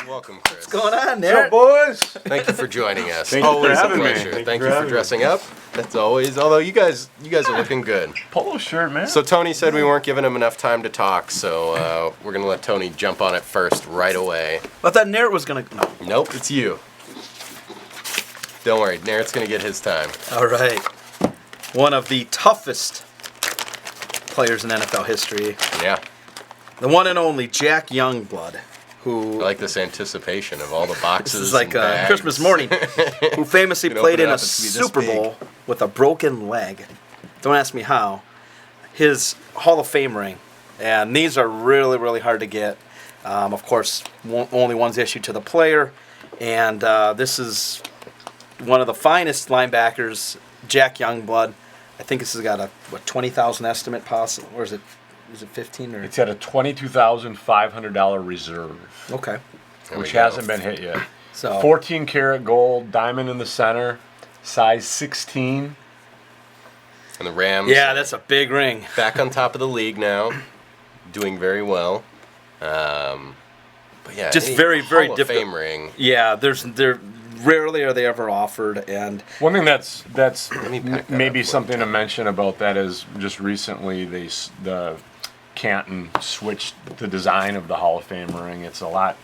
Welcome, Chris. What's going on there? What's up, boys? Thank you for joining us. Thank you for Always a having me. pleasure. Thank Thank you you for for having dressing up. That's always. Although you guys are looking good. Polo shirt, man. So Tony said we weren't giving him enough time to talk, so we're gonna let Tony jump on it first right away. I thought Narrett was gonna. No. Nope, it's you. Don't worry, Narrett's gonna get his time. All right. One of the toughest players in NFL history. Yeah. The one and only Jack Youngblood, who I like this anticipation of all the boxes. this is like and bags. Christmas morning, who famously You can played open it in a up, it's gonna be this Super big. Bowl with a broken leg. Don't ask me how. His Hall of Fame ring, and these are really, really hard to get. Of course, only one's issued to the player, and this is one of the finest linebackers, Jack Youngblood. I think this has got a 20,000 estimate possible, or is it is it 15 or? It's at a $22,500 reserve, Okay. There we which go. hasn't been hit yet. So 14 karat gold, diamond in the center, size 16. And the Rams. yeah, that's a big ring. Back on top of the league now, doing very well. But yeah, Just any very, very Hall of difficult. Fame ring. Yeah, they're rarely are they ever offered, and One thing that's me pack that maybe up for something you. to mention about that is just recently the Canton switched the design of the Hall of Fame ring. It's a lot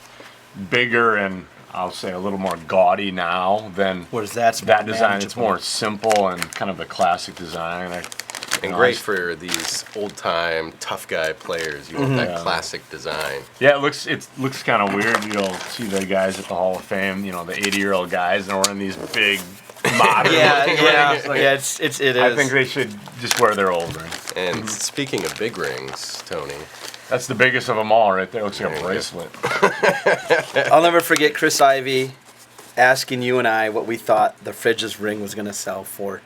bigger and I'll say a little more gaudy now than whereas that's that design. It's manageable. more simple and kind of a classic design. And great for these old-time tough guy players. You want that classic design. Yeah, it looks kind of weird. You'll see the guys at the Hall of Fame, the 80-year-old guys, and they're wearing these big modern. Yeah, looking yeah, rings. Like, yeah. It is. I think they should just wear their old ring. And speaking of big rings, Tony, That's the biggest of them all, right there. Looks like There a you go. bracelet. I'll never forget Chris Ivy asking you and I what we thought the Fridge's ring was going to sell for,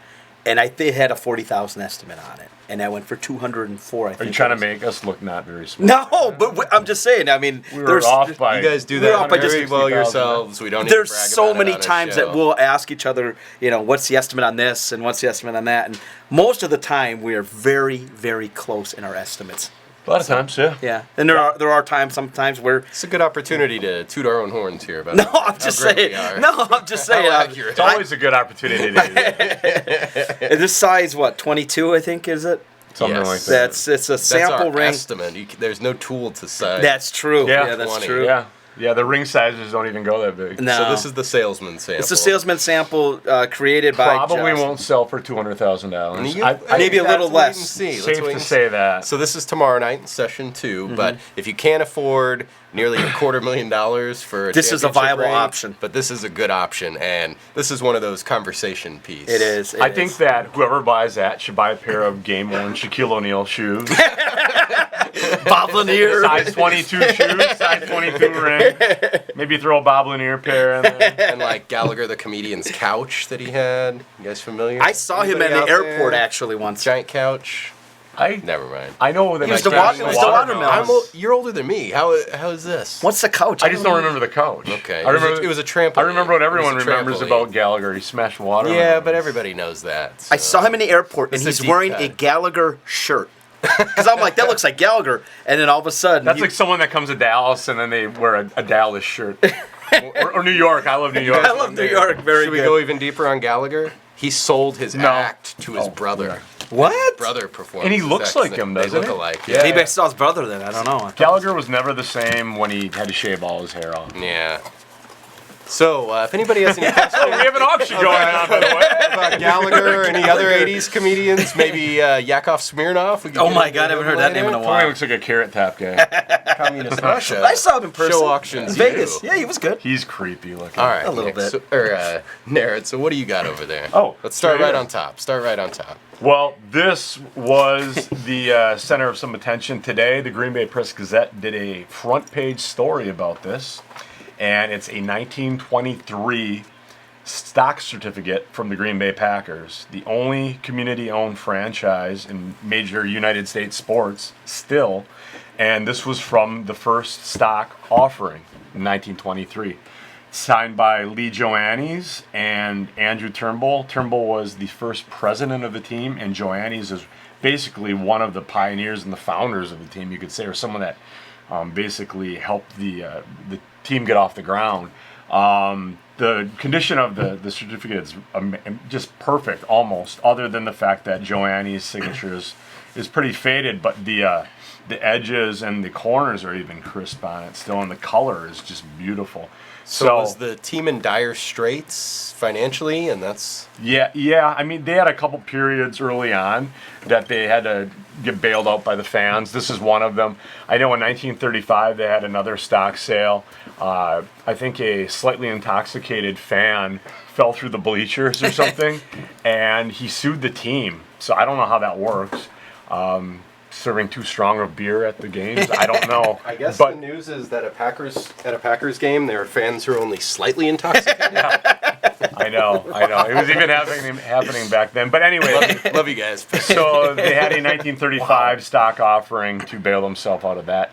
and they had a 40,000 estimate on it, and I went for 204. I think. Are you trying to it was. make us look not very smart? No, but I'm just saying. I mean, We were there's off by. you guys do We're that off by just very well 60,000. yourselves. We don't need to there's brag so about it many on a times show. that we'll ask each other, what's the estimate on this and what's the estimate on that, and most of the time we are very, very close in our estimates. A lot of times, yeah. Yeah, and there are times sometimes where It's a good opportunity to toot our own horns here about no, how I'm just great saying. we are. No, I'm just saying. How accurate. It's always a good opportunity to do that. And this size, what, 22? I think is it. Something Yes. like that. It's a That's sample our ring. estimate. There's no tool to size. That's true. Yeah. Yeah, that's 20. true. Yeah, the ring sizes don't even go that big. No. So this is the salesman sample. It's a salesman sample created by Probably Justin. won't sell for $200,000. You- Maybe a little let's wait less. and see. Let's Safe wait to and say that. So this is tomorrow night in session 2, but if you can't afford nearly $250,000 for a This is a championship viable ring, option. But this is a good option, and this is one of those conversation pieces. It is. I think that whoever buys that should buy a pair of game-worn Shaquille O'Neal shoes. Bob Lanier. Size 22 shoes, size 22 ring. Maybe throw a Bob Lanier pair in there. And like Gallagher the comedian's couch that he had. You guys familiar? I saw him at Anybody the out airport there? actually once. Giant couch. Never mind. I know that He was my the dad's he was the watermelon. You're older than me. How is this? What's the couch? I just don't remember the couch. Okay. I remember it was a trampoline. I remember what everyone It was a remembers trampoline. about Gallagher. He smashed water. Yeah, but everybody knows that. I saw him in the airport, and It's a he's deep wearing cut. a Gallagher shirt. Because I'm like, that looks like Gallagher. And then all of a sudden, That's like someone that comes to Dallas and then they wear a Dallas shirt. or New York. I love New York. I love New York. Very Should good. we go even deeper on Gallagher? He sold his act to his brother. yeah. What? Brother performed. And he his looks act. like him, They doesn't look he? alike. Yeah. Maybe I saw his brother then. I don't know. Gallagher was never the same when he had to shave all his hair off. Yeah. So, if anybody has any questions Oh, we have an auction going on, by the way. about Gallagher or any other 80s comedians, maybe Yakov Smirnoff. We could Oh get my into God, I haven't heard that name in a Tony while. looks like a Carrot Top guy. Communist Russia. I saw him in person. Show auctions. in Vegas. you. Yeah, he was good. He's creepy looking. All right. A little Nick, bit. So, Narrett, so what do you got over there? Oh, Let's start sure right is. on top. Start right on top. Well, this was the center of some attention today. The Green Bay Press-Gazette did a front page story about this, and it's a 1923 stock certificate from the Green Bay Packers, the only community-owned franchise in major United States sports still, and this was from the first stock offering in 1923. Signed by Lee Joannes and Andrew Turnbull. Turnbull was the first president of the team, and Joannes is basically one of the pioneers and the founders of the team, you could say, or someone that basically helped the team get off the ground. The condition of the certificate is just perfect, almost, other than the fact that Joannes' signature is pretty faded, but the edges and the corners are even crisp on it still, and the color is just beautiful. So was the team in dire straits financially, and that's... Yeah. I mean, they had a couple periods early on that they had to get bailed out by the fans. This is one of them. I know in 1935 they had another stock sale. I think a slightly intoxicated fan fell through the bleachers or something, and he sued the team. So I don't know how that works. Serving too strong of beer at the games, I don't know. I guess but the news is that at a Packers game, there are fans who are only slightly intoxicated. I know. know. It was even happening back then. But anyway, Love you guys. so they had a 1935 stock offering to bail themselves out of that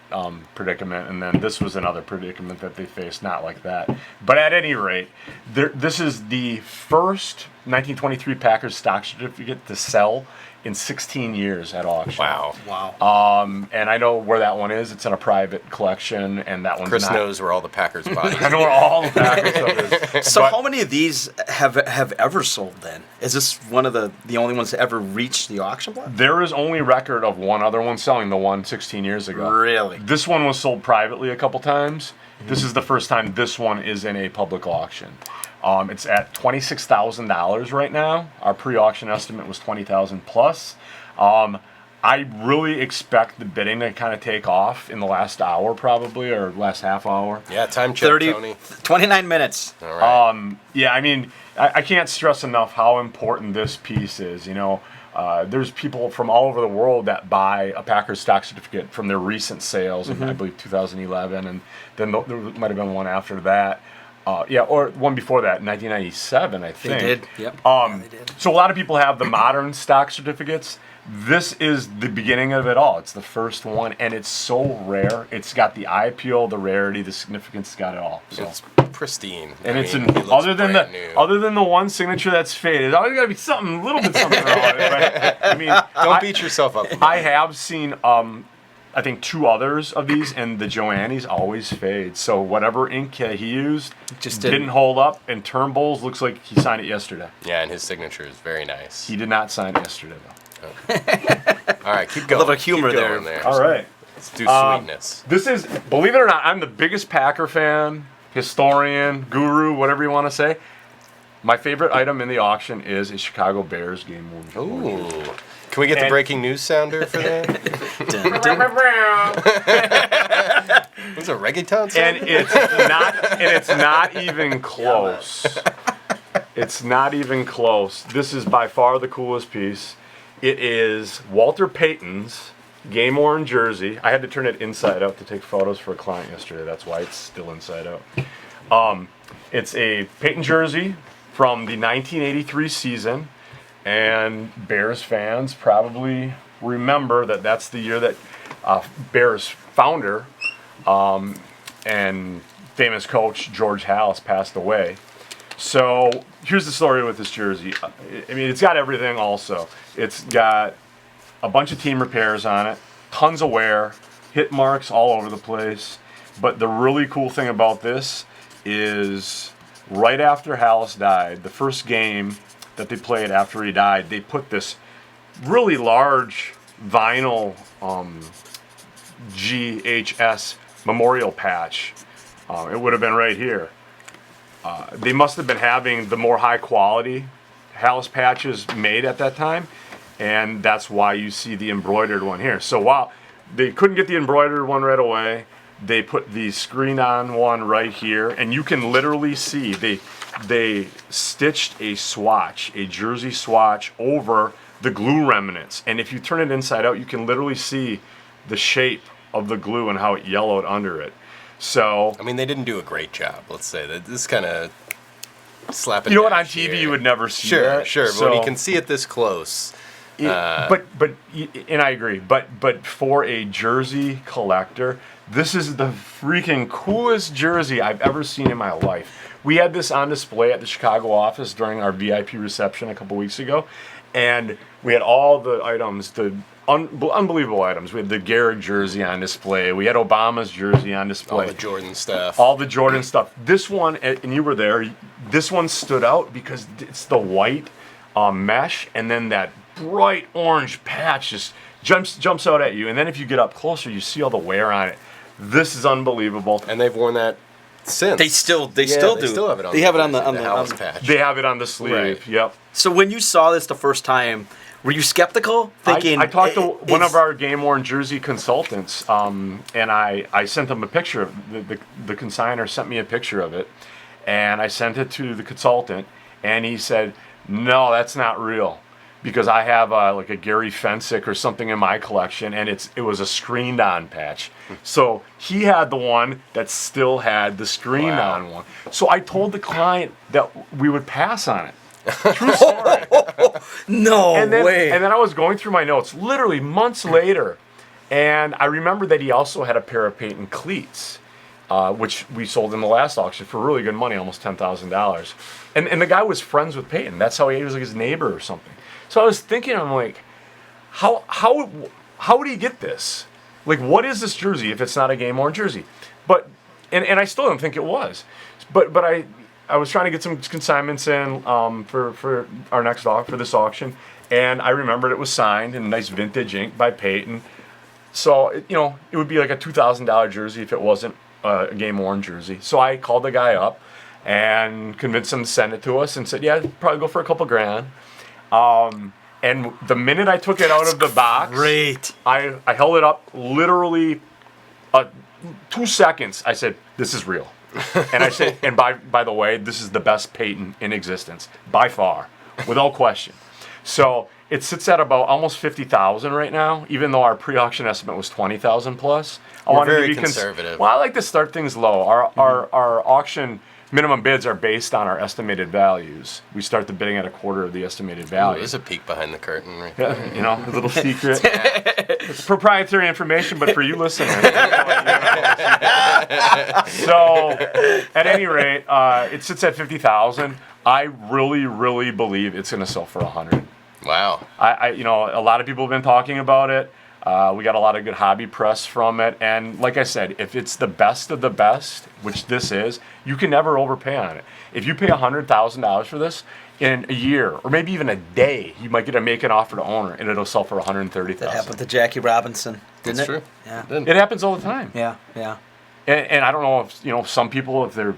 predicament, and then this was another predicament that they faced, not like that. But at any rate, this is the first 1923 Packers stock certificate to sell in 16 years at auction. Wow. And I know where that one is. It's in a private collection, and that one's Chris not. knows where all the Packers bodies I know where all the Packers stuff is. So But- how many of these have ever sold then? Is this one of the only ones to ever reach the auction block? There is only record of one other one selling, the one 16 years ago. Really? This one was sold privately a couple times. This is the first time this one is in a public auction. It's at $26,000 right now. Our pre-auction estimate was $20,000 plus. I really expect the bidding to kind of take off in the last hour, probably, or last half hour. Yeah, time check, 29 minutes. All right. Yeah, I mean, I can't stress enough how important this piece is. There's people from all over the world that buy a Packers stock certificate from their recent sales in, I believe, 2011, and then there might have been one after that. Or one before that, 1997, I think. They did, yep. They did. So a lot of people have the modern stock certificates. This is the beginning of it all. It's the first one, and it's so rare. It's got the eye appeal, the rarity, the significance. It's got it all. So. It's pristine. And he looks other than brand the one signature that's faded, always got to be something, a little bit something wrong with it. But, I mean, Don't beat yourself up. I have seen, I think, 2 others of these, and the Joanni's always fade. So whatever ink he used just didn't hold up, and Turnbull's looks like he signed it yesterday. Yeah, and his signature is very nice. He did not sign it yesterday, though. All right, keep going. A little humor Keep going there. All right. Let's do sweetness. This is, believe it or not, I'm the biggest Packer fan, historian, guru, whatever you want to say. My favorite item in the auction is a Chicago Bears game worn. Ooh. Can we get the breaking news sounder for that? Dun, dun. Was it a reggaeton song? And it's not even close. It's not even close. This is by far the coolest piece. It is Walter Payton's game-worn jersey. I had to turn it inside out to take photos for a client yesterday. That's why it's still inside out. It's a Payton jersey from the 1983 season, and Bears fans probably remember that that's the year that Bears founder and famous coach George Halas passed away. So here's the story with this jersey. I mean, it's got everything also. It's got a bunch of team repairs on it, tons of wear, hit marks all over the place. But the really cool thing about this is right after Halas died, the first game that they played after he died, they put this really large vinyl GHS memorial patch. It would have been right here. They must have been having the more high quality Halas patches made at that time, and that's why you see the embroidered one here. So while they couldn't get the embroidered one right away, they put the screen on one right here, and you can literally see they stitched a swatch, a jersey swatch over the glue remnants, and if you turn it inside out, you can literally see the shape of the glue and how it yellowed under it. So I mean, they didn't do a great job. Let's say that this kind of slapping. You know what? On TV, you would never see that. Sure. So, But when you can see it this close. and I agree. But for a jersey collector, this is the freaking coolest jersey I've ever seen in my life. We had this on display at the Chicago office during our VIP reception a couple weeks ago, and we had all the items, the unbelievable items. We had the Garrett jersey on display. We had Obama's jersey on display. All the Jordan stuff. All the Jordan stuff. This one, and you were there, this one stood out because it's the white mesh, and then that bright orange patch just jumps out at you. And then if you get up closer, you see all the wear on it. This is unbelievable. And they've worn that since. They still do. They still have it on. They have it on the Halas patch. They have it on the sleeve. Right. Yep. So when you saw this the first time, were you skeptical? Thinking I talked to one of our game-worn jersey consultants, and I sent them a picture of the consignor sent me a picture of it, and I sent it to the consultant, and he said, "No, that's not real." because I have like a Gary Fensick or something in my collection, and it was a screened on patch. So he had the one that still had the screened on one. So I told the client that we would pass on it. True story. No way. And then I was going through my notes, literally months later, and I remember that he also had a pair of Peyton cleats, which we sold in the last auction for really good money, almost $10,000. And the guy was friends with Peyton. That's how he was, like his neighbor or something. So I was thinking, I'm like, how would he get this? Like, what is this jersey if it's not a game-worn jersey? But and I still don't think it was. But I was trying to get some consignments in for our next for this auction, and I remembered it was signed in nice vintage ink by Peyton. So it would be like a $2,000 jersey if it wasn't a game-worn jersey. So I called the guy up and convinced him to send it to us, and said, "Yeah, probably go for a couple grand." And the minute I took it out of the box, great. I held it up literally 2 seconds. I said, "This is real." And I said, and by the way, this is the best Peyton in existence by far, without question. So it sits at about almost 50,000 right now, even though our pre-auction estimate was 20,000 plus. We're very conservative. Well, I like to start things low. Our auction minimum bids are based on our estimated values. We start the bidding at a quarter of the estimated value. There's a peek behind the curtain right there. Yeah, a little secret. It's proprietary information, but for you listeners. So, at any rate, it sits at 50,000. I really, really believe it's going to sell for 100. Wow. A lot of people have been talking about it. We got a lot of good hobby press from it, and like I said, if it's the best of the best, which this is, you can never overpay on it. If you pay $100,000 for this, in a year or maybe even a day, you might get to make an offer to owner, and it'll sell for $130,000. That happened to Jackie Robinson, didn't That's it? true. Yeah. It happens all the time. Yeah. And I don't know if some people, if they're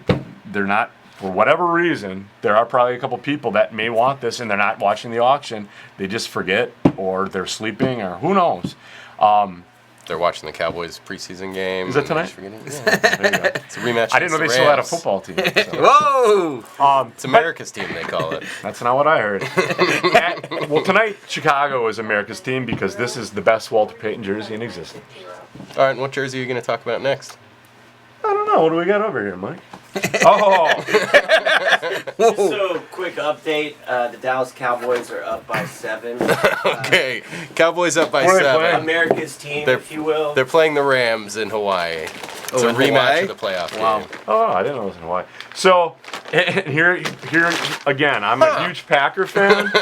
not, for whatever reason, there are probably a couple people that may want this and they're not watching the auction. They just forget, or they're sleeping, or who knows. They're watching the Cowboys preseason game. Is that tonight? Yeah. There you go. It's a rematch. I didn't know they still had a football team. Whoa! It's America's team, they call it. That's not what I heard. Well, tonight, Chicago is America's team because this is the best Walter Payton jersey in existence. All right, and what jersey are you going to talk about next? I don't know. What do we got over here, Mike? Oh! Just so quick update, the Dallas Cowboys are up by 7. Okay, Cowboys up by What are they 7. playing? America's team, if you will. They're playing the Rams in Hawaii. It's a in rematch Hawaii? of the playoff game. Oh, I didn't know it was in Hawaii. So, here again, I'm a huge Packer fan,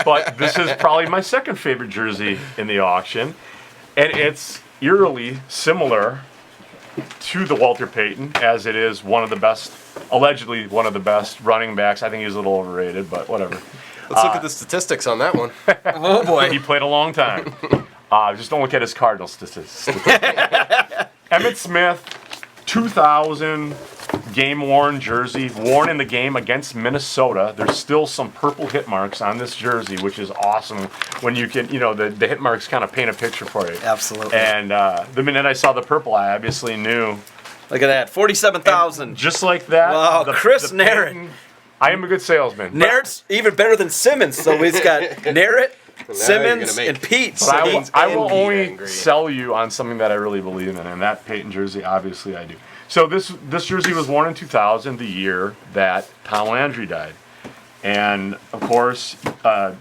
but this is probably my second favorite jersey in the auction, and it's eerily similar to the Walter Payton, as it is allegedly one of the best running backs. I think he's a little overrated, but whatever. Let's look at the statistics on that one. Oh boy. He played a long time. Just don't look at his Cardinal statistics. Emmitt Smith, 2000 game-worn jersey, worn in the game against Minnesota. There's still some purple hit marks on this jersey, which is awesome when you can, the hit marks kind of paint a picture for you. Absolutely. And the minute I saw the purple, I obviously knew. Look at that, 47,000. Just like that. Wow, Chris Narrett. Payton, I am a good salesman. Narrett's even better than Simmons, so he's got Narrett, Simmons, and Pete. But I will and only angry. sell you on something that I really believe in, and that Peyton jersey, obviously, I do. So this jersey was worn in 2000, the year that Tom Landry died. And, of course,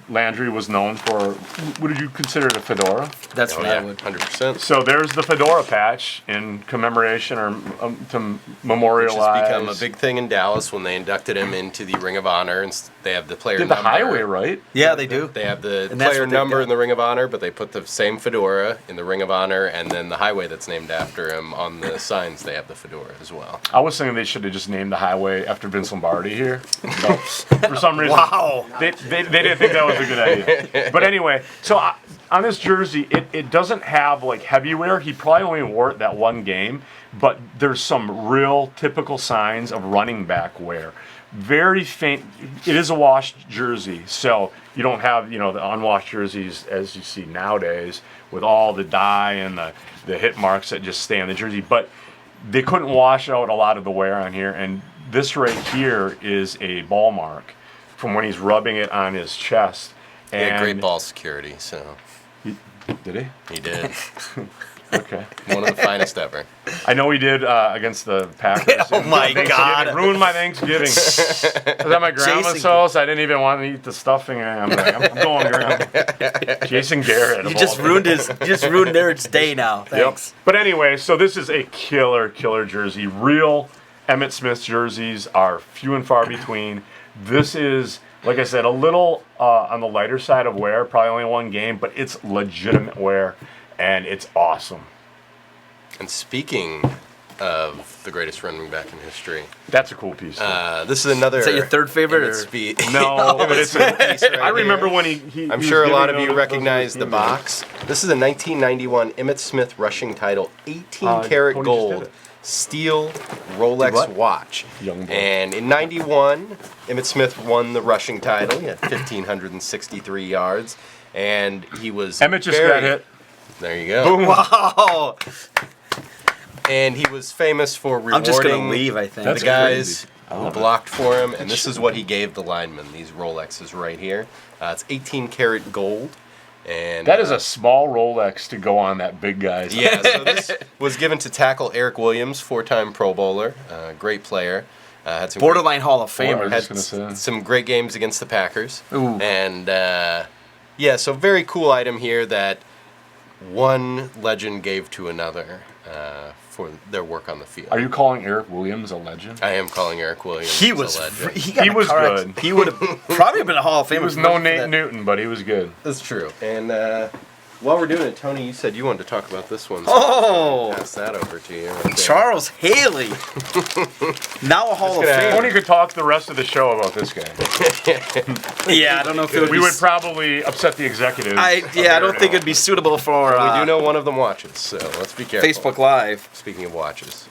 Landry was known for, what did you consider it, a fedora? That's what I would. 100%. So there's the fedora patch in commemoration or to memorialize. Which has become a big thing in Dallas when they inducted him into the Ring of Honor. And they have the player Did the number. highway, right? Yeah, they do. They have the And that's player what they've number got. in the Ring of Honor, but they put the same fedora in the Ring of Honor, and then the highway that's named after him on the signs, they have the fedora as well. I was thinking they should have just named the highway after Vince Lombardi here. So, for some reason, Wow. they didn't think that was a good idea. But anyway, so on this jersey, it doesn't have like heavy wear. He probably only wore it that one game, but there's some real typical signs of running back wear. Very faint. It is a washed jersey, so you don't have the unwashed jerseys as you see nowadays with all the dye and the hit marks that just stay on the jersey. But they couldn't wash out a lot of the wear on here, and this right here is a ball mark from when he's rubbing it on his chest. Yeah, great ball security. So Did he? he did. Okay. One of the finest ever. I know he did against the Packers. Oh my God. Ruined my Thanksgiving. I was at my grandma's Jason- house. I didn't even want to eat the stuffing. I'm like, I'm going, Grandma. Jason Garrett. You just ruined Nerd's day now. Thanks. But anyway, so this is a killer jersey. Real Emmitt Smith jerseys are few and far between. This is, like I said, a little on the lighter side of wear. Probably only one game, but it's legitimate wear. And it's awesome. And speaking of the greatest running back in history, that's a cool piece. This is another. Is that your third favorite? No, but it's. Piece right I remember here. when he I'm was sure a lot of giving you those recognize the games. box. This is a 1991 Emmitt Smith rushing title, 18 karat Tony just did gold, it. steel Rolex What? watch. Young boy. And in 91, Emmitt Smith won the rushing title. He had 1,563 yards. And he was. Emmett just very- got hit. There you go. Boom. Wow. And he was famous for rewarding I'm just gonna leave. I think. That's the guys crazy. who blocked for him, and this is what he gave the linemen. These Rolexes right here. It's 18 karat gold, and That is a small Rolex to go on that big guy's. yeah. So this was given to tackle Eric Williams, 4-time Pro Bowler, great player. Had some Borderline Hall of Boy, I Famer. was had just gonna say. some great games against the Packers. Ooh. And yeah, so very cool item here that one legend gave to another for their work on the field. Are you calling Eric Williams a legend? I am calling Eric Williams He a was. legend. He got He a was car good. accident. He would have probably been a Hall of Famer. He was if no not for Nate that. Newton, but he was good. That's true. And while we're doing it, Tony, you said you wanted to talk about this one. So Oh. I'll pass that over to you. right there. Charles Haley. Now a Hall of gonna Famer. Tony could talk the rest of the show about this guy. Yeah, I don't know if it would We be. would probably upset the executives. I don't think it'd be suitable for We do know one of them watches, so let's be careful. Facebook Live. Speaking of watches.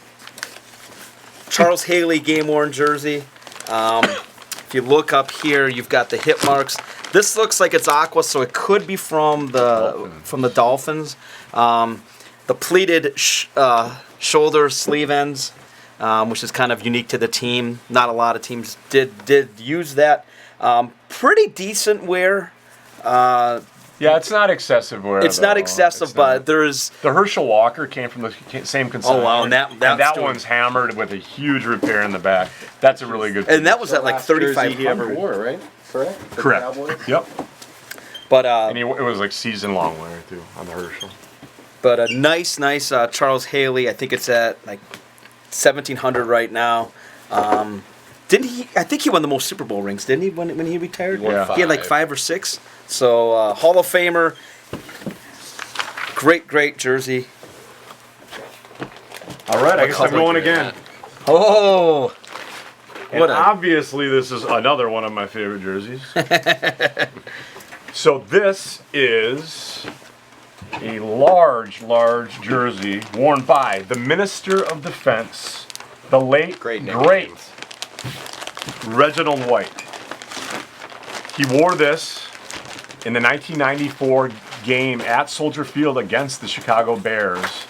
Charles Haley game worn jersey. If you look up here, you've got the hit marks. This looks like it's aqua, so it could be from the Dolphins. The pleated shoulder sleeve ends, which is kind of unique to the team. Not a lot of teams did use that. Pretty decent wear. Yeah, it's not excessive wear. It's not though. excessive, It's but not. there's. The Herschel Walker came from the same consignment. Oh, wow, and that story- one's hammered with a huge repair in the back. That's a really good. And that was at like Last jersey 3,500. he ever wore, right? Correct? For the correct. Cowboys? Yep. But And it was like season-long wear too on the Herschel. But a nice Charles Haley. I think it's at like 1,700 right now. Didn't he? I think he won the most Super Bowl rings, didn't he? When he retired, He won Yeah. he had like 5 or 6. So Hall of Famer. Great jersey. All right, I guess I'm going again. Oh, And what a obviously, this is another one of my favorite jerseys. So this is a large jersey worn by the Minister of Defense, the late, Great great name. Reginald White. He wore this in the 1994 game at Soldier Field against the Chicago Bears.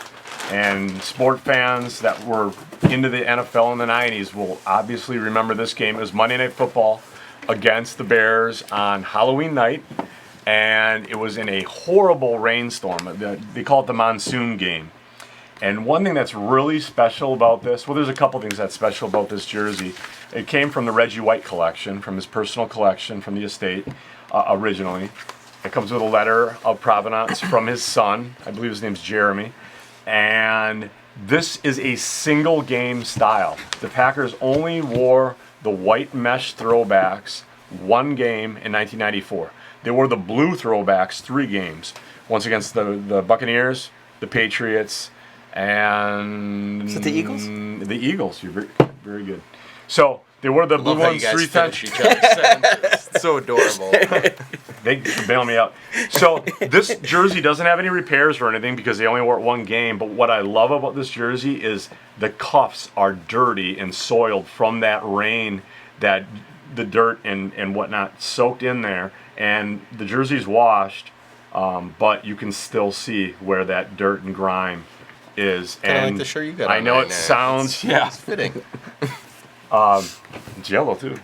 And sport fans that were into the NFL in the 90s will obviously remember this game. It was Monday Night Football against the Bears on Halloween night. And it was in a horrible rainstorm. They call it the monsoon game. And one thing that's really special about this, well, there's a couple things that's special about this jersey. It came from the Reggie White collection, from his personal collection from the estate originally. It comes with a letter of provenance from his son. I believe his name's Jeremy. And this is a single game style. The Packers only wore the white mesh throwbacks one game in 1994. They wore the blue throwbacks 3 games. Once against the Buccaneers, the Patriots, and... Is it the Eagles? The Eagles. You're very good. So they wore the blue Love how you ones guys 3 finish times. each other's sentences. It's so adorable. They bail me out. So this jersey doesn't have any repairs or anything because they only wore it one game. But what I love about this jersey is the cuffs are dirty and soiled from that rain, that the dirt and whatnot soaked in there. And the jersey's washed, but you can still see where that dirt and grime is. Kind of And like the shirt you got I on know right it now. sounds It's fitting. It's yellow too.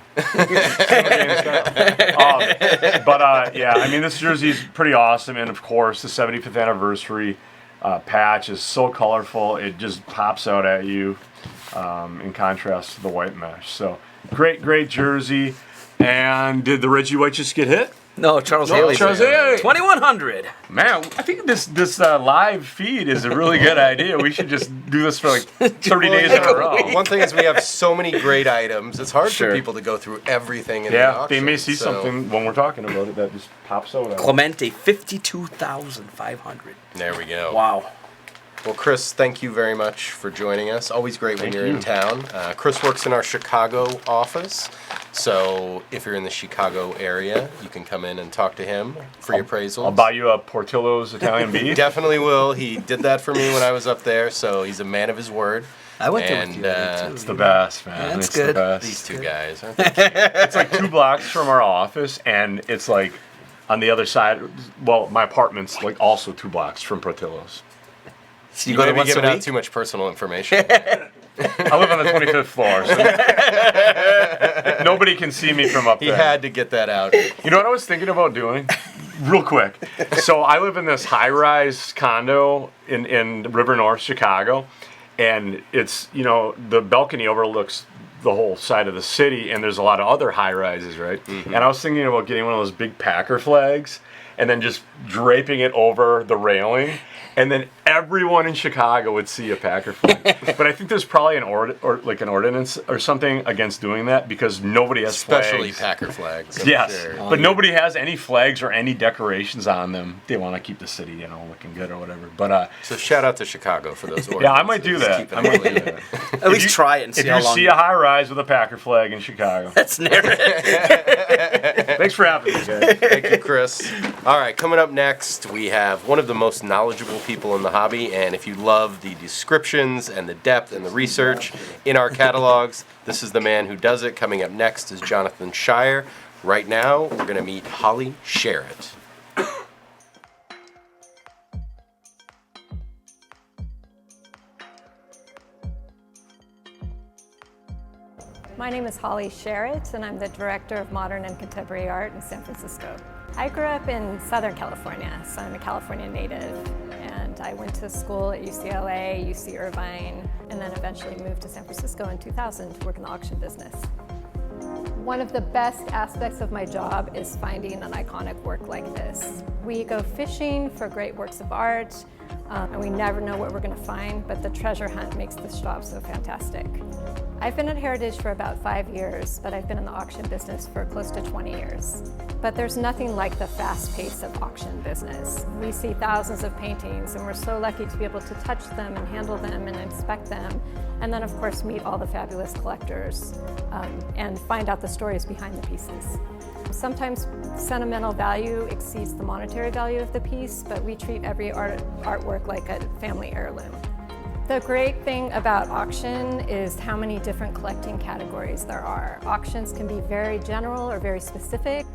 Yeah, I mean, this jersey is pretty awesome, and of course, the 75th anniversary patch is so colorful; it just pops out at you in contrast to the white mesh. So, great jersey. And did the Reggie White just get hit? No, Charles Haley. Charles Haley. 2100. Man, I think this live feed is a really good idea. We should just do this for like 30 days in a row. One thing is we have so many great items. It's hard Sure. for people to go through everything in the Yeah, auction. they may see so- something when we're talking about it that just pops out. at them. Clemente, 52,500. There we go. Wow. Well, Chris, thank you very much for joining us. Always great when Thank you're you. in town. Chris works in our Chicago office, so if you're in the Chicago area, you can come in and talk to him for your appraisals. I'll buy you a Portillo's Italian beef. Definitely will. He did that for me when I was up there, so he's a man of his word. I went there And, with you. too. It's the best, man. That's it's good. The best. These two guys, aren't they cute? It's like 2 blocks from our office, and it's like on the other side. Well, my apartment's like also 2 blocks from Portillo's. So You you go may to be once a giving out week? too much personal information. I live on the 25th floor, so nobody can see me from up He there. had to get that out. You know what I was thinking about doing? Real quick. So I live in this high-rise condo in River North, Chicago, and it's, the balcony overlooks the whole side of the city, and there's a lot of other high-rises, right? Mm-hmm. And I was thinking about getting one of those big Packer flags and then just draping it over the railing, and then everyone in Chicago would see a Packer flag. But I think there's probably an ordinance or something against doing that because nobody has Especially flags. Packer flags. I'm Yes, sure. but nobody has any flags or any decorations on them. They want to keep the city, looking good or whatever. But So shout out to Chicago for those ordinances. yeah, I might do that. Keep it I might clean. do that. At least try it and see If how you long. see a high rise with a Packer flag in Chicago, That's narrative. thanks for having me, guys. Thank you, Chris. All right, coming up next, we have one of the most knowledgeable people in the hobby, and if you love the descriptions and the depth and the research in our catalogs, this is the man who does it. Coming up next is Jonathan Shire. Right now, we're going to meet Holly Sherritt. My name is Holly Sherritt, and I'm the Director of Modern and Contemporary Art in San Francisco. I grew up in Southern California, so I'm a California native, and I went to school at UCLA, UC Irvine, and then eventually moved to San Francisco in 2000 to work in the auction business. One of the best aspects of my job is finding an iconic work like this. We go fishing for great works of art, and we never know what we're going to find, but the treasure hunt makes this job so fantastic. I've been at Heritage for about 5 years, but I've been in the auction business for close to 20 years. But there's nothing like the fast pace of auction business. We see thousands of paintings, and we're so lucky to be able to touch them and handle them and inspect them, and then of course meet all the fabulous collectors and find out the stories behind the pieces. Sometimes sentimental value exceeds the monetary value of the piece, but we treat every artwork like a family heirloom. The great thing about auction is how many different collecting categories there are. Auctions can be very general or very specific.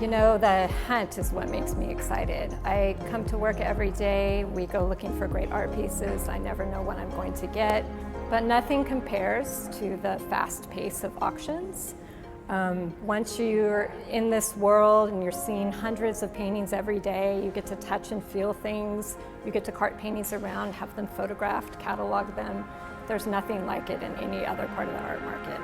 The hunt is what makes me excited. I come to work every day, we go looking for great art pieces. I never know what I'm going to get, but nothing compares to the fast pace of auctions. Once you're in this world and you're seeing hundreds of paintings every day, you get to touch and feel things, you get to cart paintings around, have them photographed, catalog them. There's nothing like it in any other part of the art market.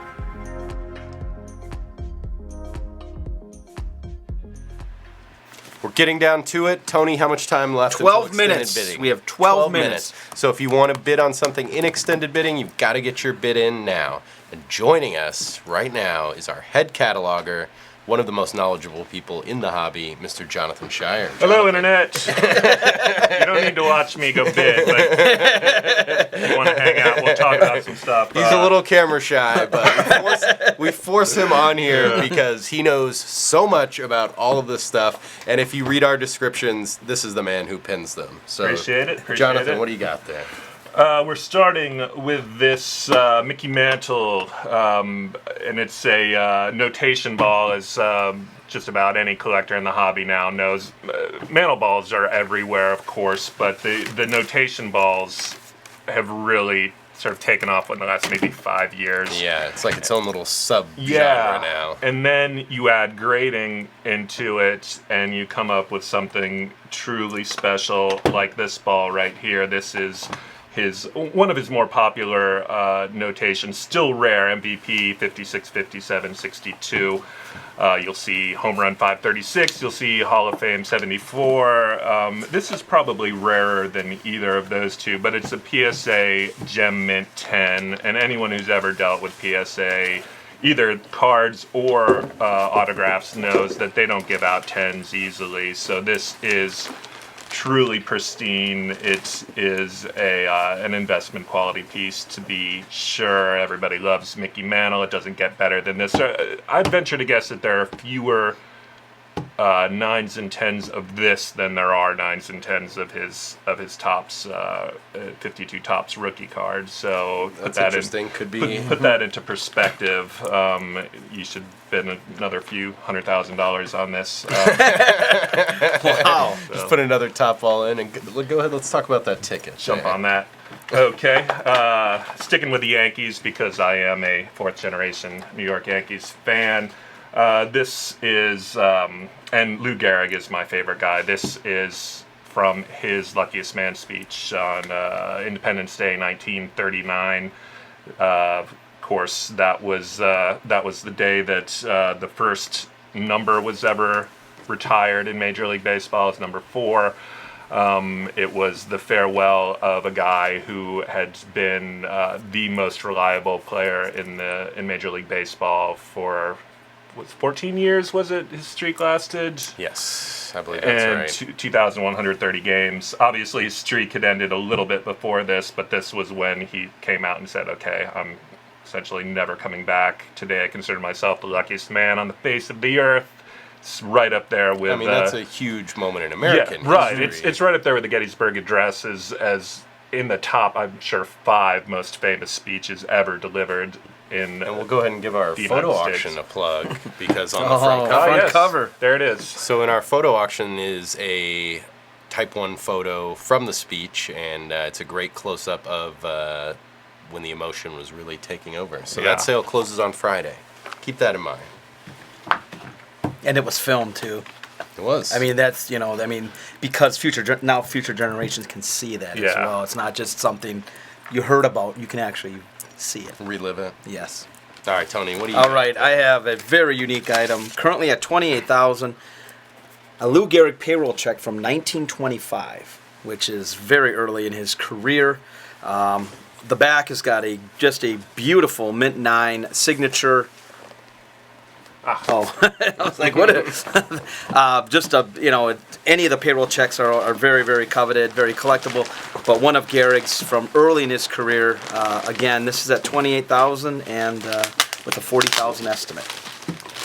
We're getting down to it. Tony, how much time left? 12 until extended minutes. bidding? We have 12 minutes. So if you want to bid on something in extended bidding, you've got to get your bid in now. And joining us right now is our head cataloger, one of the most knowledgeable people in the hobby, Mr. Jonathan Shire. Hello, Internet. You don't need to watch me go bid, but if you want to hang out, we'll talk about some stuff. He's a little camera shy, but we force him on here because he knows so much about all of this stuff. And if you read our descriptions, this is the man who pins them. So, Appreciate it. Jonathan, what do you got there? We're starting with this Mickey Mantle, and it's a notation ball, as just about any collector in the hobby now knows. Mantle balls are everywhere, of course, but the notation balls have really sort of taken off in the last maybe 5 years. Yeah, it's like its own little sub Yeah, genre now. and then you add grading into it, and you come up with something truly special, like this ball right here. This is one of his more popular notations, still rare, MVP 56, 57, 62. You'll see home run 536, you'll see Hall of Fame 74. This is probably rarer than either of those two, but it's a PSA Gem Mint 10, and anyone who's ever dealt with PSA, either cards or autographs, knows that they don't give out 10s easily. So this is truly pristine. It is an investment quality piece, to be sure. Everybody loves Mickey Mantle. It doesn't get better than this. I'd venture to guess that there are fewer 9s and 10s of this than there are 9s and 10s of his tops, 52 tops rookie cards. So that's interesting. Could be put that into perspective. You should spend another few $100,000 on this. Wow! Just put another top ball in and go ahead. Let's talk about that ticket. Jump on that. Okay, sticking with the Yankees because I am a fourth generation New York Yankees fan. This is, and Lou Gehrig is my favorite guy. This is from his Luckiest Man speech on Independence Day, 1939. Of course, that was the day that the first number was ever retired in Major League Baseball. It's number 4. It was the farewell of a guy who had been the most reliable player in Major League Baseball for 14 years, was it his streak lasted? Yes, I believe that's right. 2,130 games. Obviously, his streak had ended a little bit before this, but this was when he came out and said, okay, I'm essentially never coming back. Today I consider myself the luckiest man on the face of the earth. It's right up there with... I mean, that's a huge moment in American history. Right. It's right up there with the Gettysburg Address as in the top, I'm sure, 5 most famous speeches ever delivered. And we'll go ahead and give our photo auction a plug, because on the front cover, there it is. So in our photo auction is a Type 1 photo from the speech, and it's a great close-up of when the emotion was really taking over. So that sale closes on Friday. Keep that in mind. And it was filmed too. It was. I mean, that's, because future generations can see that as well. It's not just something you heard about. You can actually see it. Relive it. Yes. All right, Tony, what do you All right, I have a very unique item. Currently at $28,000, a Lou Gehrig payroll check from 1925, which is very early in his career. The back has got just a beautiful Mint 9 signature. Oh, I was like, what is any of the payroll checks are very, very coveted, very collectible. But one of Gehrig's from early in his career, again, this is at $28,000 and with a $40,000 estimate.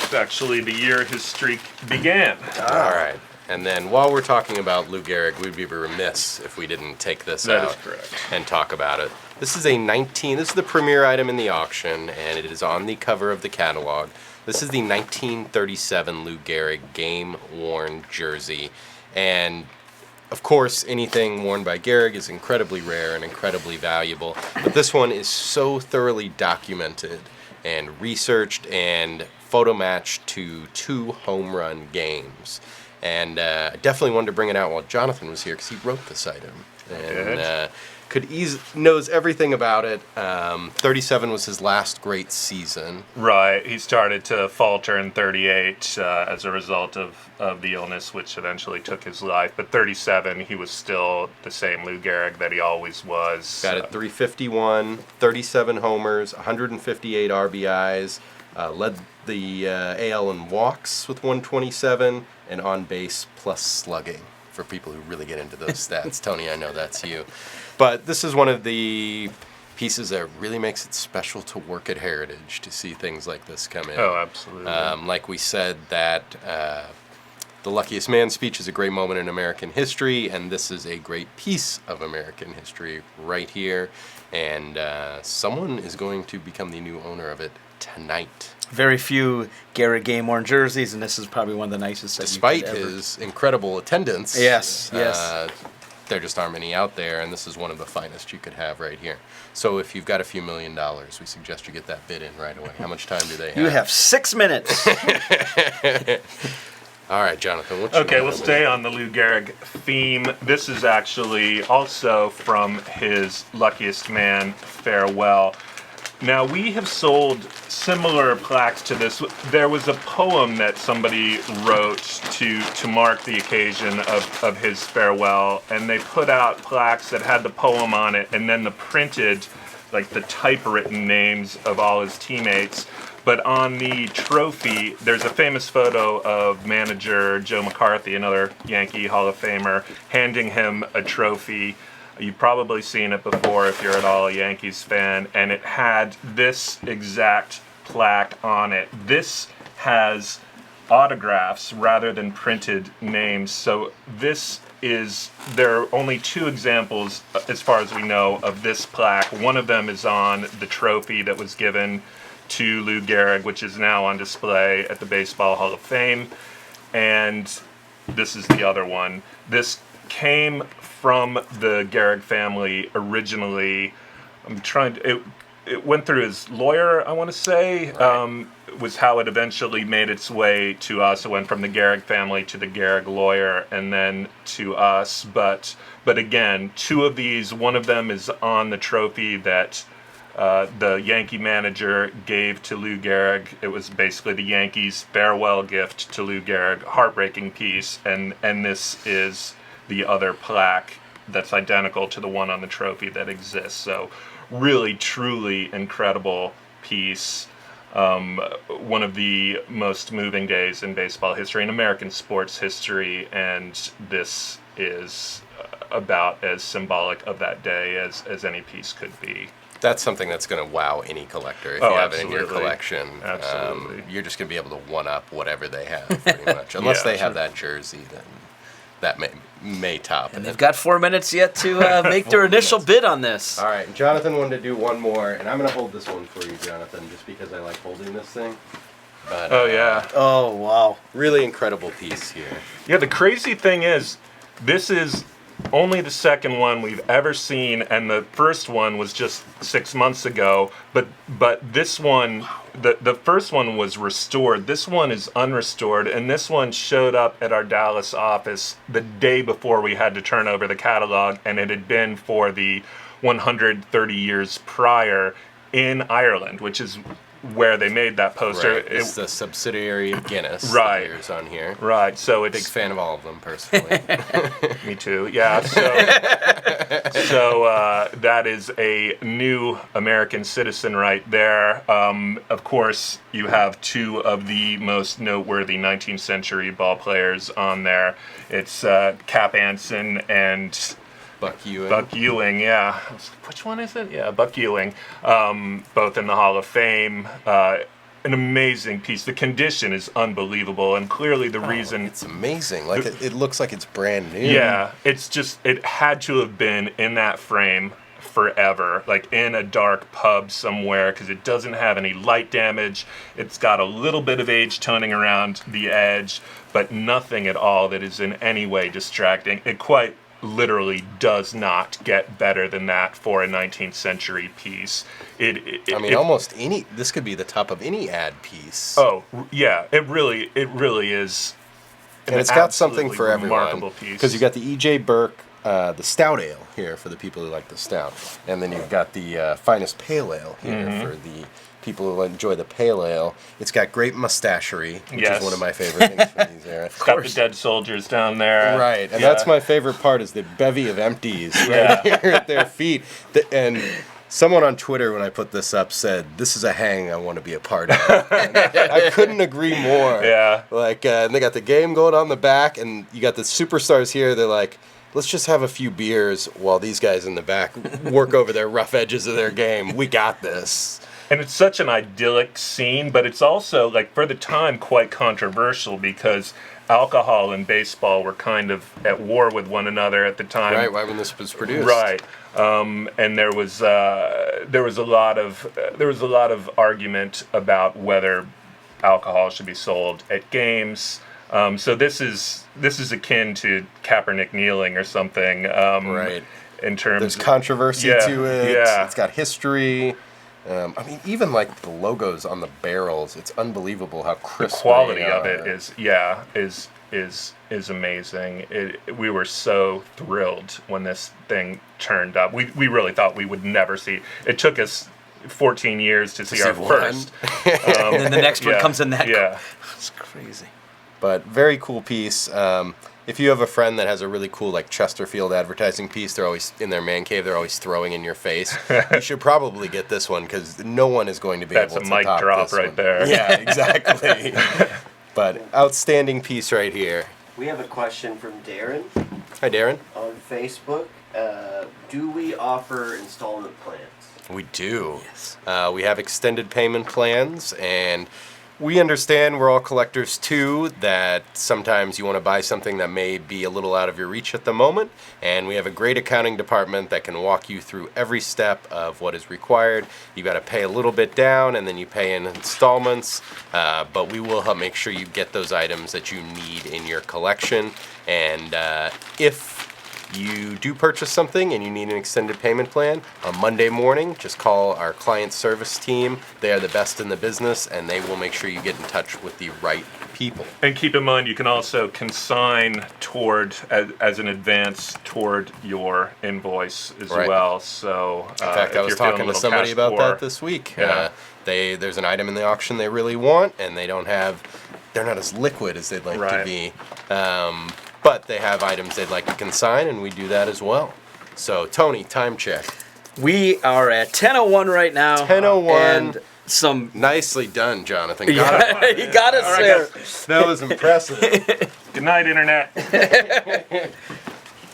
It's actually the year his streak began. All right. And then while we're talking about Lou Gehrig, we'd be remiss if we didn't take this That out is correct. and talk about it. This is this is the premier item in the auction, and it is on the cover of the catalog. This is the 1937 Lou Gehrig game-worn jersey. And, of course, anything worn by Gehrig is incredibly rare and incredibly valuable. But this one is so thoroughly documented and researched and photo-matched to 2 home run games. And I definitely wanted to bring it out while Jonathan was here because he wrote this item. And knows everything about it. 37 was his last great season. Right. He started to falter in 38 as a result of the illness, which eventually took his life. But 37, he was still the same Lou Gehrig that he always was. Got it 351, 37 homers, 158 RBIs, led the AL in walks with 127, and on base plus slugging. For people who really get into those stats. Tony, I know that's you. But this is one of the pieces that really makes it special to work at Heritage, to see things like this come in. Oh, absolutely. Like we said, that the Luckiest Man speech is a great moment in American history, and this is a great piece of American history right here. And someone is going to become the new owner of it tonight. Very few Gehrig game-worn jerseys, and this is probably one of the nicest. Despite his incredible attendance. Yes. there just aren't many out there, and this is one of the finest you could have right here. So if you've got a few $1 million, we suggest you get that bid in right away. How much time do they have? You have 6 minutes. All right, Jonathan, what you Okay, want we'll over stay there? on the Lou Gehrig theme. This is actually also from his Luckiest Man Farewell. Now, we have sold similar plaques to this. There was a poem that somebody wrote to mark the occasion of his farewell, and they put out plaques that had the poem on it, and then the printed, like the typewritten names of all his teammates. But on the trophy, there's a famous photo of manager Joe McCarthy, another Yankee Hall of Famer, handing him a trophy. You've probably seen it before if you're at all a Yankees fan, and it had this exact plaque on it. This has autographs rather than printed names, so there are only 2 examples, as far as we know, of this plaque. One of them is on the trophy that was given to Lou Gehrig, which is now on display at the Baseball Hall of Fame, and this is the other one. This came from the Gehrig family originally. It went through his lawyer, I want to say, Right. Was how it eventually made its way to us. It went from the Gehrig family to the Gehrig lawyer and then to us. But again, 2 of these, one of them is on the trophy that the Yankee manager gave to Lou Gehrig. It was basically the Yankees' farewell gift to Lou Gehrig, heartbreaking piece, and this is the other plaque that's identical to the one on the trophy that exists. So really, truly incredible piece. One of the most moving days in baseball history, in American sports history, and this is about as symbolic of that day as any piece could be. That's something that's going to wow any collector if Oh, you have it in your absolutely. collection. Absolutely. You're just going to be able to one-up whatever they have, pretty much. Unless Yeah, they have sure. that jersey, then that may top And it. they've got 4 minutes yet to make their initial bid on this. All right, Jonathan wanted to do one more, and I'm going to hold this one for you, Jonathan, just because I like holding this thing. But, Oh, yeah. Oh, wow. Really incredible piece here. Yeah, the crazy thing is, this is only the second one we've ever seen, and the first one was just 6 months ago. But this one, the first one was restored. This one is unrestored, and this one showed up at our Dallas office the day before we had to turn over the catalog, and it had been for the 130 years prior in Ireland, which is where they made that poster. Right. It's the subsidiary of Guinness. Right. The beers on here. Right. So it's Big fan of all of them, personally. Me too. Yeah. So that is a new American citizen right there. Of course, you have 2 of the most noteworthy 19th century ball players on there. It's Cap Anson and Buck Ewing. Buck Ewing, yeah. Which one is it? Yeah, Buck Ewing. Both in the Hall of Fame. An amazing piece. The condition is unbelievable, and clearly the reason... It's amazing. Like it looks like it's brand new. Yeah, it's just, it had to have been in that frame forever, like in a dark pub somewhere, because it doesn't have any light damage. It's got a little bit of age toning around the edge, but nothing at all that is in any way distracting. It quite literally does not get better than that for a 19th century piece. Almost any. This could be the top of any ad piece. Oh yeah, it really is. And it's got something for everyone. Remarkable piece. Because you got the E.J. Burke, the Stout Ale here for the people who like the Stout, and then you've got the Finest Pale Ale here for the people who enjoy the Pale Ale. It's got great mustachery, which is one of my favorite things from these era. It's got the dead soldiers down there. Right, and that's my favorite part is the bevy of empties right here at their feet. And someone on Twitter, when I put this up, said, "This is a hang I want to be a part of." And I couldn't agree more. Yeah. Like, and they got the game going on the back, and you got the superstars here. They're like, let's just have a few beers while these guys in the back work over their rough edges of their game. We got this. And it's such an idyllic scene, but it's also, like, for the time, quite controversial because alcohol and baseball were kind of at war with one another at the time. Right, when this was produced. Right. And there was a lot of argument about whether alcohol should be sold at games. So this is akin to Kaepernick kneeling or something. Right. In terms, there's controversy to it. Yeah. It's got history. I mean, even like the logos on the barrels, it's unbelievable how crisp the quality they of are. it is amazing. We were so thrilled when this thing turned up. We really thought we would never see. It took us 14 years to see our one. first. And then the next one yeah, comes in that. Yeah. It's crazy. But very cool piece. If you have a friend that has a really cool like Chesterfield advertising piece, they're always in their man cave. They're always throwing in your face. You should probably get this one because no one is going to be That's able to a mic top drop this right one. there. Yeah, exactly. But outstanding piece right here. We have a question from Darren Hi, Darren. on Facebook. Do we offer installment plans? We do. Yes. We have extended payment plans, and we understand we're all collectors too, that sometimes you want to buy something that may be a little out of your reach at the moment, and we have a great accounting department that can walk you through every step of what is required. You got to pay a little bit down, and then you pay in installments, but we will help make sure you get those items that you need in your collection. And if you do purchase something and you need an extended payment plan, on Monday morning, just call our client service team. They are the best in the business, and they will make sure you get in touch with the right people. And keep in mind, you can also consign toward as an advance toward your invoice as Right. well. So, In fact, I was talking to somebody about that this week. Yeah. There's an item in the auction they really want, and they're not as liquid as they'd like to Right. be. But they have items they'd like to consign, and we do that as well. So, Tony, time check. We are at 10:01 right now. 10:01. And some. Nicely done, Jonathan. Yeah, he got us there. That was impressive. Good night, Internet.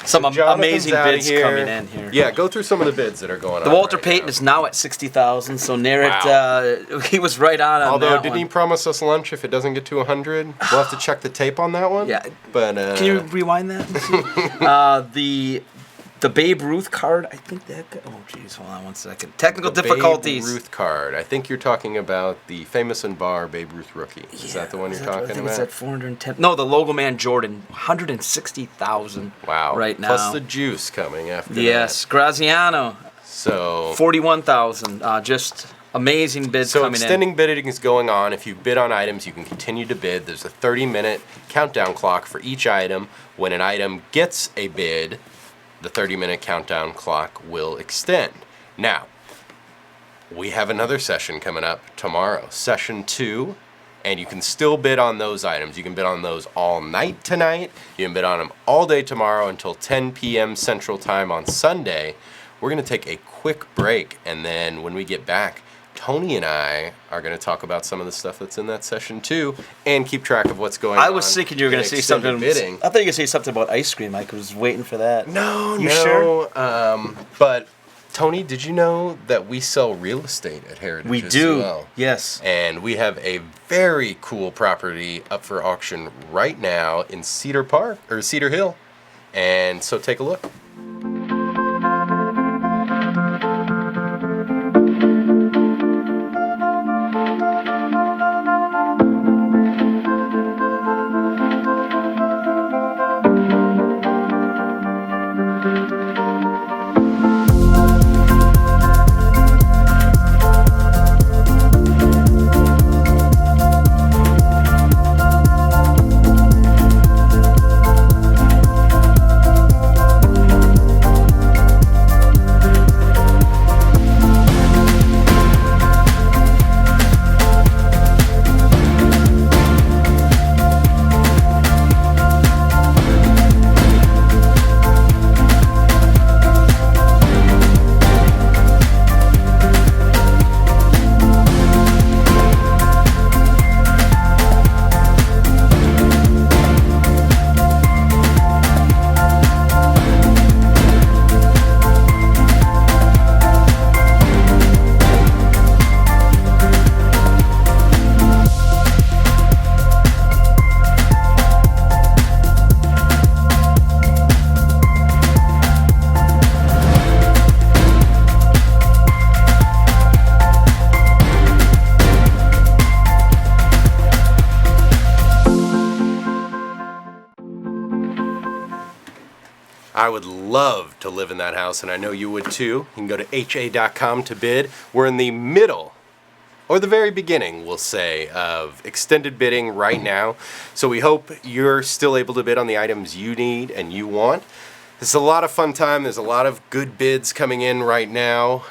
Some Jonathan's amazing outta bids coming in here. Yeah, go through some of the bids that are going on. The Walter right Payton now. is now at 60,000, so near Wow. it, he was right on Although, that didn't one. he promise us lunch if it doesn't get to 100? We'll have to check the tape on that one. Yeah. But Can you rewind that? The Babe Ruth card, I think that. Oh, geez, hold on one second. Technical the difficulties. Babe Ruth card. I think you're talking about the famous and bar Babe Ruth rookie. Is that the one you're I talking think about? it's at 410. No, the Logo Man Jordan, 160,000. Wow. Right now. Plus the juice coming after Yes, Graziano, that. So 41,000. Just amazing bids So coming extending bidding is going on. If you bid on items, you can continue to bid. There's a 30-minute countdown clock for each item. When an item gets a bid, the 30-minute countdown clock will extend. Now, we have another session coming up tomorrow, session 2, and you can still bid on those items. You can bid on those all night tonight. You can bid on them all day tomorrow until 10 p.m. Central Time on Sunday. We're going to take a quick break, and then when we get back, Tony and I are going to talk about some of the stuff that's in that session too, and keep track of what's going on. I was thinking you were going to say something. Bidding. I thought you were going to say something about ice cream. I was waiting for that. No, You no. sure? But Tony, did you know that we sell real estate at Heritage? We as do. well? Yes. And we have a very cool property up for auction right now in Cedar Hill. And so take a look. I would love to live in that house, and I know you would too. You can go to ha.com to bid. We're in the middle, or the very beginning, we'll say, of extended bidding right now. So we hope you're still able to bid on the items you need and you want. It's a lot of fun time. There's a lot of good bids coming in right now.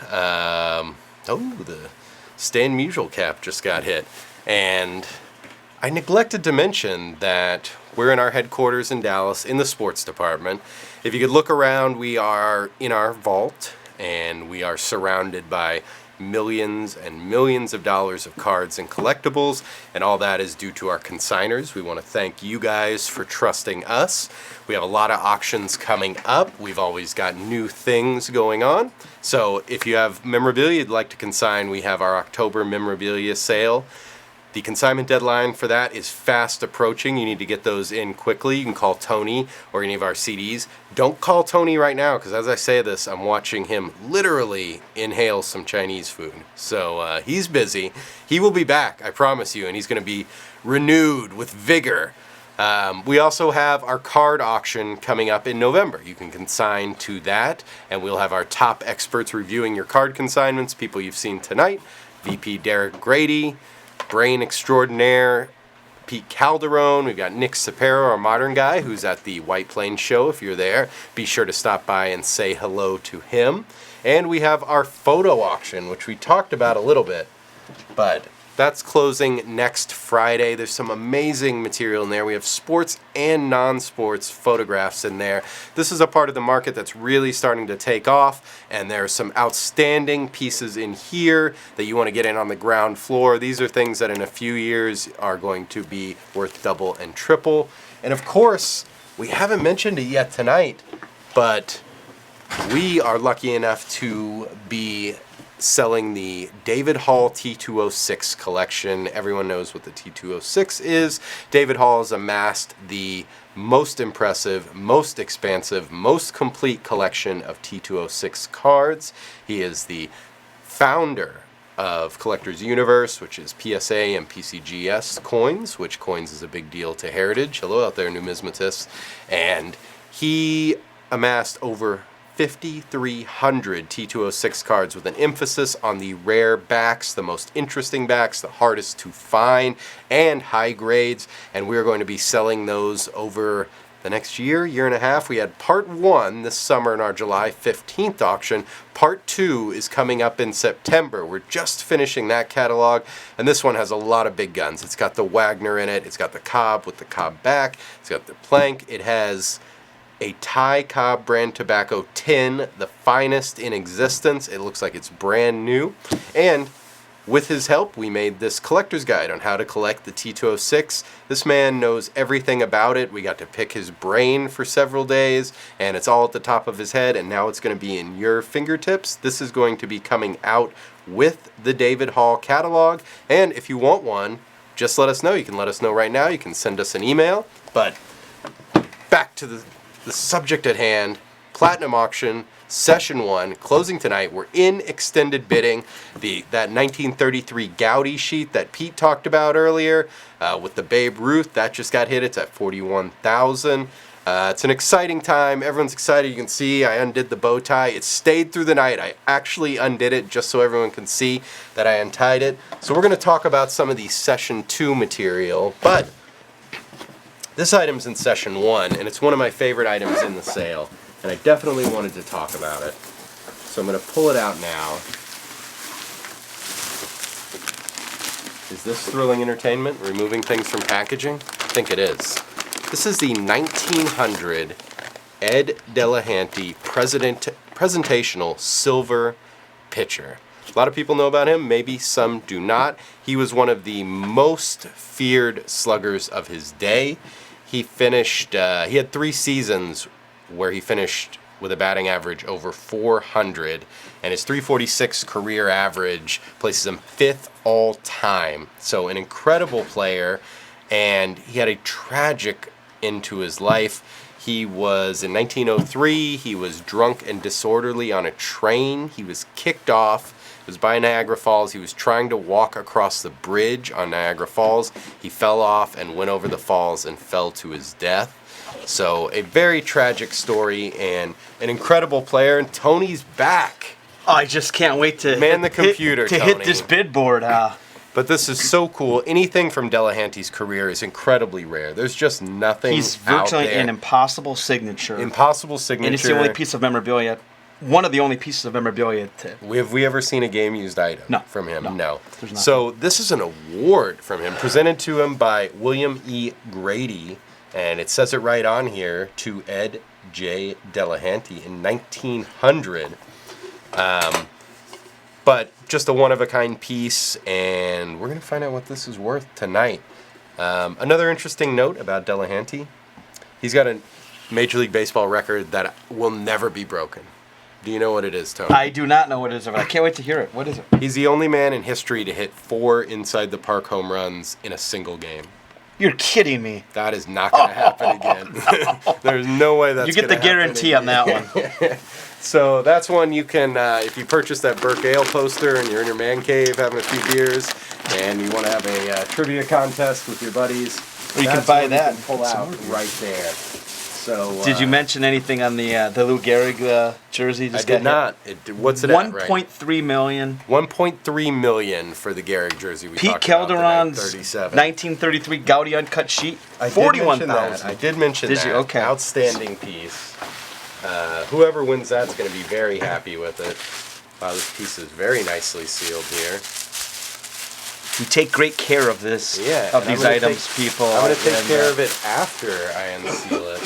The Stan Musial cap just got hit. And I neglected to mention that we're in our headquarters in Dallas in the sports department. If you could look around, we are in our vault and we are surrounded by millions and millions of dollars of cards and collectibles, and all that is due to our consigners. We want to thank you guys for trusting us. We have a lot of auctions coming up. We've always got new things going on. So if you have memorabilia you'd like to consign, we have our October memorabilia sale. The consignment deadline for that is fast approaching. You need to get those in quickly. You can call Tony or any of our CDs. Don't call Tony right now, because as I say this, I'm watching him literally inhale some Chinese food. So he's busy. He will be back, I promise you, and he's going to be renewed with vigor. We also have our card auction coming up in November. You can consign to that, and we'll have our top experts reviewing your card consignments, people you've seen tonight, VP Derek Grady, Brain Extraordinaire Pete Calderon. We've got Nick Sapero, our modern guy, who's at the White Plains show. If you're there, be sure to stop by and say hello to him. And we have our photo auction, which we talked about a little bit, but that's closing next Friday. There's some amazing material in there. We have sports and non-sports photographs in there. This is a part of the market that's really starting to take off, and there are some outstanding pieces in here that you want to get in on the ground floor. These are things that in a few years are going to be worth double and triple. And of course, we haven't mentioned it yet tonight, but we are lucky enough to be selling the David Hall T206 collection. Everyone knows what the T206 is. David Hall has amassed the most impressive, most expansive, most complete collection of T206 cards. He is the founder of Collectors Universe, which is PSA and PCGS coins, which coins is a big deal to Heritage. Hello out there, numismatists. And he amassed over 5,300 T206 cards with an emphasis on the rare backs, the most interesting backs, the hardest to find, and high grades. And we're going to be selling those over the next year and a half. We had part 1 this summer in our July 15th auction. Part 2 is coming up in September. We're just finishing that catalog, and this one has a lot of big guns. It's got the Wagner in it. It's got the Cobb with the Cobb back. It's got the Plank. It has a Thai Cobb brand tobacco tin, the finest in existence. It looks like it's brand new. And with his help, we made this collector's guide on how to collect the T206. This man knows everything about it. We got to pick his brain for several days, and it's all at the top of his head, and now it's going to be in your fingertips. This is going to be coming out with the David Hall catalog, and if you want one, just let us know. You can let us know right now. You can send us an email. But back to the subject at hand, Platinum Auction, Session 1, closing tonight. We're in extended bidding. That 1933 Gowdy sheet that Pete talked about earlier with the Babe Ruth, that just got hit. It's at $41,000. It's an exciting time. Everyone's excited. You can see I undid the bow tie. It stayed through the night. I actually undid it just so everyone can see that I untied it. So we're going to talk about some of the Session 2 material, but this item's in Session 1, and it's one of my favorite items in the sale, and I definitely wanted to talk about it. So I'm going to pull it out now. Is this thrilling entertainment, removing things from packaging? I think it is. This is the 1900 Ed Delahanty presentational silver pitcher. A lot of people know about him, maybe some do not. He was one of the most feared sluggers of his day. He finished, he had 3 seasons where he finished with a batting average over 400, and his 346 career average places him 5th all time. So an incredible player, and he had a tragic end to his life. He was, in 1903, he was drunk and disorderly on a train. He was kicked off. It was by Niagara Falls. He was trying to walk across the bridge on Niagara Falls. He fell off and went over the falls and fell to his death. So a very tragic story and an incredible player. And Tony's back. Oh, I just can't wait to Man the computer, hit Tony. this bid board. But this is so cool. Anything from Delahanty's career is incredibly rare. There's just nothing He's out virtually there. an impossible signature. Impossible signature. And it's the only piece of memorabilia. One of the only pieces of memorabilia Have we ever seen a game used item from him? No. There's nothing. So this is an award from him, presented to him by William E. Grady, and it says it right on here, to Ed J. Delahanty in 1900. But just a one-of-a-kind piece, and we're going to find out what this is worth tonight. Another interesting note about Delahanty, he's got a Major League Baseball record that will never be broken. Do you know what it is, Tony? I do not know what it is, but I can't wait to hear it. What is it? He's the only man in history to hit 4 inside-the-park home runs in a single game. You're kidding me. That is not going to happen again. There's no way that's You get the guarantee on that one. So that's one you can, if you purchase that Burke Ale poster and you're in your man cave having a few beers and you want to have a trivia contest with your buddies, you can buy that. You can pull out right there. So did you mention anything on the Lou Gehrig jersey? I did not. What's it at? 1.3 million. 1.3 million for the Gehrig jersey. We Pete talked about Calderon's 37. 1933 Gaudy uncut sheet. 41,000. I did mention that. Did you? Okay. Outstanding piece. Whoever wins that's going to be very happy with it. Wow, this piece is very nicely sealed here. You take great care of this, of these items, people. I'm going to take care of it after I unseal it.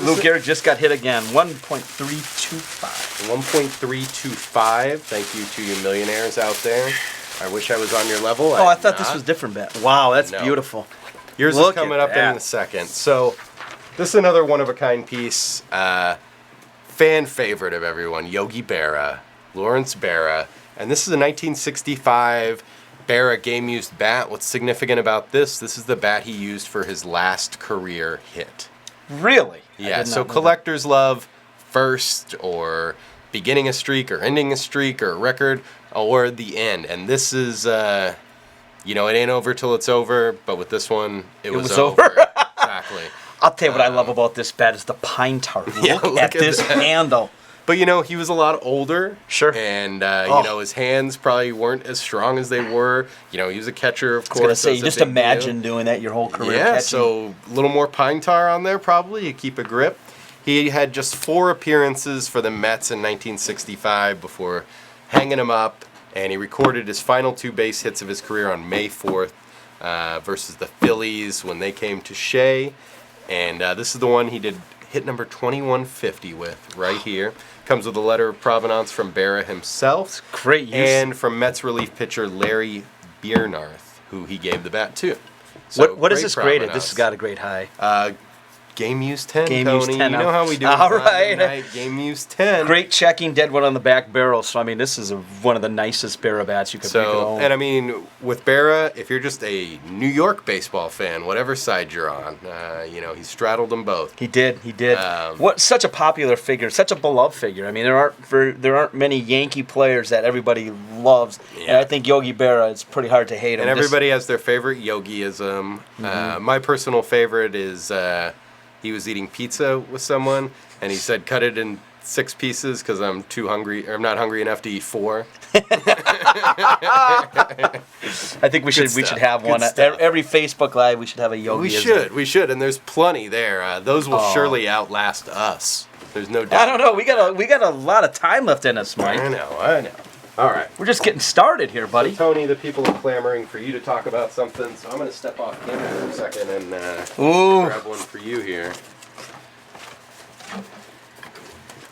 Lou Gehrig just got hit again. 1.325. 1.325. Thank you to you millionaires out there. I wish I was on your level. I thought this was different, Bet. Wow, that's beautiful. Yours is coming up in a second. So, this is another one-of-a-kind piece. Fan favorite of everyone, Yogi Berra, Lawrence Berra. And this is a 1965 Berra game-used bat. What's significant about this is the bat he used for his last career hit. Really? Yeah, so collectors love first or beginning a streak or ending a streak or a record or the end. And this is, it ain't over till it's over, but with this one, it was over. Exactly. I'll tell you what I love about this bat is the pine tar. Look at this handle. But, he was a lot older. Sure. And, his hands probably weren't as strong as they were. He was a catcher, of course. I was going to say, just imagine doing that your whole career. Yeah, catching. So a little more pine tar on there probably. You keep a grip. He had just 4 appearances for the Mets in 1965 before hanging him up. And he recorded his final 2 base hits of his career on May 4th versus the Phillies when they came to Shea. And this is the one he did hit number 2150 with right here. Comes with a letter of provenance from Berra himself. Great use. And from Mets relief pitcher Larry Biernath, who he gave the bat to. So what is this graded? This has got a great high. Game use 10, Game Tony. use 10. You know how we do All it right. night. Game use 10. Great checking, dead one on the back barrel. So, this is one of the nicest Berra bats you could own. And with Berra, if you're just a New York baseball fan, whatever side you're on, he straddled them both. He did. Such a popular figure, such a beloved figure. There aren't many Yankee players that everybody loves. Yeah. And I think Yogi Berra, it's pretty hard to hate him. And everybody has their favorite Yogiism. Mm-hmm. My personal favorite is... he was eating pizza with someone, and he said, "Cut it in 6 pieces because I'm too hungry, or I'm not hungry enough to eat 4." I think we should have one. Every Facebook Live, we should have a Yogi. We should, and there's plenty there. Those will surely outlast us. There's no doubt. I don't know. We got a lot of time left in us, Mike. I know. All right. We're just getting started here, buddy. So, Tony, the people are clamoring for you to talk about something, so I'm going to step off camera for a second and grab one for you here.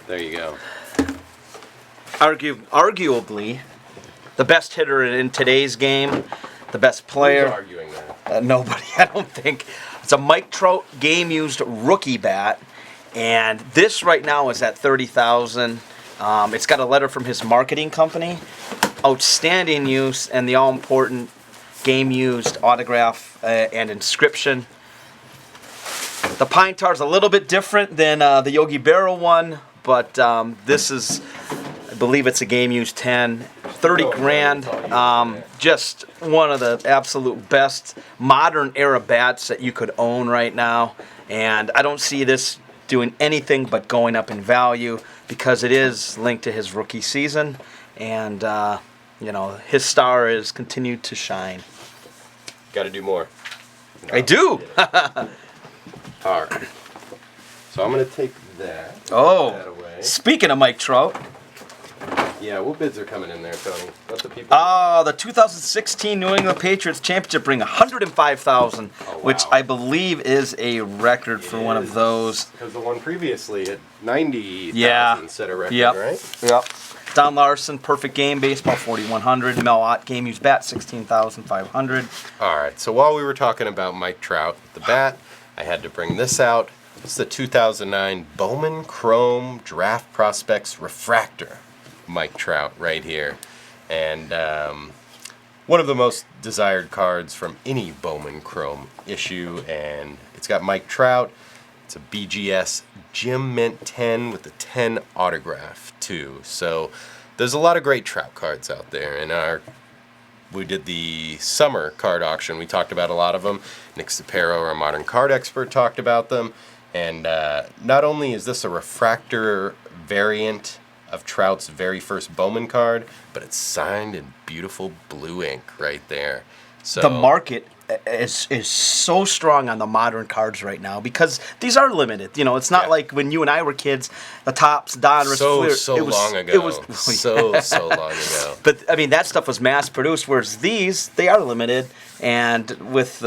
There you go. Arguably, the best hitter in today's game, the best player. Who's arguing that? Nobody, I don't think. It's a Mike Trout game-used rookie bat, and this right now is at $30,000. It's got a letter from his marketing company. Outstanding use and the all-important game-used autograph and inscription. The pine tar is a little bit different than the Yogi Berra one, but this is believe it's a game used 10, 30 grand. Just one of the absolute best modern era bats that you could own right now. And I don't see this doing anything but going up in value because it is linked to his rookie season. And, his star is continued to shine. Got to do more. I do. All right. So I'm going to take that. Oh, that away. Speaking of Mike Trout. Yeah, what bids are coming in there, Tony? Let the people. The 2016 New England Patriots championship ring, $105,000, which I believe is a record for one of those. Because the one previously hit 90,000 set a record, right? Yep. Don Larson, perfect game baseball, 4,100. Mel Ott, game used bat, 16,500. All right. So while we were talking about Mike Trout, the bat, I had to bring this out. It's the 2009 Bowman Chrome Draft Prospects Refractor. Mike Trout right here. And one of the most desired cards from any Bowman Chrome issue. And it's got Mike Trout. It's a BGS Gem Mint 10 with the 10 autograph too. So there's a lot of great Trout cards out there. We did the summer card auction. We talked about a lot of them. Nick Sapero, our modern card expert, talked about them. And not only is this a refractor variant of Trout's very first Bowman card, but it's signed in beautiful blue ink right there. So the market is so strong on the modern cards right now because these are limited. It's not like when you and I were kids, the Topps, Donruss, so long ago. So long ago. But I mean, that stuff was mass produced, whereas these, they are limited. And with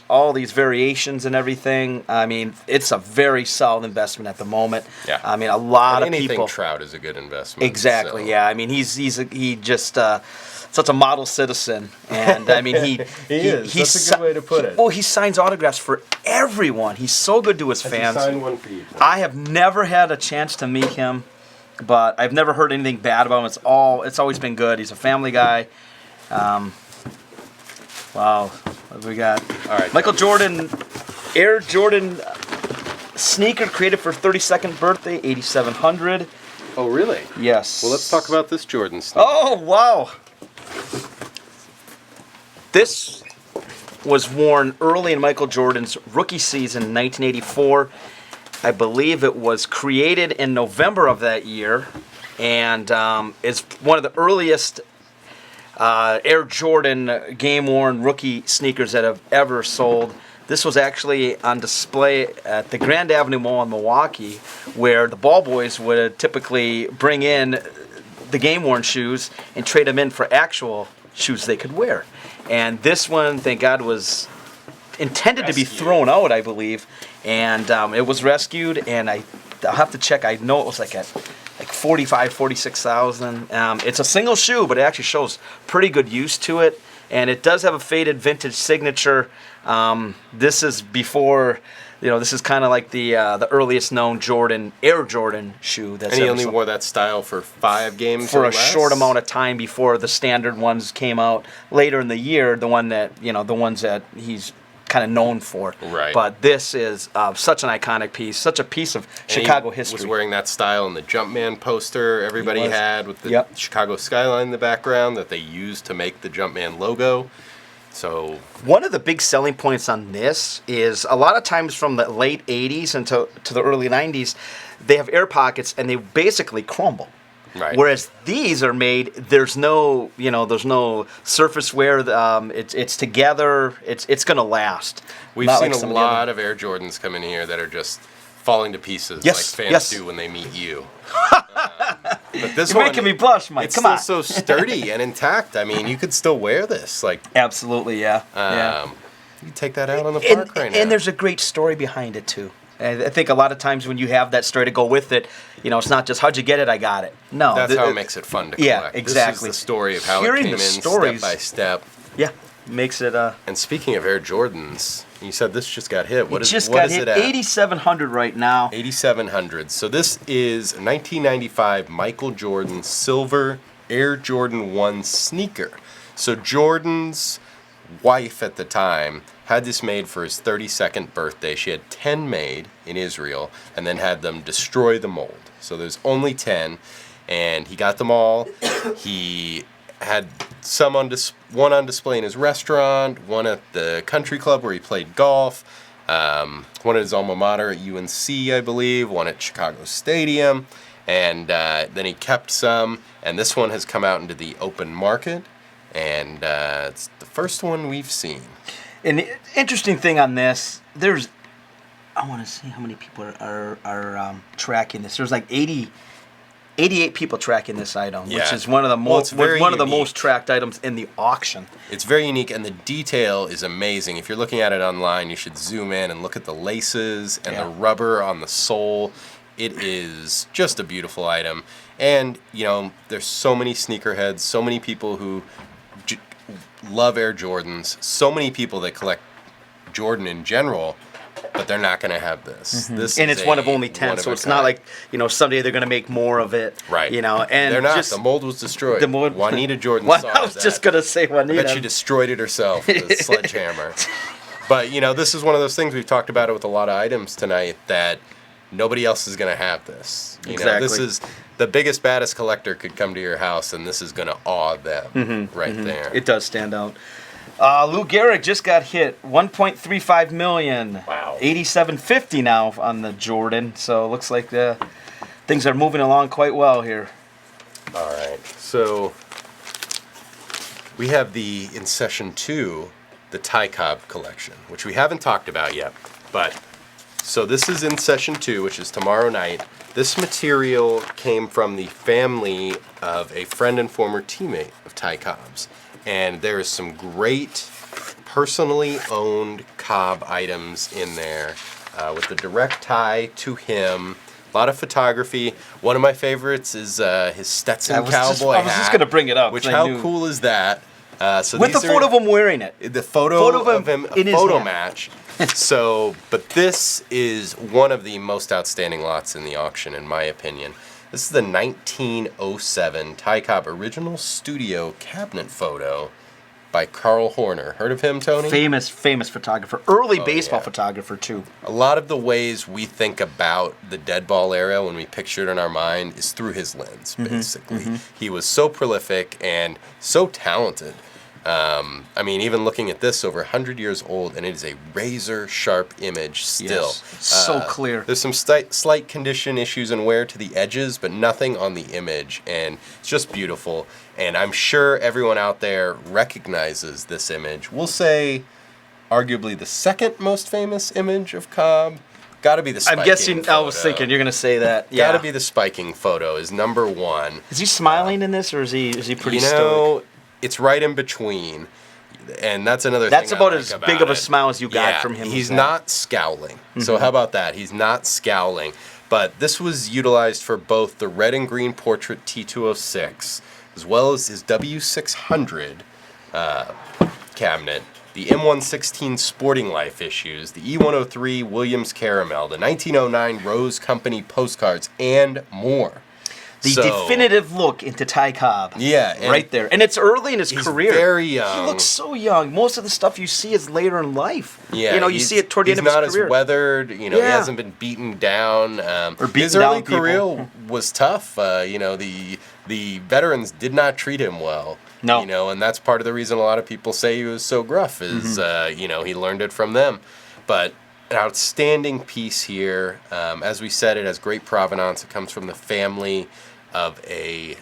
all these variations and everything, I mean, it's a very solid investment at the moment. Yeah. I mean, a lot of anything people. Trout is a good investment. Exactly. So. Yeah. I mean, he just such a model citizen, and I mean, he is. That's a good way to put it. Well, he signs autographs for everyone. He's so good to his fans. He signed one for you, Tom? I have never had a chance to meet him, but I've never heard anything bad about him. It's always been good. He's a family guy. Wow, what do we got? All right, Michael Jordan, Air Jordan sneaker created for 32nd birthday, 8,700. Oh, really? Yes. Well, let's talk about this Jordan sneaker. Oh, wow. This was worn early in Michael Jordan's rookie season in 1984. I believe it was created in November of that year, and is one of the earliest Air Jordan game-worn rookie sneakers that have ever sold. This was actually on display at the Grand Avenue Mall in Milwaukee, where the ball boys would typically bring in the game-worn shoes and trade them in for actual shoes they could wear. And this one, thank God, was intended to be thrown out, I believe, and it was rescued. And I'll have to check. I know it was like 45, 46,000. It's a single shoe, but it actually shows pretty good use to it. And it does have a faded vintage signature. This is before, this is kind of like the earliest known Air Jordan shoe. And he only wore that style for 5 games for or a less? short amount of time before the standard ones came out later in the year. The ones that he's kind of known for. Right. But this is such an iconic piece, such a piece of Chicago he history. Was wearing that style in the Jumpman poster everybody had with the Yep. Chicago skyline in the background that they used to make the Jumpman logo. So one of the big selling points on this is a lot of times from the late 80s until to the early 90s, they have air pockets and they basically crumble. Right. Whereas these are made, there's no surface wear. It's together. It's gonna last. We've Not seen like a some of the lot other- of Air Jordans come in here that are just falling to pieces, Yes, like fans yes. do when they meet you. But this You're one, making me blush, Mike. It's Come still on. so sturdy and intact. I mean, you could still wear this. Like, absolutely, yeah. You take that out on the park right now. And there's a great story behind it too. And I think a lot of times when you have that story to go with it, it's not just how'd you get it, I got it. No, that's how it makes it fun to collect. Yeah, exactly. This is the story of how Hearing it came the in stories, step by step. Yeah, makes it. And speaking of Air Jordans, you said this just got hit. What is it at? 8,700 right now. 8,700. So this is a 1995 Michael Jordan silver Air Jordan 1 sneaker. So Jordan's wife at the time had this made for his 32nd birthday. She had 10 made in Israel and then had them destroy the mold. So there's only 10. and he got them all. He had one on display in his restaurant, one at the country club where he played golf, one at his alma mater at UNC, I believe, one at Chicago Stadium, and then he kept some, and this one has come out into the open market, and it's the first one we've seen. An interesting thing on this, I want to see how many people are tracking this. There's like 88 people tracking this item, which is one of the most tracked items in the auction. It's very unique, and the detail is amazing. If you're looking at it online, you should zoom in and look at the laces and the rubber on the sole. It is just a beautiful item. And, there's so many sneakerheads, so many people who love Air Jordans, so many people that collect Jordan in general, but they're not going to have this. And it's one of only 10, so it's not like, someday they're going to make more of it. Right. And they're not. The mold was destroyed. Juanita Jordan saw I was just going to say Juanita. I bet she destroyed it herself with a sledgehammer. But, this is one of those things, we've talked about it with a lot of items tonight, that nobody else is going to have this. Exactly. This is the biggest, baddest collector could come to your house, and this is going to awe them there. It does stand out. Lou Gehrig just got hit, $1.35 million. Wow. $87.50 now on the Jordan. So it looks like things are moving along quite well here. All right. So we have in session 2, the Ty Cobb collection, which we haven't talked about yet. But so this is in session 2, which is tomorrow night. This material came from the family of a friend and former teammate of Ty Cobb's. And there is some great personally owned Cobb items in there with the direct tie to him. A lot of photography. One of my favorites is his Stetson cowboy hat. I was just going to bring it up. How cool is that? With the photo of him wearing it. The photo of him, a photo match. But this is one of the most outstanding lots in the auction, in my opinion. This is the 1907 Ty Cobb original studio cabinet photo by Carl Horner. Heard of him, Tony? Famous photographer. Early baseball photographer, too. A lot of the ways we think about the dead ball era when we picture it in our mind is through his lens, basically. He was so prolific and so talented. Even looking at this, over 100 years old, and it is a razor-sharp image still. Yes, so clear. There's some slight condition issues and wear to the edges, but nothing on the image, and it's just beautiful. And I'm sure everyone out there recognizes this image. We'll say, arguably, the second most famous image of Cobb. Got to be the spiking I'm guessing, photo. I was thinking you're going to say that. Yeah. Got to be the spiking photo is number 1. Is he smiling in this, or is he pretty stoic? It's right in between, and that's another thing. That's about as big of a smile as you got from him. He's not scowling. So how about that? He's not scowling. But this was utilized for both the red and green portrait T206, as well as his W600 cabinet, the M116 Sporting Life issues, the E103 Williams Caramel, the 1909 Rose Company postcards, and more. The definitive look into Ty Cobb. Yeah. Right there. And it's early in his career. He's very young. He looks so young. Most of the stuff you see is later in life. Yeah. You see it toward the end of his career. He's not as weathered. He hasn't been beaten down. His early career was tough. The veterans did not treat him well. No. And that's part of the reason a lot of people say he was so gruff is, he learned it from them. But an outstanding piece here. As we said, it has great provenance. It comes from the family of a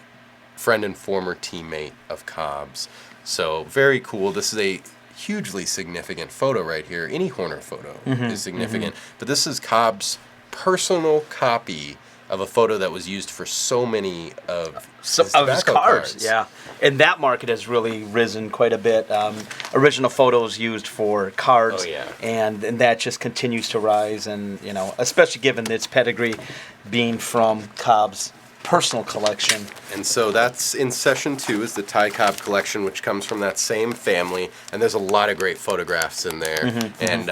friend and former teammate of Cobb's. So very cool. This is a hugely significant photo right here. Any Horner photo is significant. But this is Cobb's personal copy of a photo that was used for so many of his cards. Yeah, and that market has really risen quite a bit. Original photos used for cards, and that just continues to rise. And especially given its pedigree being from Cobb's personal collection. And so that's in session 2 is the Ty Cobb collection, which comes from that same family. And there's a lot of great photographs in there. And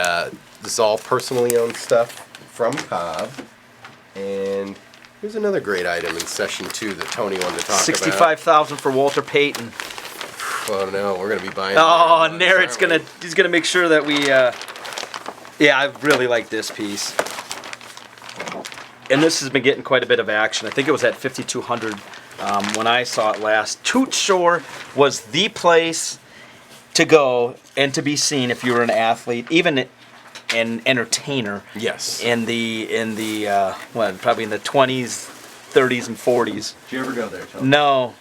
this is all personally owned stuff from Cobb. And here's another great item in session 2 that Tony wanted to talk about. $65,000 for Walter Payton. Oh no, we're gonna be buying. Oh, Narrett's he's gonna make sure that we. I really like this piece. And this has been getting quite a bit of action. I think it was at 5,200 when I saw it last. Toot Shore was the place to go and to be seen if you were an athlete, even an entertainer. Yes. In the probably in the 20s, 30s, and 40s. Did you ever go there, Tom? No,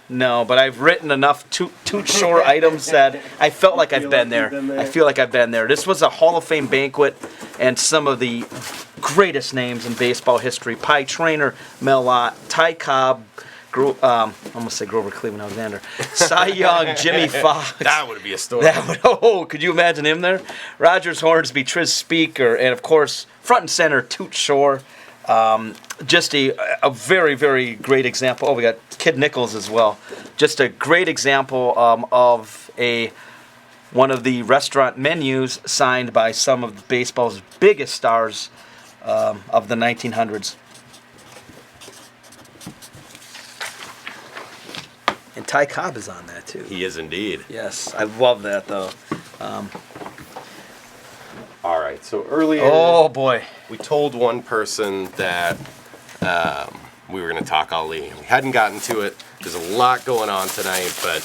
but I've written enough Toot Shore items that I felt like I've been there. I feel like I've been there. This was a Hall of Fame banquet, and some of the greatest names in baseball history: Pie Traynor, Mel Lott, Ty Cobb, I almost say Grover Cleveland Alexander, Cy Young, Jimmy Fox. That would be a story. Could you imagine him there? Rogers Hornsby, Tris Speaker, and of course, front and center, Toot Shore. Just a very, very great example. Oh, we got Kid Nichols as well. Just a great example of one of the restaurant menus signed by some of baseball's biggest stars of the 1900s. And Ty Cobb is on that too. He is indeed. Yes, I love that though. All right, so earlier, oh boy, we told one person that we were going to talk Ali. We hadn't gotten to it. There's a lot going on tonight, but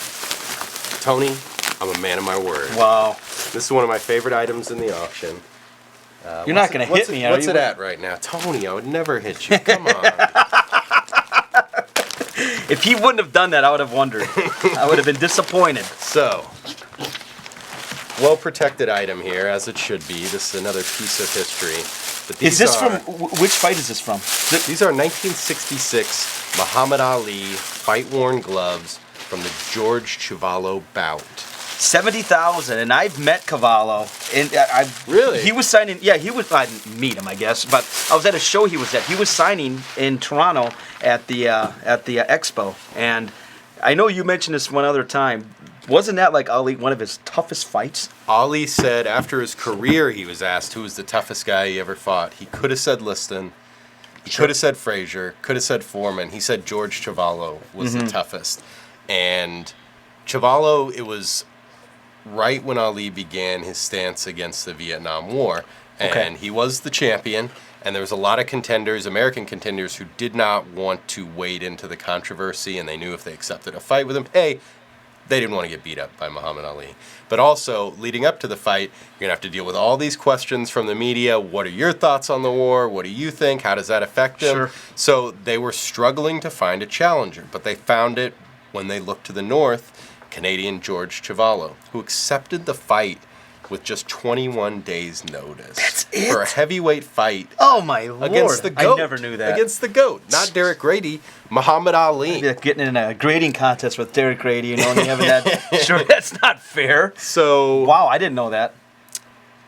Tony, I'm a man of my word. Wow. This is one of my favorite items in the auction. You're not going to hit me, are you? What's it at right now? Tony, I would never hit you. Come on. If he wouldn't have done that, I would have wondered. I would have been disappointed. So, well-protected item here, as it should be. This is another piece of history. But Is this from, which fight is this from? These are 1966 Muhammad Ali fight-worn gloves from the George Chuvalo bout. 70,000, and I've met Cavallo, and really he was signing. Yeah, he was. I didn't meet him, I guess, but I was at a show he was at. He was signing in Toronto at the expo, and I know you mentioned this one other time. Wasn't that like Ali, one of his toughest fights? Ali said after his career, he was asked who was the toughest guy he ever fought. He could have said Liston. He could have said Frazier. Could have said Foreman. He said George Chuvalo was the toughest, and Chuvalo, it was right when Ali began his stance against the Vietnam War. And he was the champion, and there was a lot of contenders, American contenders, who did not want to wade into the controversy, and they knew if they accepted a fight with him, hey, they didn't want to get beat up by Muhammad Ali. But also, leading up to the fight, you're going to have to deal with all these questions from the media. What are your thoughts on the war? What do you think? How does that affect them? Sure. So they were struggling to find a challenger, but they found it when they looked to the north. Canadian George Chuvalo, who accepted the fight with just 21 days' notice. That's it? For a heavyweight fight. Oh, my Lord. Against the GOAT. I never knew that. Against the GOAT. Not Derek Grady, Muhammad Ali. Like getting in a grading contest with Derek Grady, and only having that. Sure, that's not fair. So, wow, I didn't know that.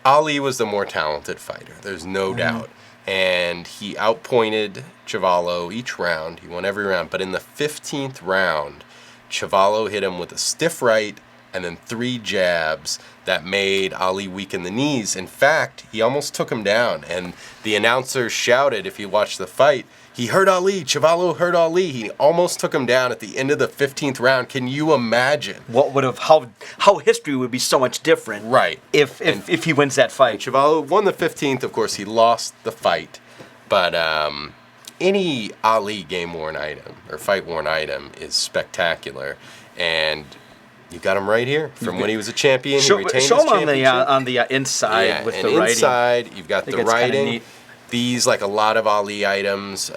Ali was the more talented fighter. There's no doubt. And he outpointed Chuvalo each round. He won every round. But in the 15th round, Chuvalo hit him with a stiff right and then 3 jabs that made Ali weaken the knees. In fact, he almost took him down. And the announcer shouted, if you watch the fight, he hurt Ali. Chuvalo hurt Ali. He almost took him down at the end of the 15th round. Can you imagine? What would have how history would be so much different? Right. If he wins that fight. Chuvalo won the 15th. Of course, he lost the fight. But any Ali game-worn item or fight-worn item is spectacular, and you got him right here from when he was a champion. He retained his championship. on the inside with the writing. Inside, you've got the writing. These, like a lot of Ali items,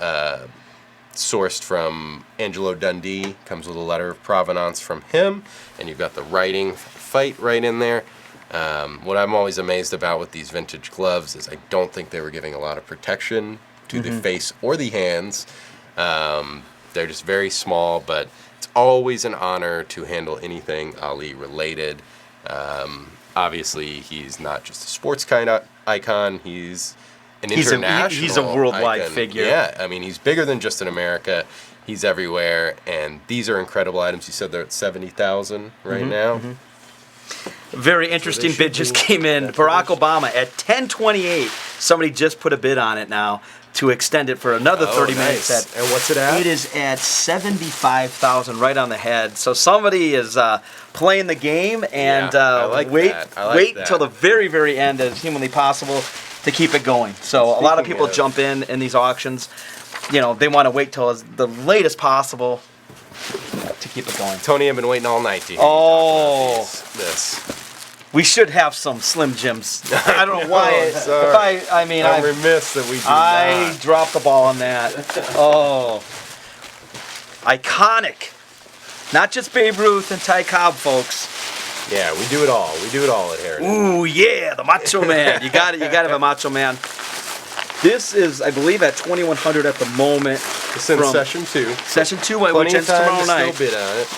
sourced from Angelo Dundee, comes with a letter of provenance from him, and you've got the writing fight right in there. What I'm always amazed about with these vintage gloves is I don't think they were giving a lot of protection to the face or the hands. They're just very small, but it's always an honor to handle anything Ali related. Obviously, he's not just a sports kind of icon. He's an international He's a worldwide icon. figure. Yeah, I mean, he's bigger than just in America. He's everywhere, and these are incredible items. You said they're at 70,000 right now. Very interesting bid just came in. Barack Obama at 1028. Somebody just put a bid on it now to extend it for another 30 minutes. And what's it at? It is at 75,000, right on the head. So somebody is playing the game, and wait till the very, very end as humanly possible to keep it going. So a lot of people jump in these auctions. You know, they want to wait till the latest possible keep it going. Tony, I've been waiting all night to hear Oh. you talk about this. We should have some Slim Jims. I don't know why. Sorry. I mean, I'm remiss that we do I not. dropped the ball on that. Oh. Iconic. Not just Babe Ruth and Ty Cobb, folks. Yeah, we do it all. We do it all at Heritage. Ooh, yeah, the Macho Man. You got it. You got to have a Macho Man. This is, I believe, at 2100 at the moment. It's in session 2. Session 2, Plenty which of ends time tomorrow to night. still bid on it.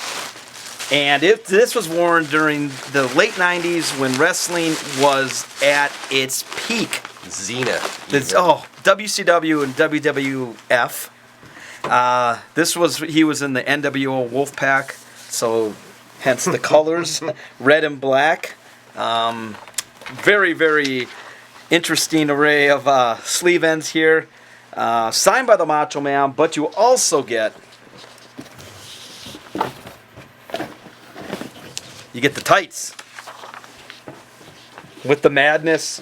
And if this was worn during the late 90s when wrestling was at its peak. Zenith. WCW and WWF. He was in the NWO Wolfpack, so hence the colors, red and black. Very, very interesting array of sleeve ends here. Signed by the Macho Man, but you also get the tights with the madness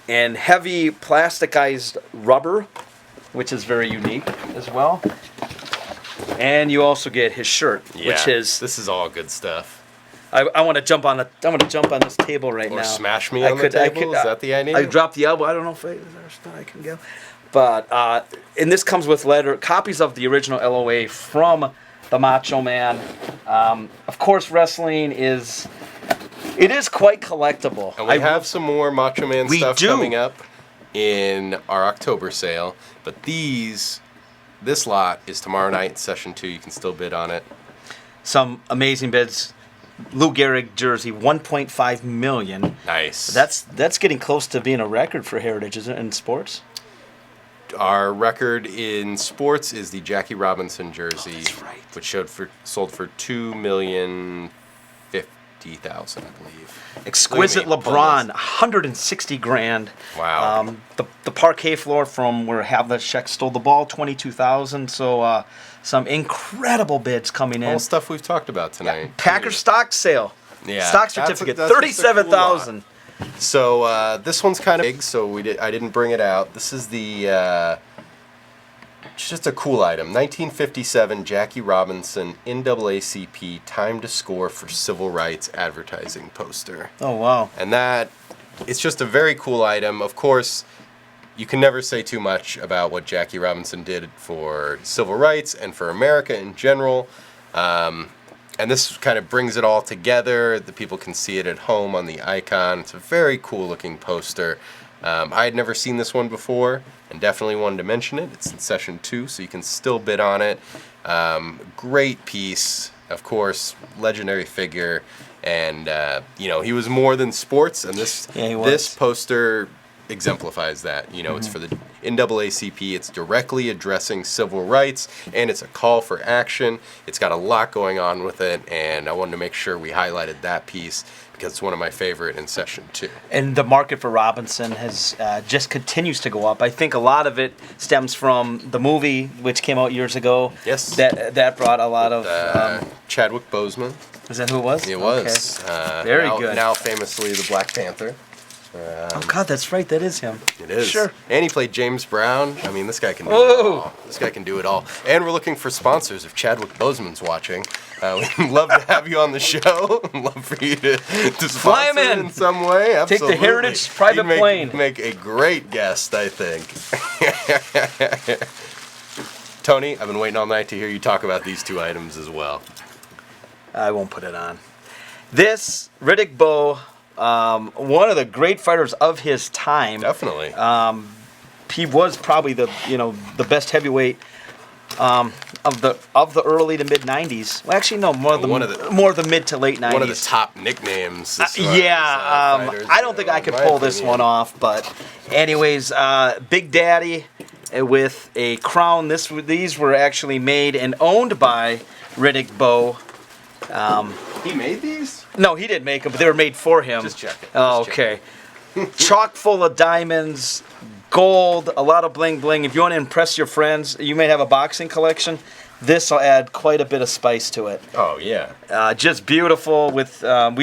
and heavy plasticized rubber, which is very unique as well. And you also get his shirt, which is this is all good stuff. I want to jump on this table right now. Or smash me on the table? Is that the idea? I dropped the elbow. I don't know if I can go. But and this comes with copies of the original LOA from the Macho Man. Of course, wrestling is quite collectible. And we have some more Macho Man stuff do. coming up in our October sale, but this lot is tomorrow night, session 2. You can still bid on it. Some amazing bids. Lou Gehrig jersey, 1.5 million. Nice. That's getting close to being a record for Heritage, isn't it, in sports? Our record in sports is the Jackie Robinson jersey, that's right. which sold for $2,050,000, I believe. Exquisite LeBron, 160 grand. Wow. The parquet floor from where Havlicek stole the ball, 22,000. So some incredible bids coming in. All stuff we've talked about tonight. Packers stock sale. Yeah. Stock certificate, that's just a cool 37,000. So this one's kind of big, so I didn't bring it out. This is the just a cool item. 1957 Jackie Robinson NAACP Time to Score for Civil Rights advertising poster. Oh wow! And it's just a very cool item. Of course, you can never say too much about what Jackie Robinson did for civil rights and for America in general. And this kind of brings it all together. The people can see it at home on the icon. It's a very cool looking poster. I had never seen this one before and definitely wanted to mention it. It's in session 2, so you can still bid on it. Great piece, of course, legendary figure. And, he was more than sports. And this poster exemplifies that. It's for the NAACP. It's directly addressing civil rights, and it's a call for action. It's got a lot going on with it, and I wanted to make sure we highlighted that piece because it's one of my favorite in session 2. And the market for Robinson has just continues to go up. I think a lot of it stems from the movie, which came out years ago. Yes. That brought a lot of... Chadwick Boseman. Is that who it was? It was. Okay. Very good. Now famously the Black Panther. Oh God, that's right. That is him. It is. Sure. And he played James Brown. I mean, this guy can do it all. This guy can do it all. And we're looking for sponsors. If Chadwick Boseman's watching, we'd love to have you on the show. Love for you to fly him sponsor in some way. Absolutely. Take the Heritage private plane. Make a great guest, I think. Tony, I've been waiting all night to hear you talk about these 2 items as well. I won't put it on. This Riddick Bowe. One of the great fighters of his time. Definitely. He was probably the best heavyweight of the early to mid '90s. Well, actually, no, more the mid to late '90s. One of the top nicknames. I don't think I could pull this one off, but anyways, Big Daddy with a crown. These were actually made and owned by Riddick Bowe. He made these? No, he didn't make them, but they were made for him. Just checking. Oh, okay. Chock full of diamonds, gold, a lot of bling bling. If you want to impress your friends, you may have a boxing collection. This will add quite a bit of spice to it. Oh, yeah. Just beautiful. We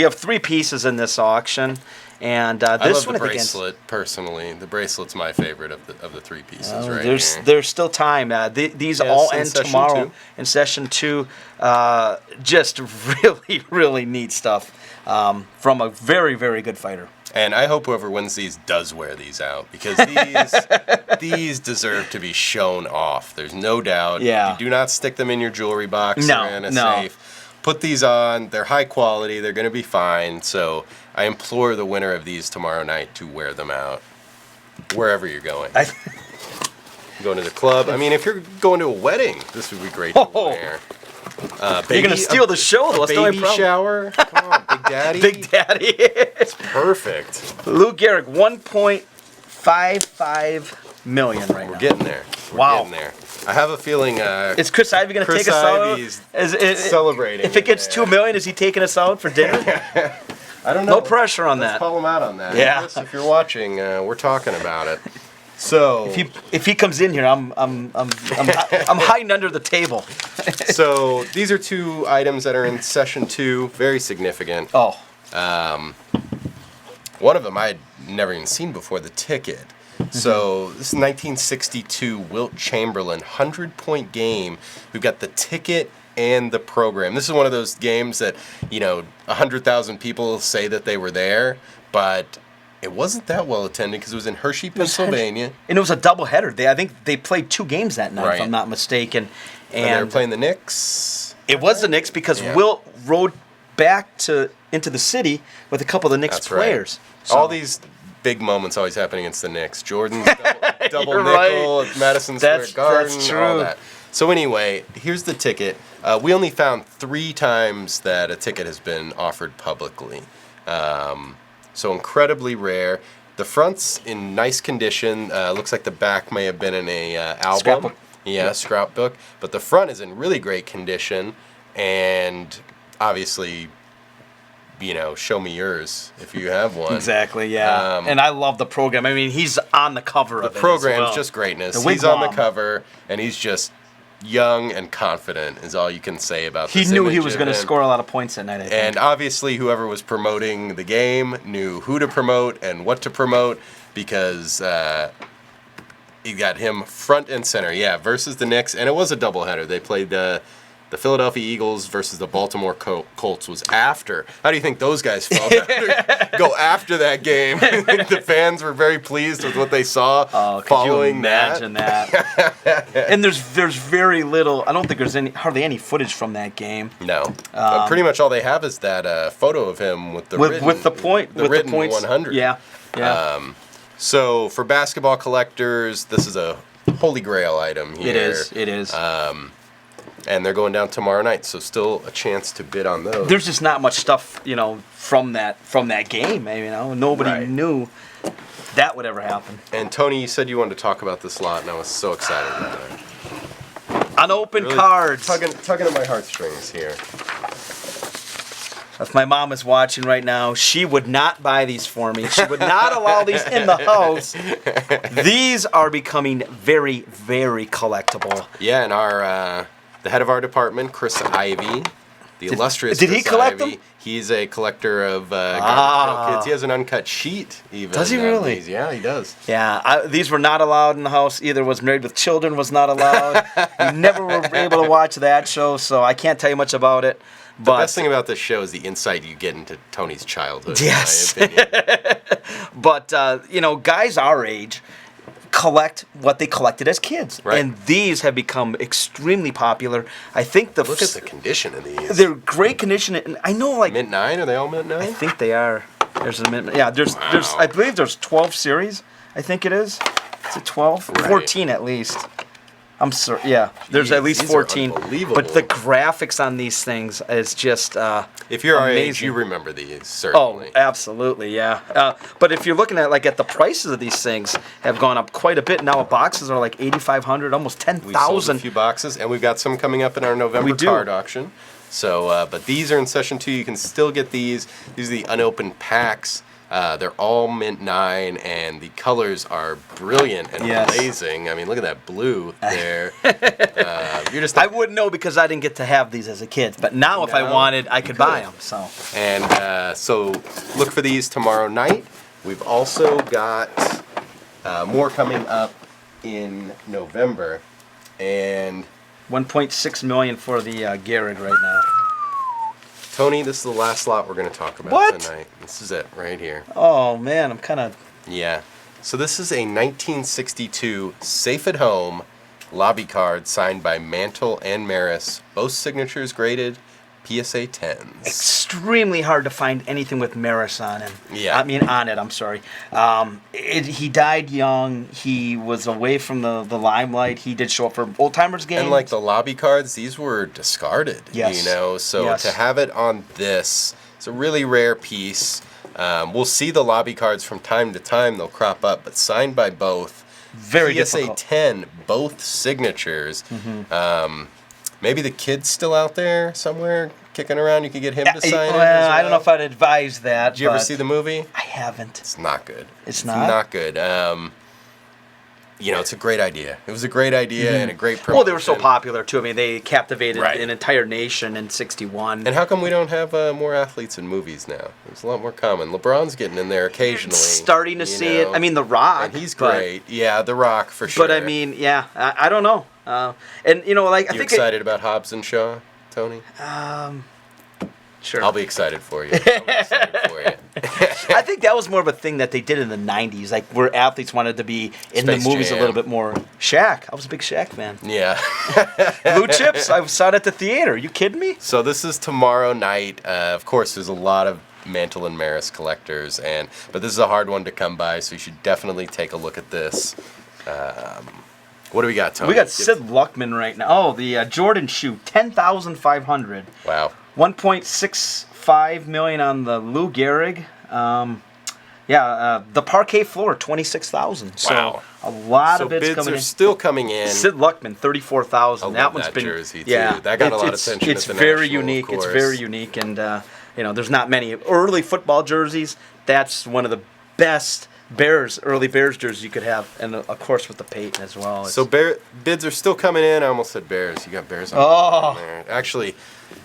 have 3 pieces in this auction, And I this love one the I think bracelet personally. The bracelet's my favorite of the three pieces right there's here. there's still time. These Yes, all in end session tomorrow 2. in session 2. Just really, really neat stuff from a very, very good fighter. And I hope whoever wins these does wear these out, because these deserve to be shown off. There's no doubt. Yeah. You do not stick them in your jewelry box No, or in a no. safe. Put these on. They're high quality. They're going to be fine. So I implore the winner of these tomorrow night to wear them out wherever you're going. Going to the club. I mean, if you're going to a wedding, this would be great to wear. You're going to steal the show, though. A baby shower. Come on, Big Daddy. Big Daddy. It's perfect. Lou Gehrig, 1.55 million right now. We're getting there. Wow. Getting there. I have a feeling. Is Chris Ivey going to take us out? Celebrating. If it gets 2 million, is he taking us out for dinner? I don't know. No pressure on Let's that. call him out on that. Yeah. Chris, if you're watching, we're talking about it. So if he comes in here, I'm hiding under the table. So these are 2 items that are in session 2, very significant. Oh. One of them I had never even seen before, the ticket. So this is 1962 Wilt Chamberlain 100-point game. We've got the ticket and the program. This is one of those games that, 100,000 people say that they were there, but it wasn't that well attended because it was in Hershey, Pennsylvania. And it was a doubleheader. I think they played 2 games that night, Right. if I'm not mistaken. And they were playing the Knicks. It was the Knicks because Wilt rode back into the city with a couple of the Knicks That's players. Right. So- All these big moments always happen against the Knicks. Jordan's double You're nickel right. at Madison Square Garden, That's true. all that. So anyway, here's the ticket. We only found 3 times that a ticket has been offered publicly. So incredibly rare. The front's in nice condition. Looks like the back may have been in a album. Scrapbook. Yeah, scrapbook. But the front is in really great condition. And obviously, show me yours if you have one. Exactly, yeah. And I love the program. I mean, he's on the cover of it. The program's as well. just greatness. The He's on the wigwam. cover, and he's just young and confident is all you can say about He this knew he image was of going to him. score a lot of points that night, I think. And obviously, whoever was promoting the game knew who to promote and what to promote, because you got him front and center. Yeah, versus the Knicks, and it was a doubleheader. They played the Philadelphia Eagles versus the Baltimore Colts was after. How do you think those guys felt? Go after that game. The fans were very pleased with what they saw following imagine that? And there's very little. I don't think there's hardly any footage from that game. No, but pretty much all they have is that photo of him with the written, with the point the with written the points. 100. Yeah, yeah. So for basketball collectors, this is a holy grail item here. It is. And they're going down tomorrow night, so still a chance to bid on those. There's just not much stuff, from that game. Nobody knew that would ever happen. And Tony, you said you wanted to talk about this lot, and I was so excited about it. Unopened Really cards. tugging at my heartstrings here. If my mom is watching right now, she would not buy these for me. She would not allow these in the house. These are becoming very, very collectible. Yeah, and our the head of our department, Chris Ivey, the illustrious did he Chris collect Ivey, them? He's a collector of Garbage Pail Kids. He has an uncut sheet, even. Does he really? Yeah, he does. Yeah, these were not allowed in the house. Either was Married with Children was not allowed. We never were able to watch that show, so I can't tell you much about it. The best thing about this show is the insight you get into Tony's childhood. Yes. In my opinion. But, guys our age collect what they collected as kids. Right. And these have become extremely popular. I think Look at the condition of these. They're great condition. And I know, like... Mint 9? Are they all Mint 9? I think they are. There's a mint... Yeah, there's I believe there's 12 series. I think it is. Is it 12? Right. 14 at least. I'm sorry. Yeah, there's at least these are 14. unbelievable. But the graphics on these things is just If you're our age, amazing. you remember these, Oh, certainly. absolutely, yeah. But if you're looking at at the prices of these things have gone up quite a bit. Now boxes are like $8,500, almost We sold a $10,000. few boxes, and we've got some coming up in our November We do. card auction. So, but these are in session 2. You can still get these. These are the unopened packs. They're all Mint 9, and the colors are brilliant and blazing. I mean, look at that blue there. You're just. I wouldn't know because I didn't get to have these as a kid. But now, if I wanted, I could buy them. So. And so look for these tomorrow night. We've also got more coming up in November, and 1.6 million for the Gehrig right now. Tony, this is the last lot we're going to talk about What? tonight. This is it right here. Oh man, I'm kind of. Yeah. So this is a 1962 Safe at Home lobby card signed by Mantle and Maris. Both signatures graded PSA 10s. Extremely hard to find anything with Maris on him. Yeah. I mean, on it, I'm sorry. He died young. He was away from the limelight. He did show up for old timers games. And like the lobby cards, these were discarded. Yes. You know, so Yes. to have it on this, it's a really rare piece. We'll see the lobby cards from time to time. They'll crop up, but signed by both. Very PSA difficult. 10, both signatures. Maybe the kid's still out there somewhere kicking around. You could get him to sign it. Well, I don't know if I'd advise that. Did you ever but see the movie? I haven't. It's not good. It's not? Not good. You know, it's a great idea. It was a great idea and a great promotion. Well, they were so popular too. I mean, they captivated Right. an entire nation in '61. And how come we don't have more athletes in movies now? It's a lot more common. LeBron's getting in there occasionally. Starting to you see it. know. I mean, The Rock. And he's but- great. Yeah, The Rock for sure. But I mean, yeah, I don't know. And you know, like I You think excited about Hobbs and Shaw, Tony? Sure. I'll be excited for you. I'll be excited for you. I think that was more of a thing that they did in the '90s, like where athletes wanted to be in Space the movies Jam. a little bit more. Shaq, I was a big Shaq fan. Yeah. Blue Chips, I saw it at the theater. You kidding me? So this is tomorrow night. Of course, there's a lot of Mantle and Maris collectors, but this is a hard one to come by, so you should definitely take a look at this. What do we got, Tony? We got Sid Luckman right now. Oh, the Jordan shoe, 10,500. Wow. 1.65 million on the Lou Gehrig. The parquet floor, 26,000. So Wow. a lot So of bids bids coming are in. still coming in. Sid Luckman, 34,000. I That love one's that been jersey, too. Yeah, That got a lot of it's, attention It's at the very National, of unique. It's course. very unique, and there's not many early football jerseys. That's one of the best early Bears jerseys you could have, and of course with the Peyton as well. So bids are still coming in. I almost said Bears. You got Bears on Oh. there. Actually,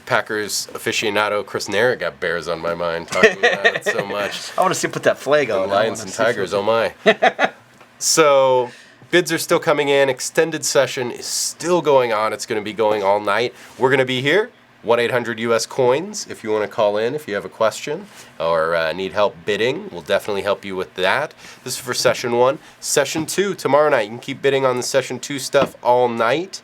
Packers aficionado Chris Nara got Bears on my mind talking about it so much. I want to see him put that flag The out. Lions and Tigers, oh my. So bids are still coming in. Extended session is still going on. It's going to be going all night. We're going to be here. 1-800-US-COINS if you want to call in if you have a question or need help bidding. We'll definitely help you with that. This is for Session 1. Session 2, tomorrow night. You can keep bidding on the Session 2 stuff all night.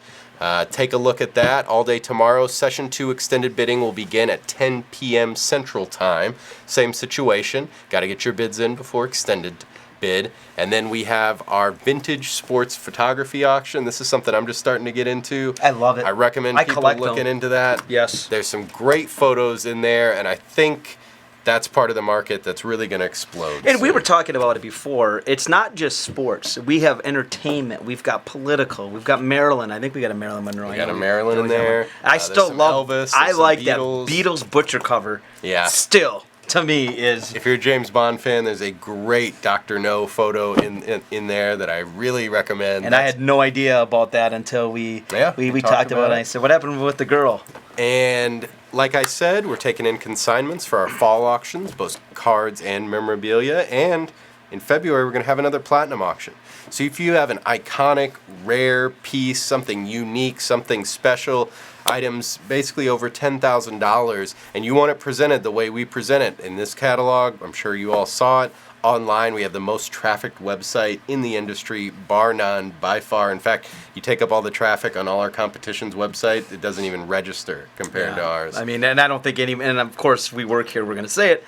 Take a look at that all day tomorrow. Session 2 extended bidding will begin at 10 p.m. Central Time. Same situation. Got to get your bids in before extended bid. And then we have our vintage sports photography auction. This is something I'm just starting to get into. I love it. I recommend people collect looking them. into that. Yes. There's some great photos in there, and I think that's part of the market that's really going to explode. And we soon. were talking about it before. It's not just sports. We have entertainment. We've got political. We've got Maryland. I think we got a Marilyn Monroe. We got a Marilyn in there. I There's still some love. Elvis, I there's some like Beatles. that Beatles butcher cover. Yeah. Still, to me, is. If you're a James Bond fan, there's a great Dr. No photo in there that I really recommend. And I had no idea about that until we talked about it. I said, "What happened with the girl?" And like I said, we're taking in consignments for our fall auctions, both cards and memorabilia. And in February, we're going to have another platinum auction. So if you have an iconic, rare piece, something unique, something special, items basically over $10,000, and you want it presented the way we present it in this catalog, I'm sure you all saw it. Online, we have the most trafficked website in the industry, bar none, by far. In fact, you take up all the traffic on all our competition's website, it doesn't even register compared to ours. I mean, and I don't think and of course we work here. We're going to say it.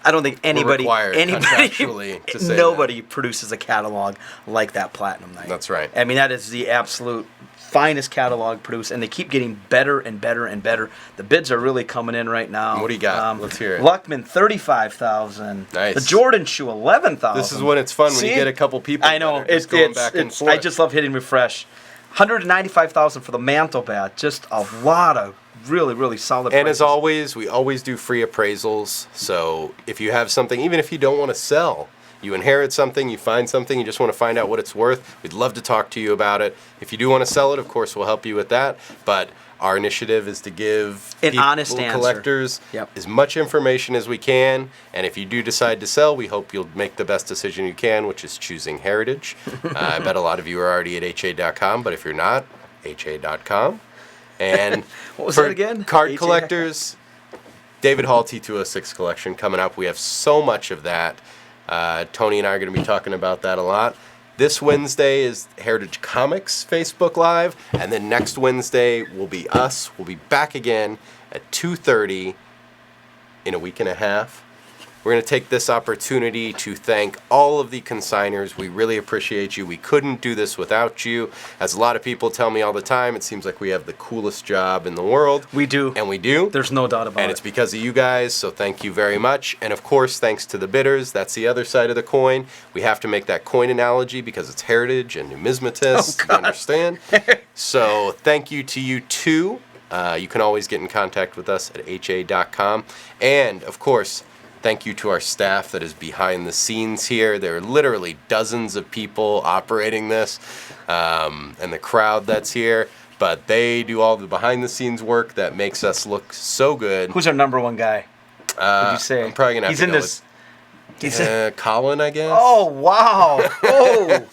I don't think anybody contractually to say nobody produces a catalog like that Platinum Night. That's right. I mean, that is the absolute finest catalog produced, and they keep getting better and better and better. The bids are really coming in right now. What do you got? Let's hear it. Luckman, 35,000. Nice. The Jordan shoe, 11,000. This is when it's fun, when you get a couple people I know. that are just going back and forth. I just love hitting refresh. 195,000 for the mantle bat. Just a lot of really, really solid And prices. as always, we always do free appraisals. So if you have something, even if you don't want to sell, you inherit something, you find something, you just want to find out what it's worth, we'd love to talk to you about it. If you do want to sell it, of course, we'll help you with that. But Our initiative is to give An honest answer. collectors as much information as we can. And if you do decide to sell, we hope you'll make the best decision you can, which is choosing Heritage. I bet a lot of you are already at ha.com, but if you're not, ha.com. And what was for that again? Card HA.com? collectors, David Hall T206 collection coming up. We have so much of that. Tony and I are going to be talking about that a lot. This Wednesday is Heritage Comics Facebook Live, and then next Wednesday will be us. We'll be back again at 2:30 in a week and a half. We're going to take this opportunity to thank all of the consigners. We really appreciate you. We couldn't do this without you. As a lot of people tell me all the time, it seems like we have the coolest job in the world. We do. And we do. There's no doubt about it. And it's because of you guys, so thank you very much. And of course, thanks to the bidders. That's the other side of the coin. We have to make that coin analogy because it's heritage and numismatists. You understand? So thank you to you too. You can always get in contact with us at ha.com. And of course, thank you to our staff that is behind the scenes here. There are literally dozens of people operating this, and the crowd that's here. But they do all the behind-the-scenes work that makes us look so good. Who's our number one guy? Would you say? I'm probably gonna have He's to in go this. with Colin, I guess. Oh wow! Oh.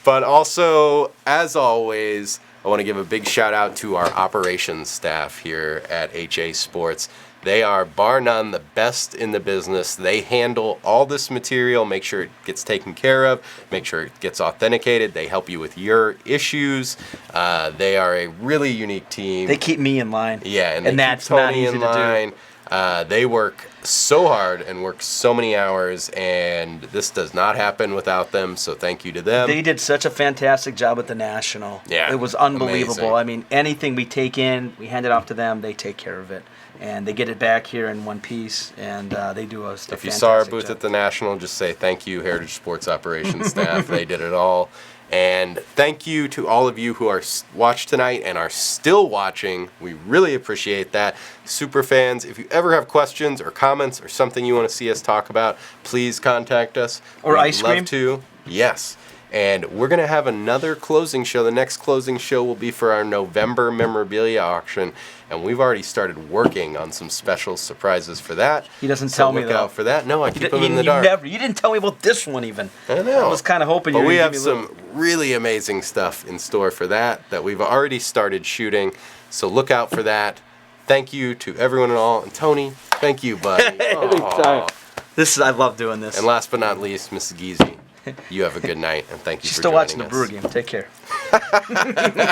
But also, as always, I want to give a big shout out to our operations staff here at HA Sports. They are, bar none, the best in the business. They handle all this material, make sure it gets taken care of, make sure it gets authenticated. They help you with your issues. They are a really unique team. They keep me in line. Yeah, and they that's keep Tony not easy in line. to do. They work so hard and work so many hours, and this does not happen without them, so thank you to them. They did such a fantastic job at the National. Yeah, it was unbelievable. amazing. I mean, anything we take in, we hand it off to them. They take care of it, and they get it back here in one piece, and they do a If you saw our booth at the National, just say thank you, Heritage Sports Operations staff. They did it all. And thank you to all of you who are watched tonight and are still watching. We really appreciate that. Super fans, if you ever have questions or comments or something you want to see us talk about, please contact us. Or We'd ice love cream? to. Yes. And we're going to have another closing show. The next closing show will be for our November memorabilia auction. And we've already started working on some special surprises for that. He doesn't So tell me, look though. out for that. No, I keep them in the dark. You didn't tell me about this one even. I know. I was kind of hoping you But were we gonna have give me a little- some really amazing stuff in store for that we've already started shooting. So look out for that. Thank you to everyone and all. And Tony, thank you, buddy. Aw. I love doing this. And last but not least, Mrs. Geezy, you have a good night, and thank you She's for still joining watching the us. Brewer game. Take care.